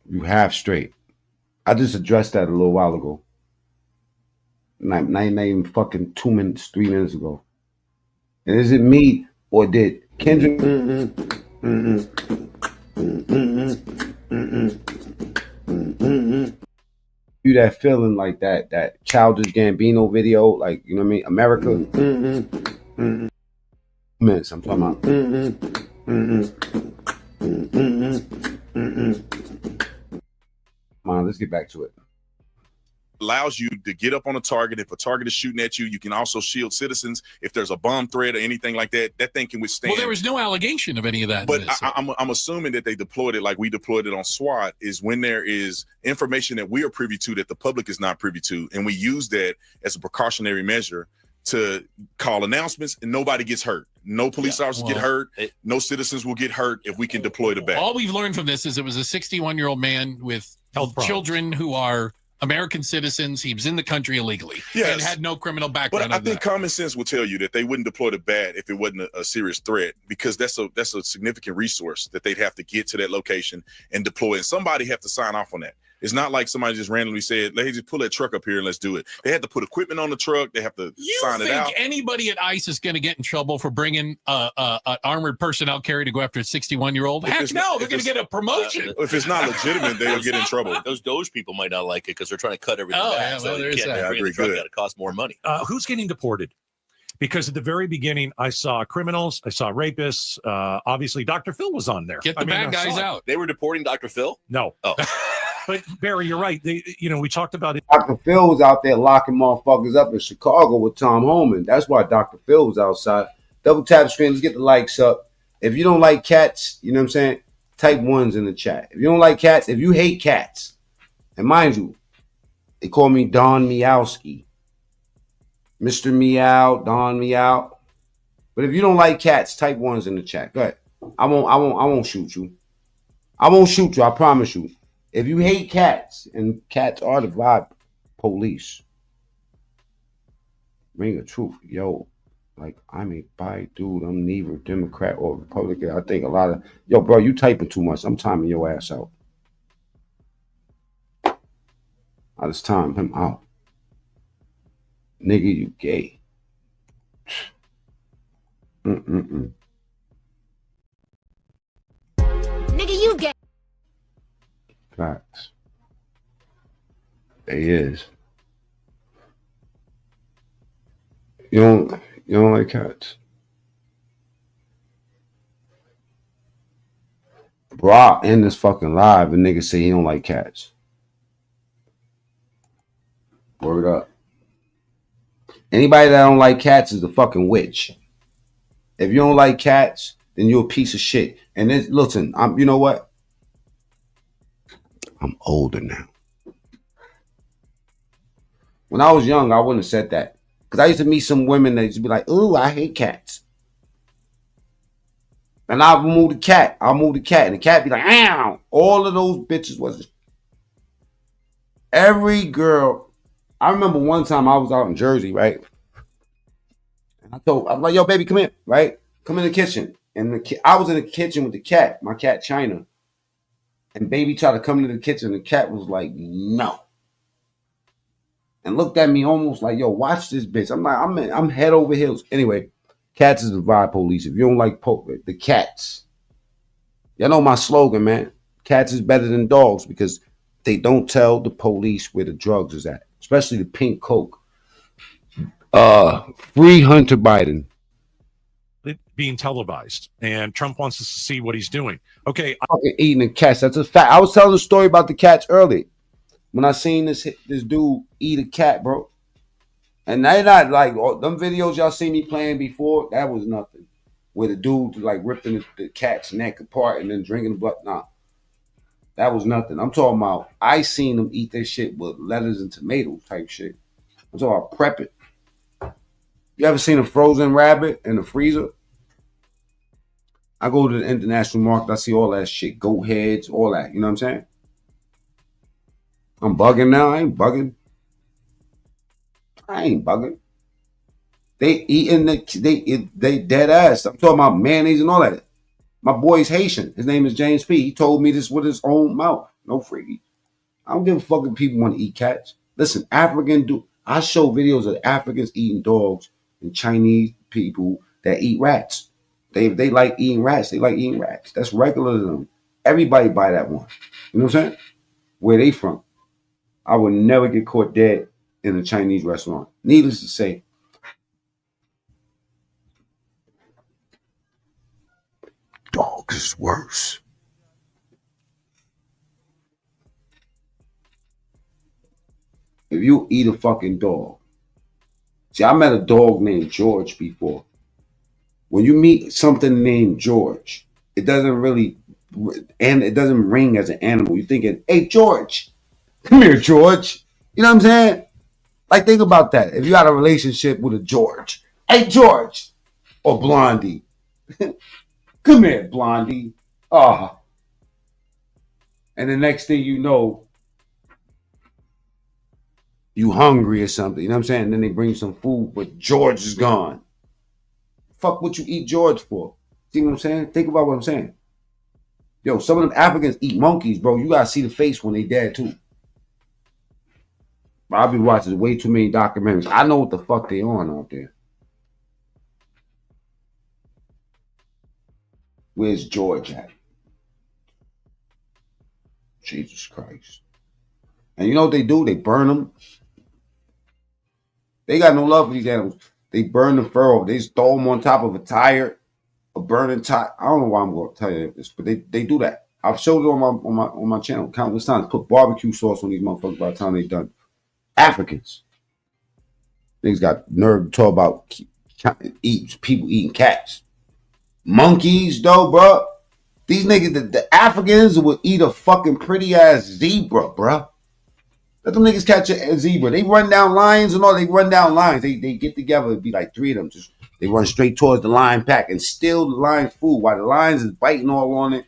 You half straight. I just addressed that a little while ago. Not even fucking 2 minutes, 3 minutes ago. And is it me or did Kendrick? You that feeling like that Childish Gambino video, like, you know what I mean? America. Minutes, I'm talking about. Come on, let's get back to it. Allows you to get up on a target. If a target is shooting at you, you can also shield citizens. If there's a bomb threat or anything like that, that thing can withstand. Well, there was no allegation of any of that. But I'm assuming that they deployed it like we deployed it on SWAT, is when there is information that we are privy to that the public is not privy to. And we use that as a precautionary measure to call announcements and nobody gets hurt. No police officers get hurt. No citizens will get hurt if we can deploy the bat. All we've learned from this is it was a 61-year-old man with children who are American citizens. He was in the country illegally and had no criminal background. But I think common sense will tell you that they wouldn't deploy the bat if it wasn't a serious threat, because that's a significant resource that they'd have to get to that location and deploy. And somebody have to sign off on that. It's not like somebody just randomly said, "Let's just pull that truck up here and let's do it." They had to put equipment on the truck. They have to sign it out. You think anybody at ICE is going to get in trouble for bringing an armored personnel carrier to go after a 61-year-old? Heck no, they're going to get a promotion. If it's not legitimate, they'll get in trouble. Those Doge people might not like it because they're trying to cut everything Oh, back. yeah, well, So you there's can't that. bring the truck out. It costs more money. Who's getting deported? Because at the very beginning, I saw criminals, I saw rapists. Obviously, Dr. Phil was on there. Get the bad guys out. They were deporting Dr. Phil? No. Oh. But Barry, you're right. We talked about it. Dr. Phil was out there locking motherfuckers up in Chicago with Tom Homan. That's why Dr. Phil was outside. Double tap screen. Let's get the likes up. If you don't like cats, you know what I'm saying? Type ones in the chat. If you don't like cats, if you hate cats, and mind you, they call me Don Meowski. Mr. Meow, Don Meow. But if you don't like cats, type ones in the chat. Go ahead. I won't shoot you. I won't shoot you, I promise you. If you hate cats, and cats are the vibe police, bring the truth. Yo, like, I'm a bi dude. I'm neither Democrat or Republican. I think a lot of, yo, bro, you typing too much. I'm timing your ass out. I just time him out. Nigga, you gay. Nigga, you gay. Facts. They is. You don't like cats? Bro, I'll end this fucking live and nigga say he don't like cats. Word up. Anybody that don't like cats is a fucking witch. If you don't like cats, then you're a piece of shit. And then, listen, you know what? I'm older now. When I was young, I wouldn't have said that. Because I used to meet some women that used to be like, ooh, I hate cats. And I'll move the cat. And the cat be like, ow. All of those bitches was every girl. I remember one time I was out in Jersey, right? And I'm like, yo, baby, come in, right? Come in the kitchen. And I was in the kitchen with the cat, my cat China. And baby tried to come into the kitchen. The cat was like, no. And looked at me almost like, yo, watch this bitch. I'm like, I'm head over heels. Anyway, cats is the vibe police. If you don't like the cats, y'all know my slogan, man. Cats is better than dogs because they don't tell the police where the drugs is at, especially the pink coke. Free Hunter Biden. Being televised, and Trump wants us to see what he's doing. Okay, fucking eating the cats. That's a fact. I was telling a story about the cats earlier when I seen this dude eat a cat, bro. And they not like them videos y'all seen me playing before. That was nothing. Where the dude like ripping the cat's neck apart and then drinking the blood. Nah, that was nothing. I'm talking about I seen them eat their shit with lettuce and tomatoes type shit. I'm talking about prep it. You ever seen a frozen rabbit in the freezer? I go to the international market, I see all that shit, goat heads, all that. You know what I'm saying? I'm bugging now. I ain't bugging. They eating they dead ass. I'm talking about mayonnaise and all that. My boy's Haitian. His name is James P. He told me this with his own mouth. No freaky. I don't give a fuck if people want to eat cats. Listen, I show videos of Africans eating dogs and Chinese people that eat rats. They like eating rats. They like eating rats. That's regular to them. Everybody buy that one. You know what I'm saying? Where they from? I would never get caught dead in a Chinese restaurant. Needless to say, dogs is worse. If you eat a fucking dog. See, I met a dog named George before. When you meet something named George, it doesn't ring as an animal. You're thinking, hey, George, come here, George. You know what I'm saying? Like, think about that. If you had a relationship with a George, hey, George, or Blondie, come here, Blondie. And the next thing you know, you hungry or something. You know what I'm saying? And then they bring you some food, but George is gone. Fuck what you eat George for? See what I'm saying? Think about what I'm saying. Yo, some of them Africans eat monkeys, bro. You gotta see the face when they dead too. I'll be watching way too many documentaries. I know what the fuck they on out there. Where's George at? Jesus Christ. And you know what they do? They burn them. They got no love for these animals. They burn the fur off. They just throw them on top of a tire, a burning tire. I don't know why I'm going to tell you this, but they do that. I've showed it on my channel countless times. Put barbecue sauce on these motherfuckers by the time they're done. Africans. Niggas got nerve to talk about people eating cats. Monkeys, though, bro. These niggas, the Africans will eat a fucking pretty ass zebra, bro. Let them niggas catch a zebra. They run down lions and all. They run down lions. They get together. It'd be like three of them. Just they run straight towards the lion pack and steal the lion's food while the lions is biting all on it.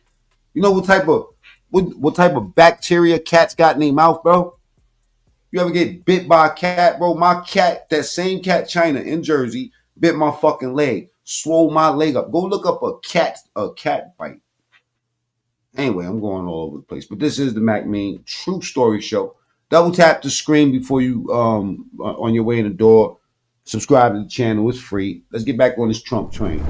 You know what type of bacteria cats got in their mouth, bro? You ever get bit by a cat, bro? My cat, that same cat China in Jersey, bit my fucking leg, swole my leg up. Go look up a cat bite. Anyway, I'm going all over the place. But this is the Mac Mean True Story Show. Double tap the screen before you on your way in the door. Subscribe to the channel. It's free. Let's get back on this Trump train.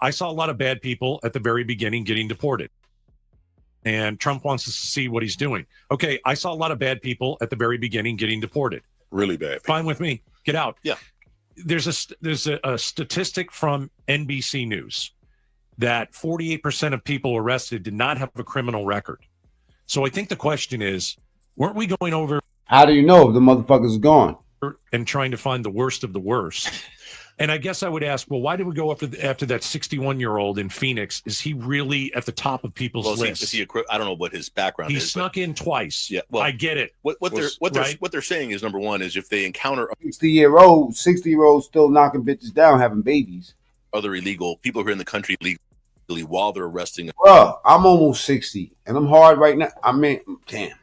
I saw a lot of bad people at the very beginning getting deported. And Trump wants us to see what he's doing. Okay, I saw a lot of bad people at the very beginning getting deported. Really bad. Fine with me. Get out. Yeah. There's a statistic from NBC News that 48% of people arrested did not have a criminal record. So I think the question is, weren't we going over? How do you know if the motherfuckers are gone? And trying to find the worst of the worst. And I guess I would ask, well, why did we go after that 61-year-old in Phoenix? Is he really at the top of people's list? Is he I don't know what his background is. He snuck in twice. Yeah, well, I get it. What they're saying is, number one, is if they encounter 60-year-old still knocking bitches down, having babies. Other illegal people who are in the country legally while they're arresting. Bro, I'm almost 60, and I'm hard right now. I mean, damn.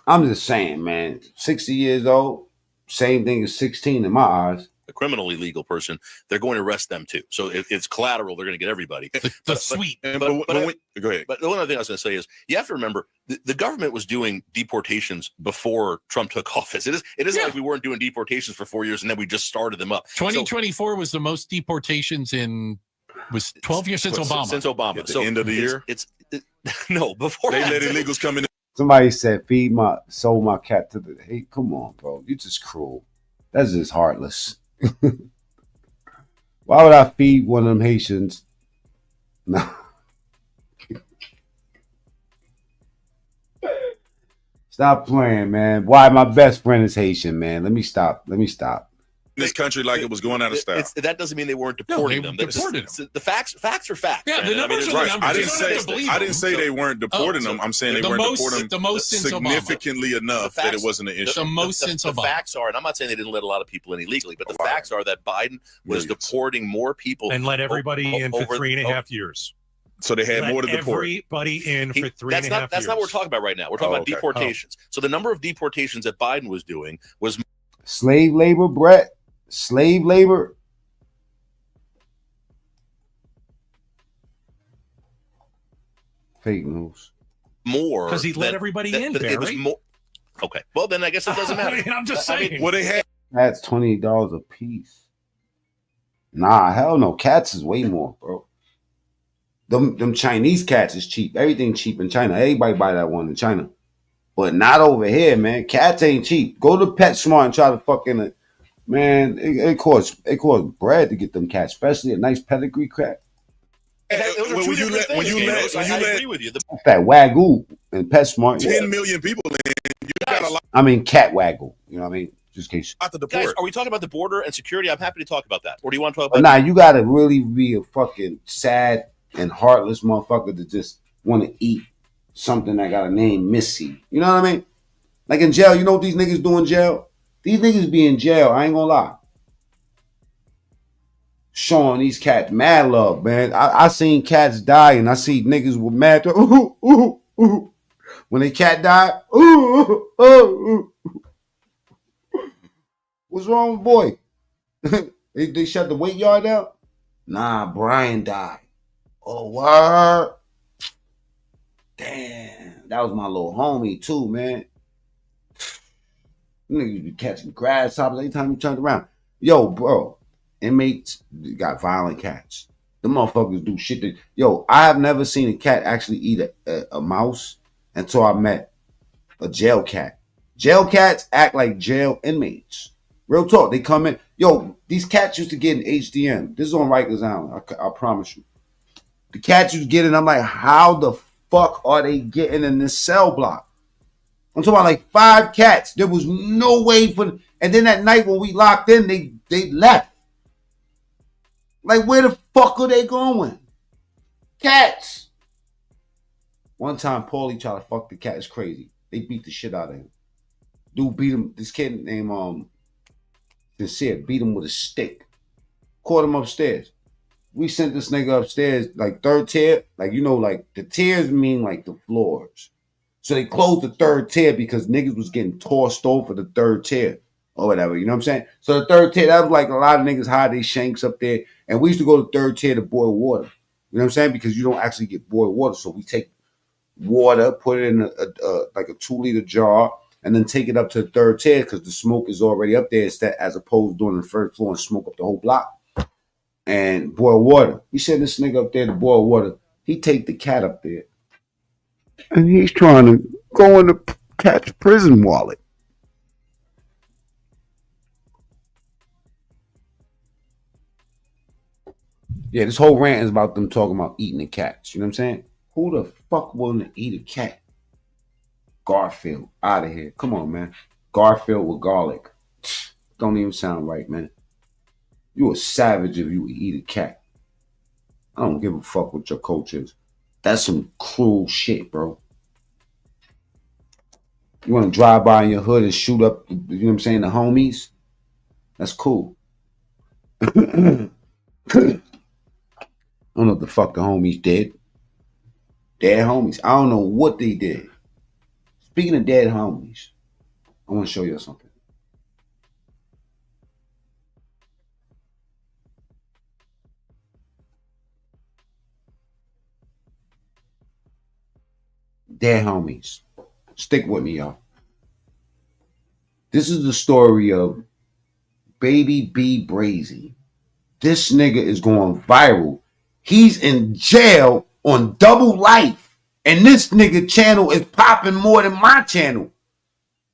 I'm just saying, man. 60 years old. Same thing as 16 in my eyes. A criminally legal person, they're going to arrest them too. So it's collateral. They're going to get everybody. The sweet. But go ahead. But the one other thing I was going to say is you have to remember the government was doing deportations before Trump took office. It isn't like we weren't doing deportations for 4 years and then we just started them up. 2024 was the most deportations was 12 years since Obama. Since Obama. At the end of the year? No, before they that. let illegals come in. Somebody said, sold my cat to the hey, come on, bro. You just cruel. That's just heartless. Why would I feed one of them Haitians? No. Stop playing, man. Why my best friend is Haitian, man. Let me stop. This country like it was going out of style. That doesn't mean they weren't deporting them. The facts are facts. Yeah, the numbers are the numbers. I didn't say they weren't deporting them. I'm saying they weren't deporting them significantly enough that it wasn't an issue. The most since Obama. The facts are, and I'm not saying they didn't let a lot of people in illegally, but the facts are that Biden was deporting more people and let everybody in for 3.5 years. So they had more to deport. Everybody in for 3.5 years. That's not what we're talking about right now. We're talking about deportations. So the number of deportations that Biden was doing was slave labor, Brett. Slave labor. Fake news. More because he let everybody in. It was more. Okay. Well, then I guess it doesn't matter. I'm just saying. What they had. That's $20 a piece. Nah, hell no. Cats is way more, bro. Them Chinese cats is cheap. Everything cheap in China. Everybody buy that one in China. But not over here, man. Cats ain't cheap. Go to PetSmart and try to fucking man, it costs bread to get them cats, especially a nice pedigree cat. When you let, I agree with you. That's that Wagyu and PetSmart. 10 million people in. You got a lot. I mean, cat Wagyu. You know what I mean? Just in case. Guys, are we talking about the border and security? I'm happy to talk about that. Or do you want to talk about? Nah, you gotta really be a fucking sad and heartless motherfucker to just want to eat something that got a name Missy. You know what I mean? Like in jail, you know what these niggas do in jail? These niggas be in jail, I ain't gonna lie. Showing these cats mad love, man. I seen cats die and I see niggas with mad when the cat died. What's wrong with boy? they shut the weight yard down? Nah, Brian died. Oh, what? Damn, that was my little homie too, man. Niggas be catching grasshoppers every time you turn around. Yo, bro, inmates got violent cats. The motherfuckers do shit that. Yo, I have never seen a cat actually eat a mouse until I met a jail cat. Jail cats act like jail inmates. Real talk, they come in. Yo, these cats used to get in HDM. This is on Rikers Island. I promise you. The cats used to get in. I'm like, how the fuck are they getting in this cell block? I'm talking about like 5 cats. There was no way for them. And then that night when we locked in, they left. Like, where the fuck are they going? Cats. One time, Paulie tried to fuck the cat. It's crazy. They beat the shit out of him. Dude beat him. This kid named Sincere beat him with a stick. Caught him upstairs. We sent this nigga upstairs, like 3rd tier. Like, you know, like the tiers mean like the floors. So they closed the 3rd tier because niggas was getting tossed over the 3rd tier. or whatever. You know what I'm saying? So the third tier, that was like a lot of niggas hide their shanks up there. And we used to go to third tier to boil water. You know what I'm saying? Because you don't actually get boiled water. So we take water, put it in like a 2-liter jar, and then take it up to the third tier because the smoke is already up there instead, as opposed to doing the first floor and smoke up the whole block. And boil water. He sent this nigga up there to boil water. He take the cat up there. And he's trying to go in the cat's prison wallet. Yeah, this whole rant is about them talking about eating the cats. You know what I'm saying? Who the fuck willing to eat a cat? Garfield, out of here. Come on, man. Garfield with garlic. Don't even sound right, man. You a savage if you eat a cat. I don't give a fuck what your culture is. That's some cruel shit, bro. You want to drive by in your hood and shoot up, you know what I'm saying, the homies? That's cool. I don't know what the fuck the homies did. Dead homies. I don't know what they did. Speaking of dead homies, I want to show you something. Dead homies. Stick with me, y'all. This is the story of Baby B Brazy. This nigga is going viral. He's in jail on double life. And this nigga channel is popping more than my channel.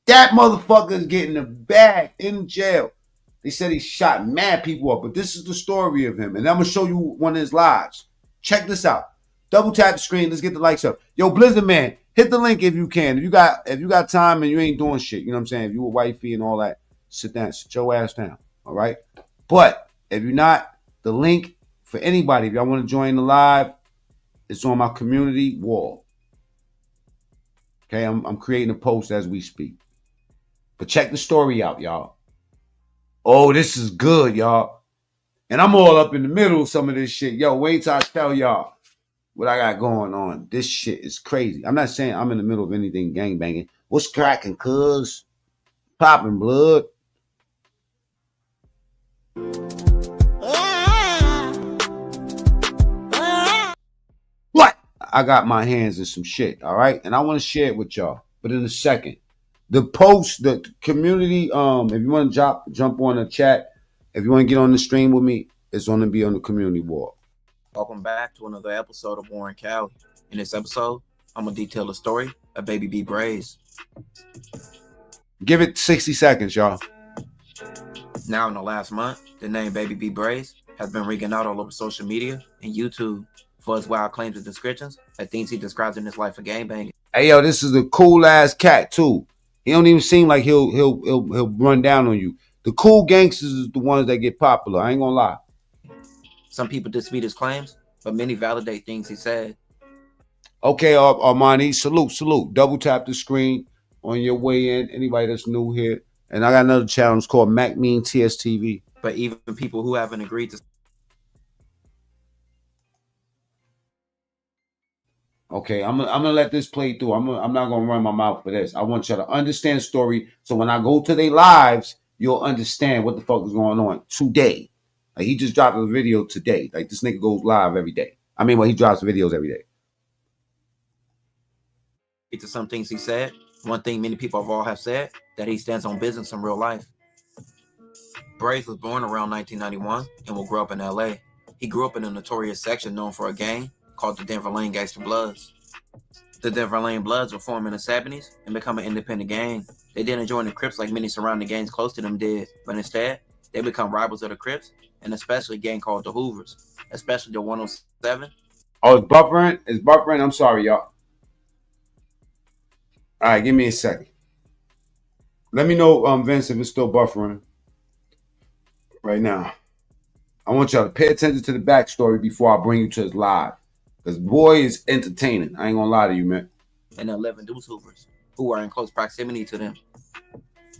That motherfucker is getting a bag in jail. They said he shot mad people up, but this is the story of him. And I'm going to show you one of his lives. Check this out. Double tap the screen. Let's get the likes up. Yo, Blizzard Man, hit the link if you can. If you got time and you ain't doing shit, you know what I'm saying? If you a wifey and all that, sit down. Sit your ass down. All right? But if you're not, the link for anybody, if y'all want to join the live, it's on my community wall. Okay, I'm creating a post as we speak. But check the story out, y'all. Oh, this is good, y'all. And I'm all up in the middle of some of this shit. Yo, wait till I tell y'all what I got going on. This shit is crazy. I'm not saying I'm in the middle of anything gangbanging. What's cracking, cuz? Popping blood. What? I got my hands in some shit, all right? And I want to share it with y'all. But in a second. The post, the community, if you want to jump on the chat, if you want to get on the stream with me, it's going to be on the community wall. Welcome back to another episode of Warren Cali. In this episode, I'm going to detail the story of Baby B Brazy. Give it 60 seconds, y'all. Now, in the last month, the name Baby B Brazy has been ringing out all over social media and YouTube for his wild claims and descriptions of things he describes in his life of gangbanging. Hey, yo, this is a cool ass cat too. He don't even seem like he'll run down on you. The cool gangsters is the ones that get popular. I ain't gonna lie. Some people dispute his claims, but many validate things he said. Okay, Armani, salute. Double tap the screen on your way in. Anybody that's new here. And I got another channel. It's called macmeantruestory. But even people who haven't agreed to... Okay, I'm gonna let this play through. I'm not gonna run my mouth for this. I want y'all to understand the story, so when I go to their lives, you'll understand what the fuck is going on today. Like, he just dropped a video today. Like, this nigga goes live every day. I mean, well, he drops videos every day. To some things he said, one thing many people of all have said, that he stands on business in real life. Brazy was born around 1991 and will grow up in LA. He grew up in a notorious section known for a gang called the Denver Lane Gangster Bloods. The Denver Lane Bloods were formed in the 70s and become an independent gang. They didn't join the Crips like many surrounding gangs close to them did, but instead, they become rivals of the Crips, and especially a gang called the Hoovers, especially the 107. Oh, it's buffering? It's buffering? I'm sorry, y'all. All right, give me a second. Let me know, Vince, if it's still buffering right now. I want y'all to pay attention to the backstory before I bring you to his live. Because boy is entertaining. I ain't gonna lie to you, man. And 11 Deuce Hoovers, who are in close proximity to them.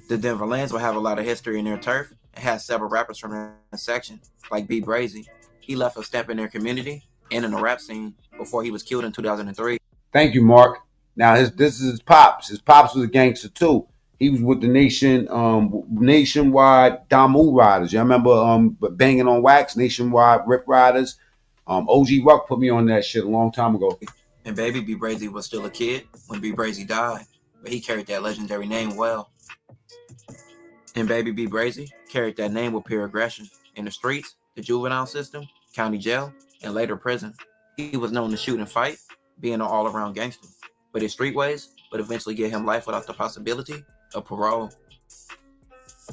The Denver Lanes will have a lot of history in their turf and has several rappers from their section, like B Brazy. He left a stamp in their community and in the rap scene before he was killed in 2003. Thank you, Mark. Now, this is his pops. His pops was a gangster, too. He was with the nationwide Damu Riders. Y'all remember banging on wax, nationwide Rip Riders? OG Ruck put me on that shit a long time ago. And baby B. Brazy was still a kid when B. Brazy died, but he carried that legendary name well. And baby B. Brazy carried that name with pure aggression in the streets, the juvenile system, county jail, and later prison. He was known to shoot and fight, being an all-around gangster, but his street ways would eventually get him life without the possibility of parole.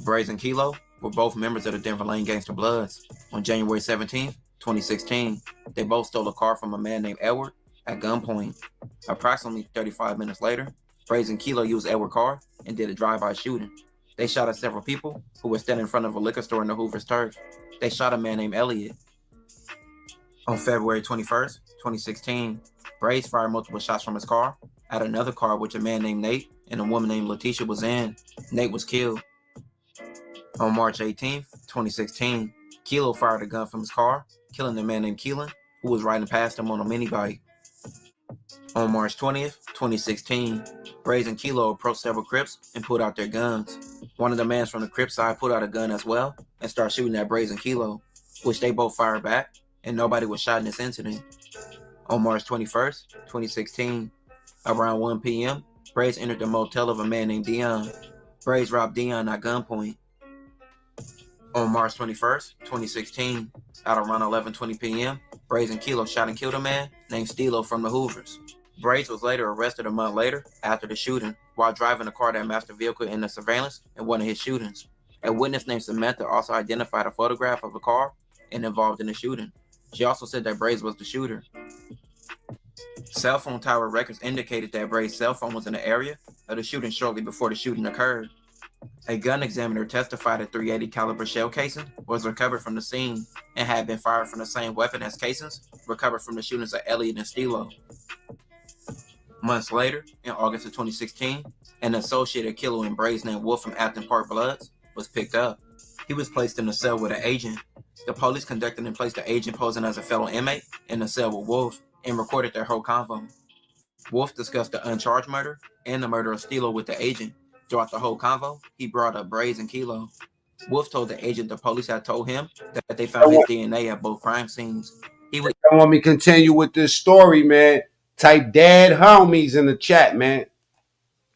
Brazy and Kilo were both members of the Denver Lane Gangster Bloods. On January 17, 2016, they both stole a car from a man named Edward at gunpoint. Approximately 35 minutes later, Brazy and Kilo used Edward's car and did a drive-by shooting. They shot at several people who were standing in front of a liquor store in the Hoover's turf. They shot a man named Elliot. On February 21st, 2016, Brazy fired multiple shots from his car at another car which a man named Nate and a woman named Letitia was in. Nate was killed. On March 18th, 2016, Kilo fired a gun from his car, killing a man named Keelan, who was riding past him on a mini bike. On March 20th, 2016, Brazy and Kilo approached several Crips and pulled out their guns. One of the men from the Crip side pulled out a gun as well and started shooting at Brazy and Kilo, which they both fired back, and nobody was shot in this incident. On March 21st, 2016, around 1 p.m., Brazy entered the motel of a man named Dion. Brazy robbed Dion at gunpoint. On March 21st, 2016, at around 11:20 p.m., Brazy and Kilo shot and killed a man named Stilo from the Hoovers. Brazy was later arrested a month later after the shooting while driving a car that matched the vehicle in the surveillance in one of his shootings. A witness named Samantha also identified a photograph of a car and involved in the shooting. She also said that Brazy was the shooter. Cell phone tower records indicated that Brazy's cell phone was in the area of the shooting shortly before the shooting occurred. A gun examiner testified a .380 caliber shell casing was recovered from the scene and had been fired from the same weapon as casings recovered from the shootings of Elliot and Stilo. Months later, in August of 2016, an associated killer in Brazy named Wolf from Afton Park Bloods was picked up. He was placed in a cell with an agent. The police conducted and placed the agent posing as a fellow inmate in the cell with Wolf and recorded their whole convo. Wolf discussed the uncharged murder and the murder of Stilo with the agent. Throughout the whole convo, he brought up Brazy and Kilo. Wolf told the agent the police had told him that they found his DNA at both crime scenes. Y'all want me to continue with this story, man? Type dad homies in the chat, man.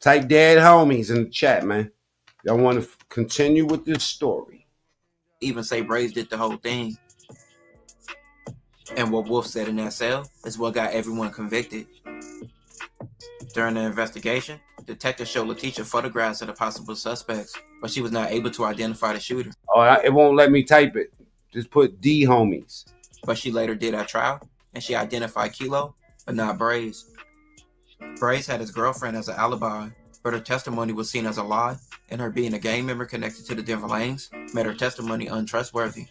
Type dad homies in the chat, man. Y'all want to continue with this story? Even say Brazy did the whole thing. And what Wolf said in that cell is what got everyone convicted. During the investigation, detectives showed Letitia photographs of the possible suspects, but she was not able to identify the shooter. Oh, it won't let me type it. Just put D homies. But she later did at trial, and she identified Kilo, but not Brazy. Brazy had his girlfriend as an alibi, but her testimony was seen as a lie, and her being a gang member connected to the Denver Lanes made her testimony untrustworthy.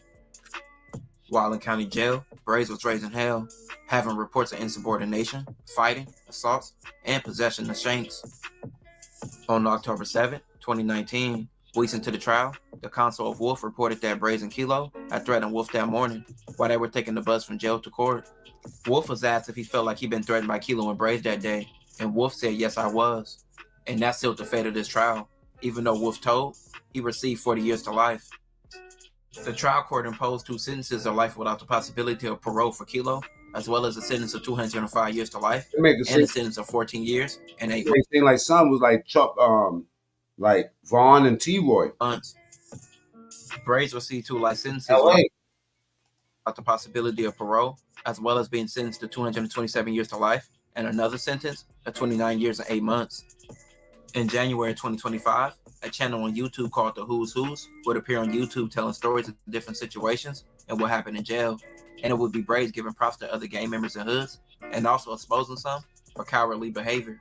While in county jail, Brazy was raised in hell, having reports of insubordination, fighting, assaults, and possession of shanks. On October 7, 2019, weeks into the trial, the consul of Wolf reported that Brazy and Kilo had threatened Wolf that morning while they were taking the bus from jail to court. Wolf was asked if he felt like he'd been threatened by Kilo and Brazy that day, and Wolf said, "Yes, I was." And that sealed the fate of this trial. Even though Wolf told, he received 40 years to life. The trial court imposed 2 sentences of life without the possibility of parole for Kilo, as well as a sentence of 205 years to life, and a sentence of 14 years and 8 months. It seemed like some was like Chuck, like Vaughn and T-Roy. Brazy received 2 life sentences without the possibility of parole, as well as being sentenced to 227 years to life, and another sentence of 29 years and 8 months. In January 2025, a channel on YouTube called The Who's Who's would appear on YouTube telling stories of different situations and what happened in jail. And it would be Brazy giving props to other gang members and hoods, and also exposing some for cowardly behavior.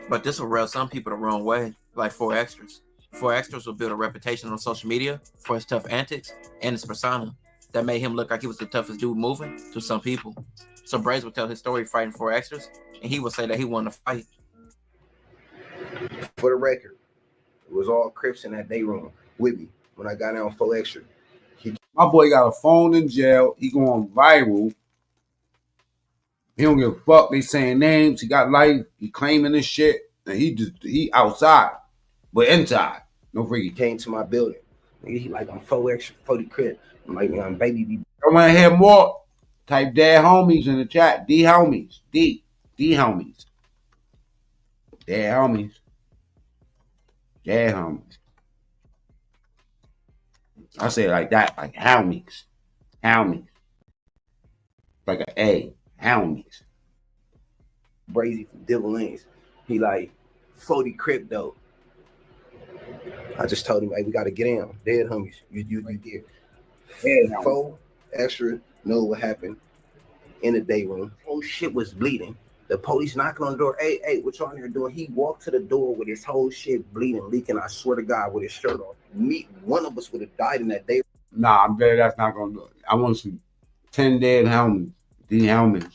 But this will rub some people the wrong way, like 4 Extras. 4 Extras will build a reputation on social media for his tough antics and his persona that made him look like he was the toughest dude moving to some people. So Brazy would tell his story fighting 4 Extras, and he would say that he wanted to fight. For the record, it was all Crips in that day room with me when I got down 4 Extra. My boy got a phone in jail. He going viral. He don't give a fuck. They saying names. He got life. He claiming this shit. And he outside. but inside, no freaky. Came to my building. Nigga, he like, I'm 40 crib. I'm like, baby be. I want to hear more. Type Dad Homies in the chat. D Homies. D Homies. Dad Homies. Dad Homies. I say it like that, like Homies. Homies. Like an A. Homies. Brazy from Divillings. He like 40 crypto. I just told him, hey, we gotta get in. Dead homies. You there. Dead 4 extra know what happened in the day room. Whole shit was bleeding. The police knocking on the door. Hey, what y'all in here doing? He walked to the door with his whole shit bleeding, leaking. I swear to God, with his shirt off. One of us would have died in that day. Nah, I'm dead. That's not gonna do it. I want to see 10 dead homies. D Homies.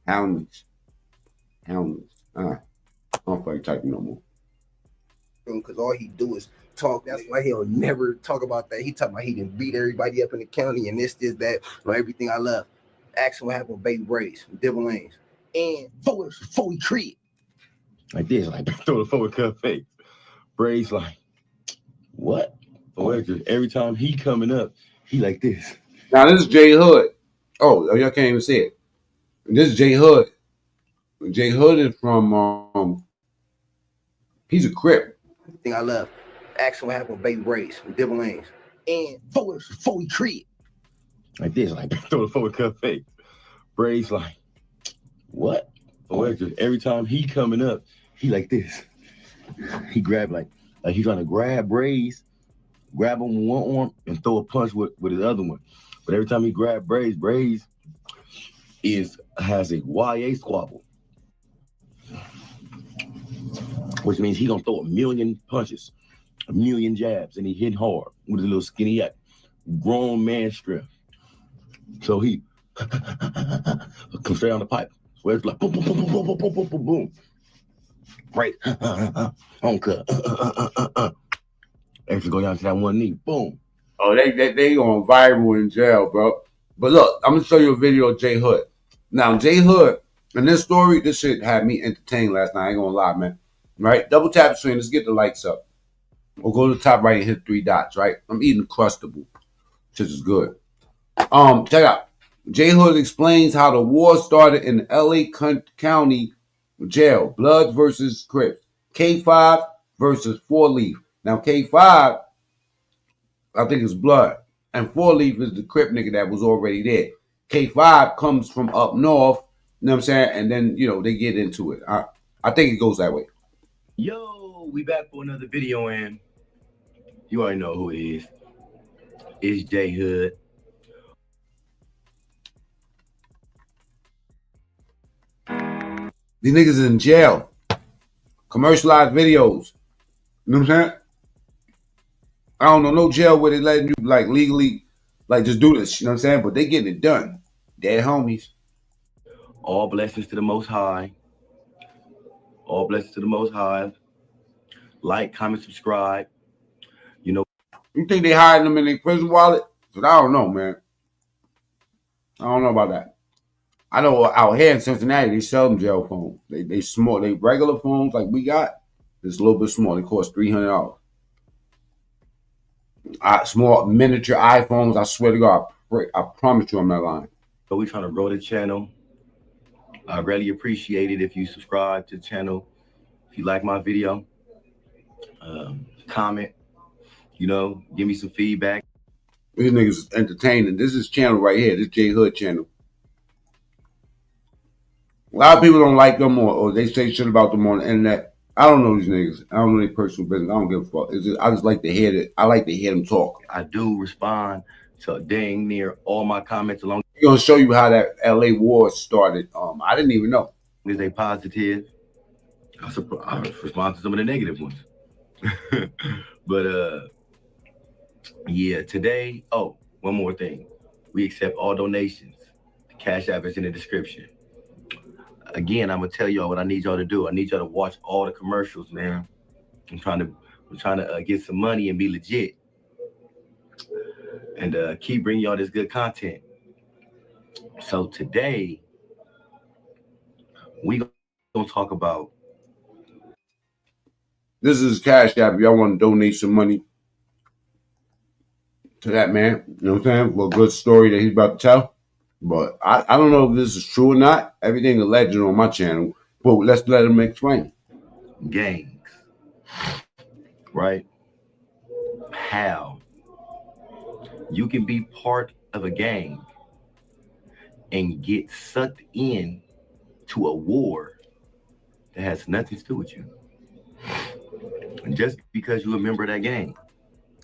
Homies. Homies. I don't fucking type no more. Because all he do is talk. That's why he'll never talk about that. He talking about he didn't beat everybody up in the county and this, that, or everything I love. Ask him what happened with Baby Brace, Devil Lanes. And 40 Creed. Like this, like throw the forward cut face. Brace like, what? Every time he coming up, he like this. Now this is J Hood. Oh, y'all can't even see it. This is J Hood. J Hood is from he's a Crip. Thing I love. Ask him what happened with Baby Brace, Devil Lanes. And 40 Creed. Like this, like throw the forward cut face. Brace like, what? Every time he coming up, he like this. He grab like he's trying to grab Brace, grab him with one arm and throw a punch with his other one. But every time he grab Brace has a YA squabble, which means he gonna throw 1,000,000 punches, 1,000,000 jabs, and he hit hard with a little skinny act, grown man strength. So he comes straight on the pipe. So it's like boom, boom, boom, boom, boom, boom, boom, boom, boom. Right. Actually go down to that one knee. Boom. Oh, they going viral in jail, bro. But look, I'm gonna show you a video of J Hood. Now, J Hood, in this story, this shit had me entertained last night. I ain't gonna lie, man. Right? Double tap the screen. Let's get the lights up. Or go to the top right and hit 3 dots, right? I'm eating Crustable. Which is good. Check out. J Hood explains how the war started in the LA County jail. Bloods versus Crips. K5 versus 4 Leaf. Now, K5, I think it's Blood. And 4 Leaf is the Crip nigga that was already there. K5 comes from up north. You know what I'm saying? And then, they get into it. I think it goes that way. Yo, we back for another video, and you already know who it is. It's J Hood. These niggas in jail. Commercialized videos. You know what I'm saying? I don't know no jail where they letting you legally just do this. You know what I'm saying? But they getting it done. Dead homies. All blessings to the Most High. All blessings to the Most High. Like, comment, subscribe. You think they hiding them in their prison wallet? But I don't know, man. I don't know about that. I know out here in Cincinnati, they sell them jail phones. They small. They regular phones like we got. It's a little bit small. They cost $300. Small miniature iPhones. I swear to God, I promise you I'm not lying. So we're trying to grow the channel. I really appreciate it if you subscribe to the channel. If you like my video, comment. Give me some feedback. These niggas is entertaining. This is channel right here. This J Hood channel. A lot of people don't like them or they say shit about them on the internet. I don't know these niggas. I don't know their personal business. I don't give a fuck. I just like to hear it. I like to hear them talk. I do respond to dang near all my comments along. We're gonna show you how that LA war started. I didn't even know. Is they positive? I respond to some of the negative ones. But yeah, today. Oh, one more thing. We accept all donations. The Cash App is in the description. Again, I'm gonna tell y'all what I need y'all to do. I need y'all to watch all the commercials, man. I'm trying to get some money and be legit, and keep bringing y'all this good content. So today, we gonna talk about This is Cash App. If y'all want to donate some money to that man, you know what I'm saying? Well, good story that he's about to tell. But I don't know if this is true or not. Everything alleged on my channel. But let's let him explain. Gangs, right? How you can be part of a gang and get sucked in to a war that has nothing to do with you. And just because you're a member of that gang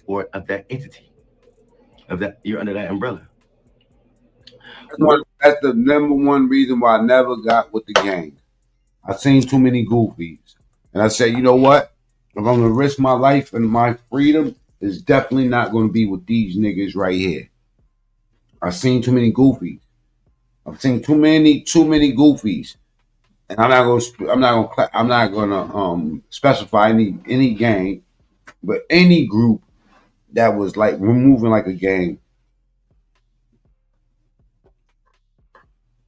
or of that entity, of that, you're under that umbrella. That's the number one reason why I never got with the gang. I've seen too many goofies. And I say, you know what? If I'm going to risk my life and my freedom, it's definitely not going to be with these niggas right here. I've seen too many goofies. I've seen too many goofies. And I'm not going to specify any gang, but any group that was like moving like a gang.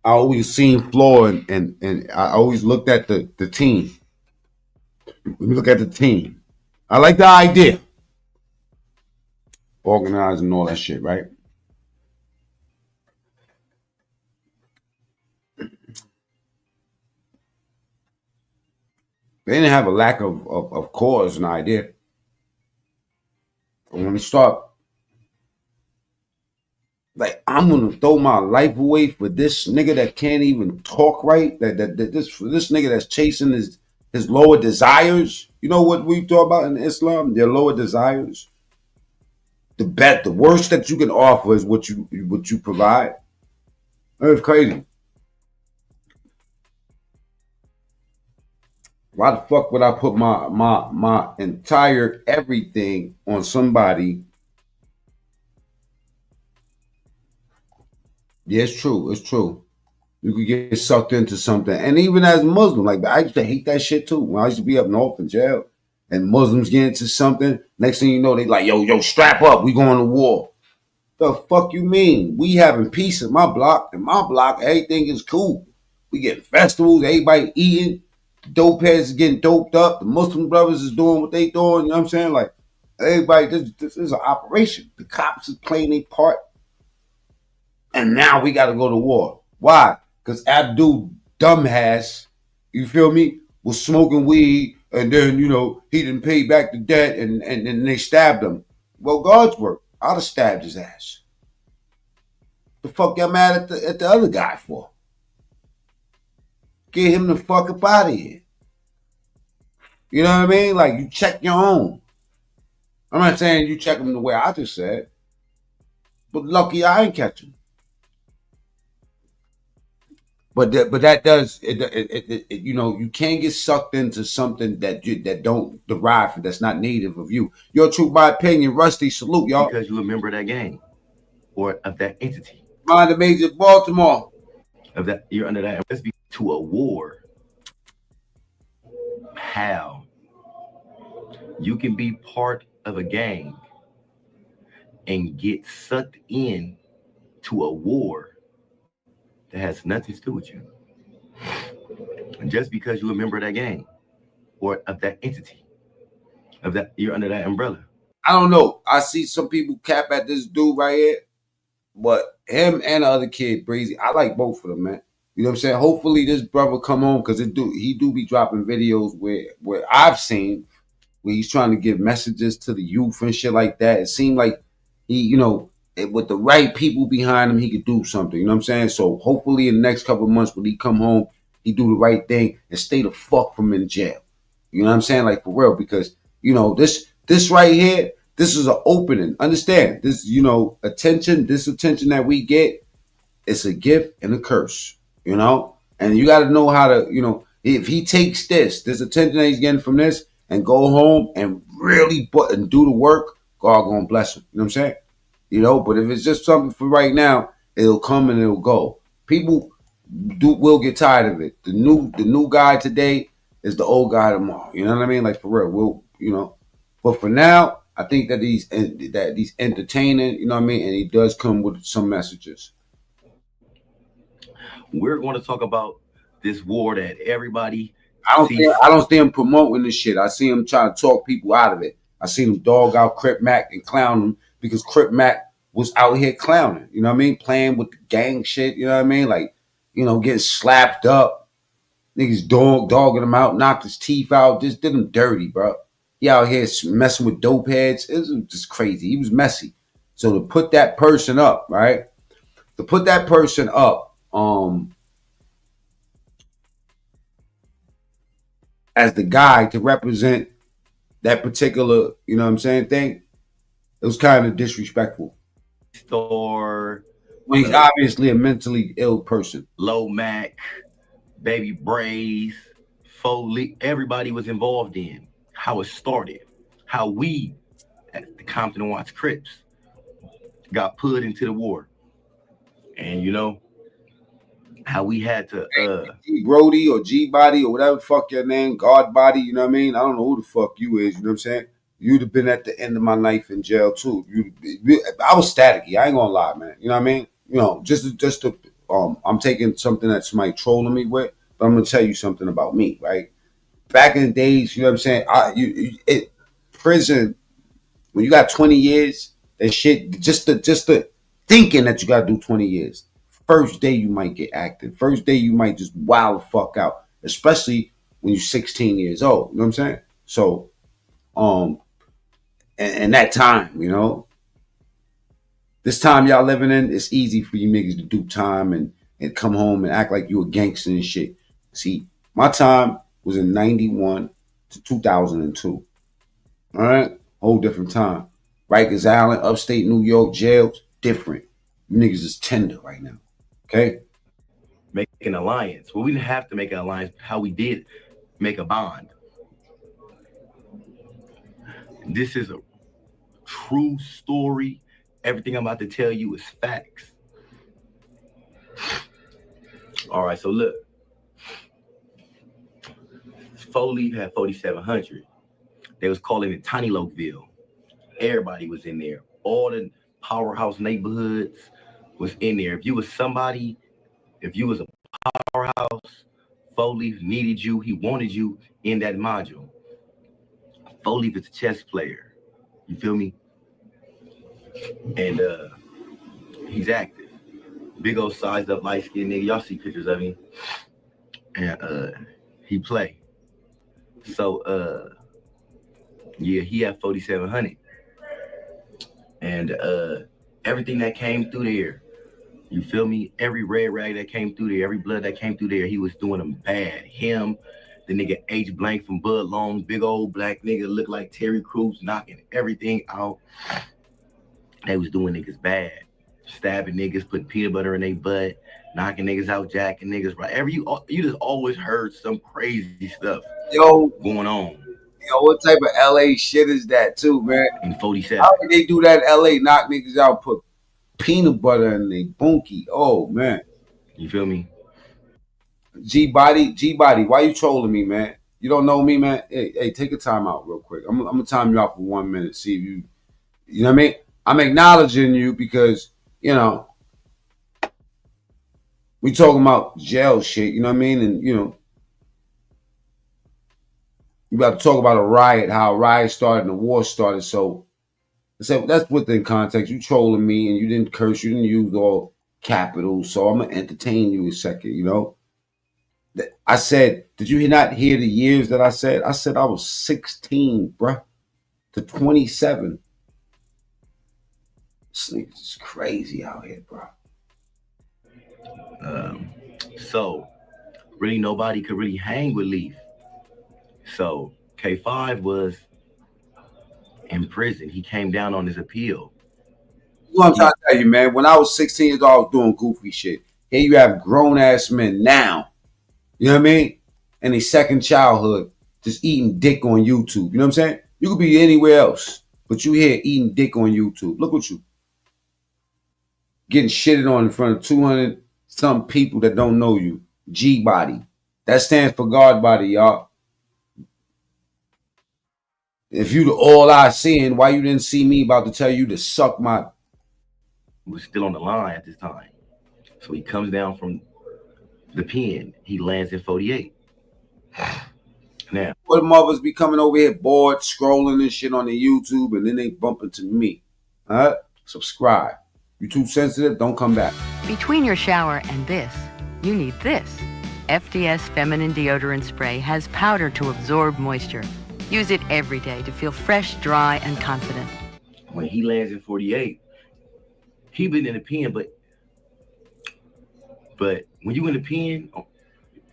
I always seen flaw and I always looked at the team. Look at the team. I like the idea. Organizing all that shit, right? They didn't have a lack of cause and idea. And when we start, like, I'm gonna throw my life away for this nigga that can't even talk right. For this nigga that's chasing his lower desires. You know what we talk about in Islam? Their lower desires. The worst that you can offer is what you provide. That's crazy. Why the fuck would I put my entire everything on somebody? Yeah, it's true. It's true. You could get sucked into something. And even as a Muslim, like, I used to hate that shit too. When I used to be up north in jail and Muslims get into something, next thing you know, they like, yo, strap up. We going to war. The fuck you mean? We having peace in my block. In my block, everything is cool. We getting festivals. Everybody eating. Dope heads is getting doped up. The Muslim brothers is doing what they doing. You know what I'm saying? Like, everybody, this is an operation. The cops is playing their part. And now we got to go to war. Why? Because Abdul Dumbass, you feel me, was smoking weed. And then, you know, he didn't pay back the debt. And then they stabbed him. Well, God's work. I'd have stabbed his ass. The fuck y'all mad at the other guy for? Get him the fuck up out of here. You know what I mean? Like, you check your own. I'm not saying you check them the way I just said. But lucky I ain't catch him. But that does it, you know, you can't get sucked into something that don't derive, that's not native of you. Your truth, my opinion. Rusty, salute y'all. Because you a member of that gang or of that entity. Mind the Major Baltimore. Of that, you're under that. Let's be to a war. How you can be part of a gang and get sucked in to a war that has nothing to do with you. And just because you're a member of that gang or of that entity, of that, you're under that umbrella. I don't know. I see some people cap at this dude right here, but him and the other kid, Breezy, I like both of them, man. You know what I'm saying? Hopefully this brother come home, because he do be dropping videos where I've seen where he's trying to give messages to the youth and shit like that. It seemed like he, you know, with the right people behind him, he could do something. You know what I'm saying? So hopefully in the next couple of months when he come home, he do the right thing and stay the fuck from in jail. You know what I'm saying? Like, for real, because, you know, this right here, this is an opening. Understand? This, you know, this attention that we get, it's a gift and a curse, you know? And you got to know how to, you know, if he takes this attention that he's getting from this and go home and really do the work, God gonna bless him. You know what I'm saying? You know, but if it's just something for right now, it'll come and it'll go. People will get tired of it. The new guy today is the old guy tomorrow. You know what I mean? Like, for real, we'll, you know. But for now, I think that he's entertaining. You know what I mean? And he does come with some messages. We're going to talk about this war that everybody I don't see him promoting this shit. I see him trying to talk people out of it. I seen him dog out Crip Mac and clown him because Crip Mac was out here clowning. You know what I mean? Playing with the gang shit. You know what I mean? Like, you know, getting slapped up. Niggas dogging him out, knocked his teeth out, just did him dirty, bro. He out here messing with dope heads. It was just crazy. He was messy. So to put that person up, right? To put that person up, as the guy to represent that particular, you know what I'm saying, thing, it was kind of disrespectful. Store. When he's obviously a mentally ill person. Low Mac, Baby Braze, Foley, everybody was involved in how it started, how we at the Compton and Watts Crips got put into the war. And you know, how we had to G Brody or G Body or whatever the fuck your name, God Body, you know what I mean? I don't know who the fuck you is, you know what I'm saying? You'd have been at the end of my life in jail too. I was staticky, I ain't gonna lie, man. You know what I mean? You know, just to I'm taking something that somebody trolling me with, but I'm gonna tell you something about me, right? Back in the days, you know what I'm saying? Prison, when you got 20 years, that shit, just the thinking that you gotta do 20 years. First day you might get active. First day you might just wild the fuck out, especially when you're 16 years old. You know what I'm saying? So, and that time, you know, this time y'all living in, it's easy for you niggas to do time and come home and act like you a gangster and shit. See, my time was in 91 to 2002. All right? Whole different time. Rikers Island, upstate New York jails, different. You niggas is tender right now. Okay? Make an alliance. Well, we didn't have to make an alliance. How we did make a bond. This is a true story. Everything I'm about to tell you is facts. All right, so look. Foley had 4700. They was calling it Tiny Lokeville. Everybody was in there. All the powerhouse neighborhoods was in there. If you was somebody, if you was a powerhouse, Foley needed you. He wanted you in that module. Foley was a chess player. You feel me? And he's active. Big old sized up light skinned nigga. Y'all see pictures of him. And he play. So yeah, he had 4700. And everything that came through there, you feel me? Every red rag that came through there, every blood that came through there, he was doing them bad. Him, the nigga H Blank from Bud Long, big old black nigga, looked like Terry Crews, knocking everything out. They was doing niggas bad. Stabbing niggas, putting peanut butter in their butt, knocking niggas out, jacking niggas. Right? You just always heard some crazy stuff going on. Yo, what type of LA shit is that too, man? In 47. How did they do that in LA? Knock niggas out, put peanut butter in they bunkie. Oh man. You feel me? G Body, why you trolling me, man? You don't know me, man? Hey, take a time out real quick. I'm gonna time you out for 1 minute. See if you know what I mean? I'm acknowledging you because, you know, we talking about jail shit, you know what I mean? And, you know, we about to talk about a riot, how a riot started and the war started. So that's within context. You trolling me and you didn't curse, you didn't use all capitals. So I'm going to entertain you a second, you know? I said, did you not hear the years that I said? I said I was 16, bruh, to 27. This nigga's just crazy out here, bro. So, really nobody could really hang with Leaf. So, K5 was in prison. He came down on his appeal. You know what I'm trying to tell you, man? When I was 16 years old, I was doing goofy shit. Here you have grown-ass men now, you know what I mean? In their second childhood, just eating dick on YouTube. You know what I'm saying? You could be anywhere else, but you here eating dick on YouTube. Look what you. Getting shitted on in front of 200 some people that don't know you. G Body. That stands for God Body, y'all. If you the all I seeing, why you didn't see me about to tell you to suck my... He was still on the line at this time. So he comes down from the pen. He lands in 48. Now, what mothers be coming over here bored, scrolling and shit on the YouTube, and then they bump into me. All right? Subscribe. You too sensitive? Don't come back. Between your shower and this, you need this. FDS Feminine Deodorant Spray has powder to absorb moisture. Use it every day to feel fresh, dry, and confident. when he lands in 48, he been in the pen, but when you in the pen,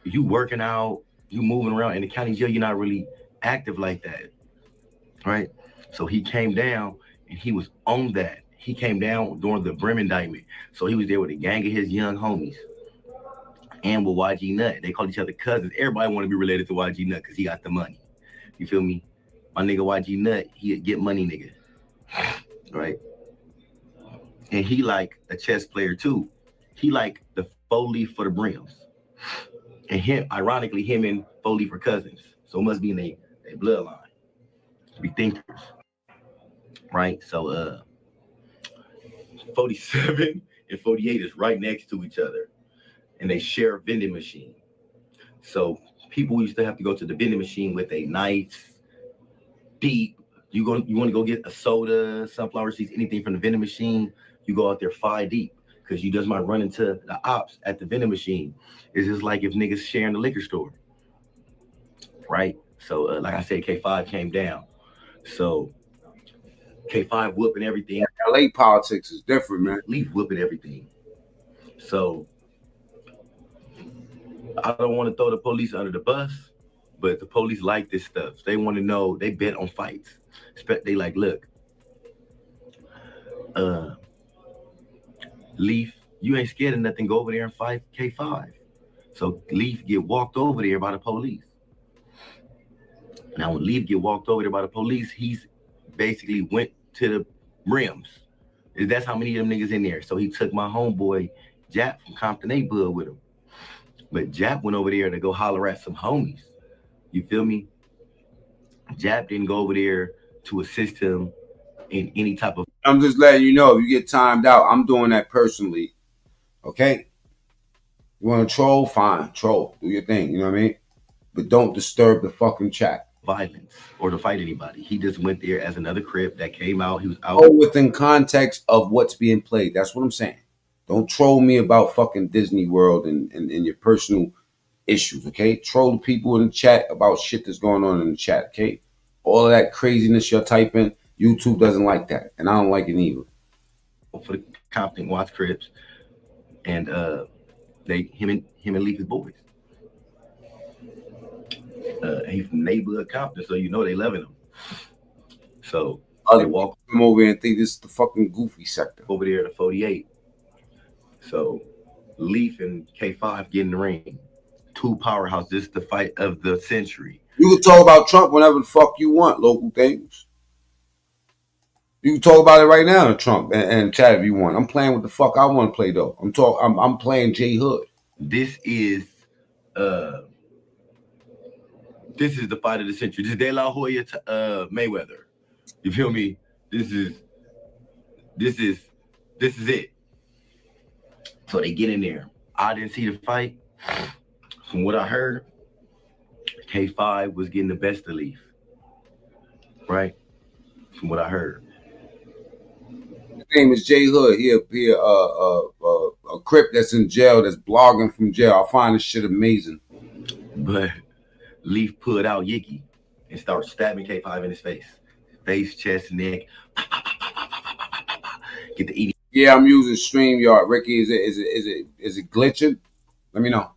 you working out, you moving around in the county jail, you're not really active like that, right? So he came down and he was on that. He came down during the Brim indictment. So he was there with a gang of his young homies and with YG Nut. They call each other cousins. Everybody want to be related to YG Nut because he got the money. You feel me? My nigga YG Nut, he a get money nigga, right? And he like a chess player too. He like the Foley for the Brims. And him, ironically, him and Foley for cousins. So it must be in their bloodline. Be thinkers. Right? So 47 and 48 is right next to each other. And they share a vending machine. So people used to have to go to the vending machine with a nice, deep, you want to go get a soda, sunflower seeds, anything from the vending machine, you go out there 5 deep. Because you just might run into the ops at the vending machine. It's just like if niggas sharing the liquor store. Right? So like I said, K5 came down. So K5 whooping everything. LA politics is different, man. Leaf whooping everything. So I don't want to throw the police under the bus, but the police like this stuff. They want to know, they bet on fights. They like, look, Leaf, you ain't scared of nothing, go over there and fight K5. So Leaf get walked over there by the police. Now when Leaf get walked over there by the police, he's basically went to the rims. That's how many of them niggas in there. So he took my homeboy Jap from Compton neighborhood with him. But Jap went over there to go holler at some homies. You feel me? Jap didn't go over there to assist him in any type of... I'm just letting you know, if you get timed out, I'm doing that personally. Okay? You want to troll? Fine. Troll. Do your thing. You know what I mean? But don't disturb the fucking chat. Violence or to fight anybody. He just went there as another Crip that came out. He was out. Oh, within context of what's being played. That's what I'm saying. Don't troll me about fucking Disney World and your personal issues, okay? Troll the people in the chat about shit that's going on in the chat, okay? All of that craziness you're typing, YouTube doesn't like that, and I don't like it either. For the Compton Watch Crips, and him and Leaf is boys. He's from neighborhood Compton, so you know they loving him. So they walk him over here and think this is the fucking goofy sector over there to 48. So Leaf and K5 get in the ring. 2 powerhouses. This is the fight of the century. You can talk about Trump whenever the fuck you want, local things. You can talk about it right now, Trump, and chat if you want. I'm playing what the fuck I want to play though. I'm playing J Hood. This is the fight of the century. This is De La Hoya Mayweather. You feel me? This is it. So they get in there. I didn't see the fight. From what I heard, K5 was getting the best of Leaf. Right? From what I heard. His name is J Hood. He a Crip that's in jail, that's blogging from jail. I find this shit amazing. But Leaf pulled out Yicky and started stabbing K5 in his face. Face, chest, neck. Get the eating. Yeah, I'm using StreamYard. Ricky, is it glitching? Let me know.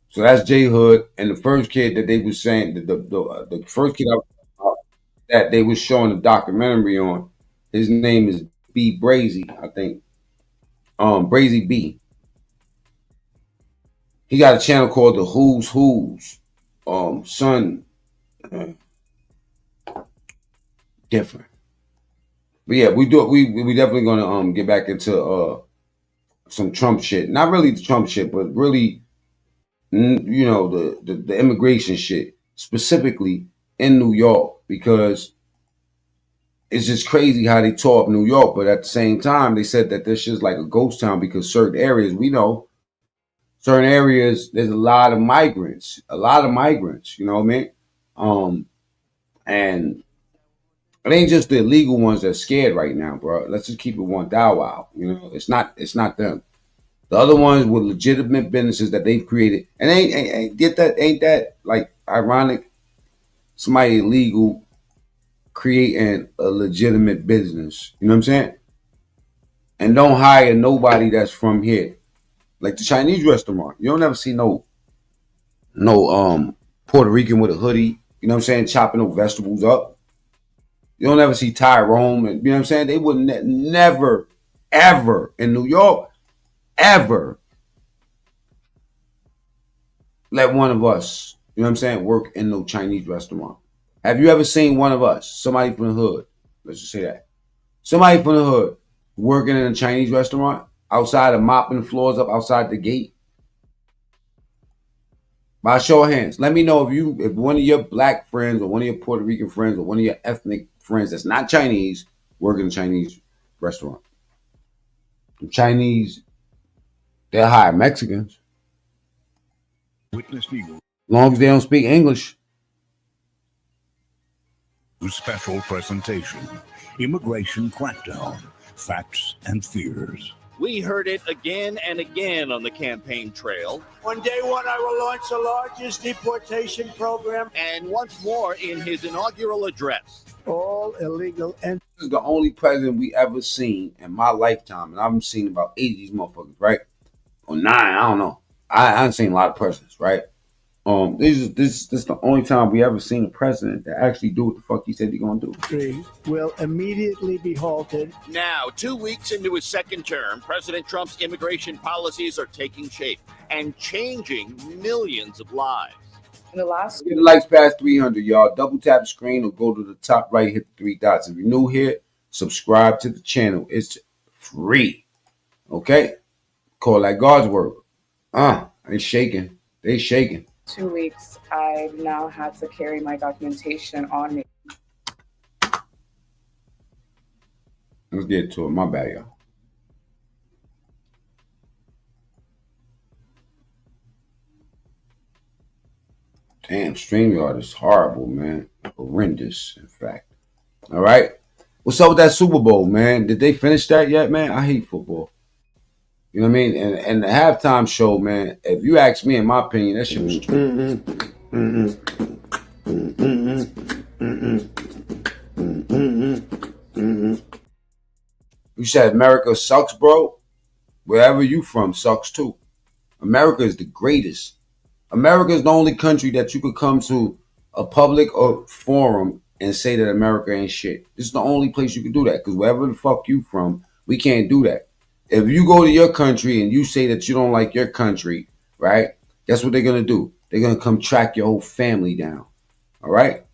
So that's J Hood, and the first kid that they was saying, the first kid that they was showing a documentary on, his name is B Brazy, I think. Brazy B. He got a channel called the Who's Who's. Son. Different. But yeah, we definitely gonna get back into some Trump shit. Not really the Trump shit, but really, you know, the immigration shit, specifically in New York, because it's just crazy how they tore up New York, but at the same time they said that this shit's like a ghost town because certain areas we know certain areas, there's a lot of migrants. You know what I mean? And it ain't just the illegal ones that's scared right now, bro. Let's just keep it 1,000. You know, it's not them. The other ones with legitimate businesses that they've created, and ain't that like ironic? Somebody illegal creating a legitimate business. You know what I'm saying? And don't hire nobody that's from here. Like the Chinese restaurant. You don't ever see no Puerto Rican with a hoodie, you know what I'm saying, chopping no vegetables up. You don't ever see Tyrone, and you know what I'm saying? They would never, ever in New York, ever let one of us, you know what I'm saying, work in no Chinese restaurant. Have you ever seen one of us, somebody from the hood, let's just say that, somebody from the hood working in a Chinese restaurant outside of mopping the floors up outside the gate? By show of hands, let me know if one of your black friends or one of your Puerto Rican friends or one of your ethnic friends that's not Chinese work in a Chinese restaurant. The Chinese, they'll hire Mexicans. Witness News. As long as they don't speak English. Special presentation. Immigration crackdown. Facts and fears. We heard it again and again on the campaign trail. On day one, I will launch the largest deportation program. And once more in his inaugural address. All illegal and this is the only president we ever seen in my lifetime, and I've seen about 8 of these motherfuckers, right? Or 9, I don't know. I haven't seen a lot of presidents, right? This is the only time we ever seen a president that actually do what the fuck he said he gonna do. Will immediately be halted. Now, 2 weeks into his second term, President Trump's immigration policies are taking shape and changing millions of lives. In the last get the likes past 300, y'all. Double tap the screen or go to the top right, hit the 3 dots. If you're new here, subscribe to the channel. It's free. Okay? Call that God's word. They shaking. They shaking. 2 weeks, I've now had to carry my documentation on me. Let's get to it. My bad, y'all. Damn, StreamYard is horrible, man. Horrendous, in fact. All right? What's up with that Super Bowl, man? Did they finish that yet, man? I hate football. You know what I mean? And the halftime show, man, if you ask me, in my opinion, that shit was You said America sucks, bro? Wherever you from sucks too. America is the greatest. America is the only country that you could come to a public or forum and say that America ain't shit. This is the only place you can do that, because wherever the fuck you from, we can't do that. If you go to your country and you say that you don't like your country, right? Guess what they're going to do? They're going to come track your whole family down. All right?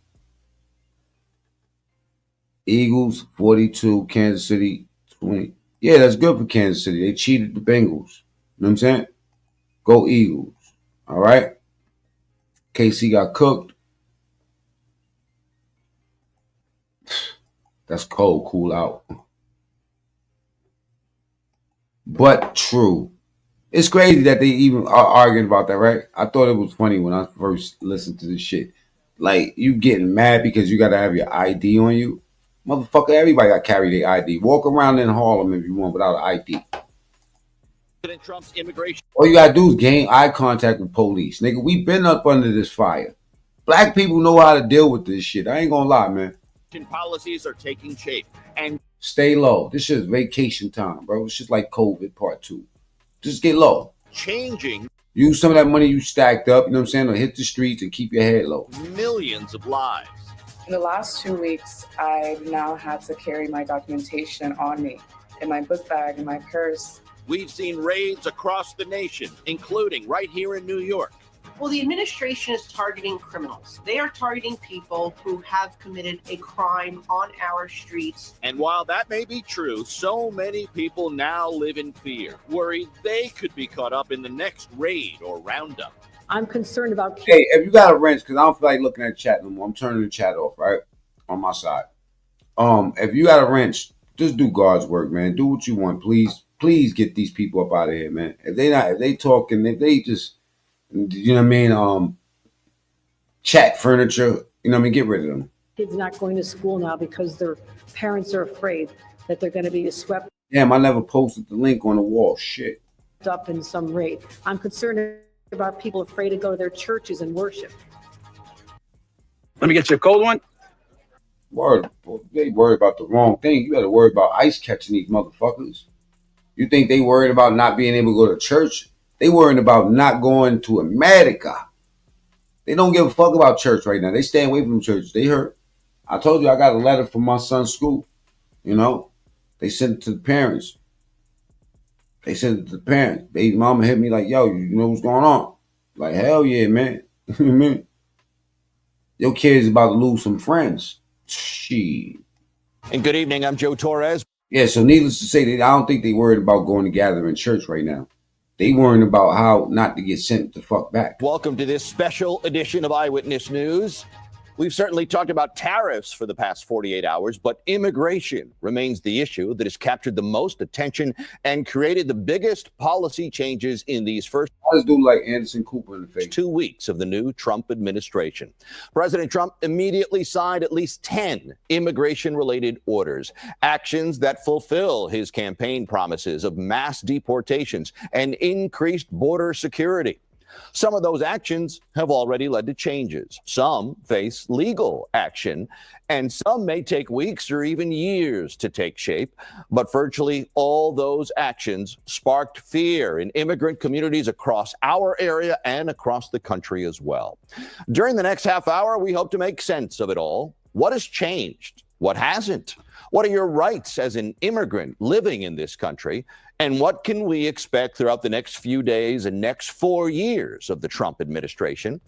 Eagles, 42, Kansas City, 20. Yeah, that's good for Kansas City. They cheated the Bengals. You know what I'm saying? Go Eagles. All right? KC got cooked. That's cold. Cool out. But true. It's crazy that they even are arguing about that, right? I thought it was funny when I first listened to this shit. Like, you getting mad because you got to have your ID on you? Motherfucker, everybody got to carry their ID. Walk around in Harlem if you want without an ID. President Trump's immigration. All you got to do is gain eye contact with police. Nigga, we been up under this fire. Black people know how to deal with this shit. I ain't gonna lie, man. Policies are taking shape. And stay low. This shit is vacation time, bro. It's just like COVID part 2. Just get low. Changing. Use some of that money you stacked up, you know what I'm saying, or hit the streets and keep your head low. Millions of lives. In the last 2 weeks, I've now had to carry my documentation on me, in my book bag, in my purse. We've seen raids across the nation, including right here in New York. Well, the administration is targeting criminals. They are targeting people who have committed a crime on our streets. And while that may be true, so many people now live in fear, worried they could be caught up in the next raid or roundup. I'm concerned about. Hey, if you got a wrench, because I don't feel like looking at the chat no more. I'm turning the chat off, right? On my side. If you got a wrench, just do God's work, man. Do what you want, please. please get these people up out of here, man. If they talking, if they just, you know what I mean, chat furniture, you know what I mean, get rid of them. Kids not going to school now because their parents are afraid that they're going to be swept. Damn, I never posted the link on the wall. Shit. Up in some raid. I'm concerned about people afraid to go to their churches and worship. Let me get you a cold one. Word, they worried about the wrong thing. You better worry about ICE catching these motherfuckers. You think they worried about not being able to go to church? They worried about not going to America. They don't give a fuck about church right now. They stay away from church. They hurt. I told you I got a letter from my son's school. You know, they sent it to the parents. Baby mama hit me like, yo, you know what's going on? Like, hell yeah, man. You know what I mean? Your kid's about to lose some friends. Shit. And good evening, I'm Joe Torres. Yeah, so needless to say, I don't think they worried about going to gather in church right now. They worrying about how not to get sent the fuck back. Welcome to this special edition of Eyewitness News. We've certainly talked about tariffs for the past 48 hours, but immigration remains the issue that has captured the most attention and created the biggest policy changes in these first Let's do like Anderson Cooper in the face. 2 weeks of the new Trump administration. President Trump immediately signed at least 10 immigration-related orders, actions that fulfill his campaign promises of mass deportations and increased border security. Some of those actions have already led to changes. Some face legal action, and some may take weeks or even years to take shape. But virtually all those actions sparked fear in immigrant communities across our area and across the country as well. During the next half hour, we hope to make sense of it all. What has changed? What hasn't? What are your rights as an immigrant living in this country? And what can we expect throughout the next few days and next 4 years of the Trump administration?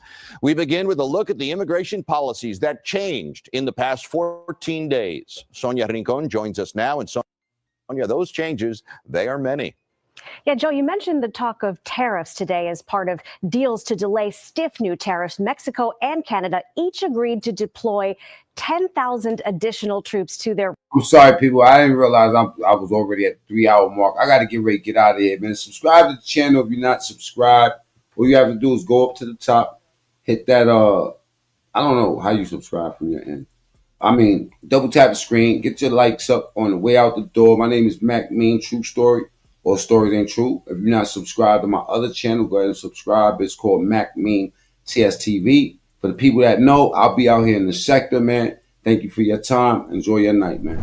We begin with a look at the immigration policies that changed in the past 14 days. Sonia Rincon joins us now. And Sonia, those changes, they are many. Yeah, Joe, you mentioned the talk of tariffs today as part of deals to delay stiff new tariffs. Mexico and Canada each agreed to deploy 10,000 additional troops to their... I'm sorry, people. I didn't realize I was already at the 3-hour mark. I got to get ready to get out of here, man. Subscribe to the channel if you're not subscribed. All you have to do is go up to the top, hit that, I don't know how you subscribe from your end. I mean, double tap the screen, get your likes up on the way out the door. My name is macmeantruestory, or Stories Ain't True. If you're not subscribed to my other channel, go ahead and subscribe. It's called MacMeanTSTV. For the people that know, I'll be out here in the sector, man. Thank you for your time. Enjoy your night, man.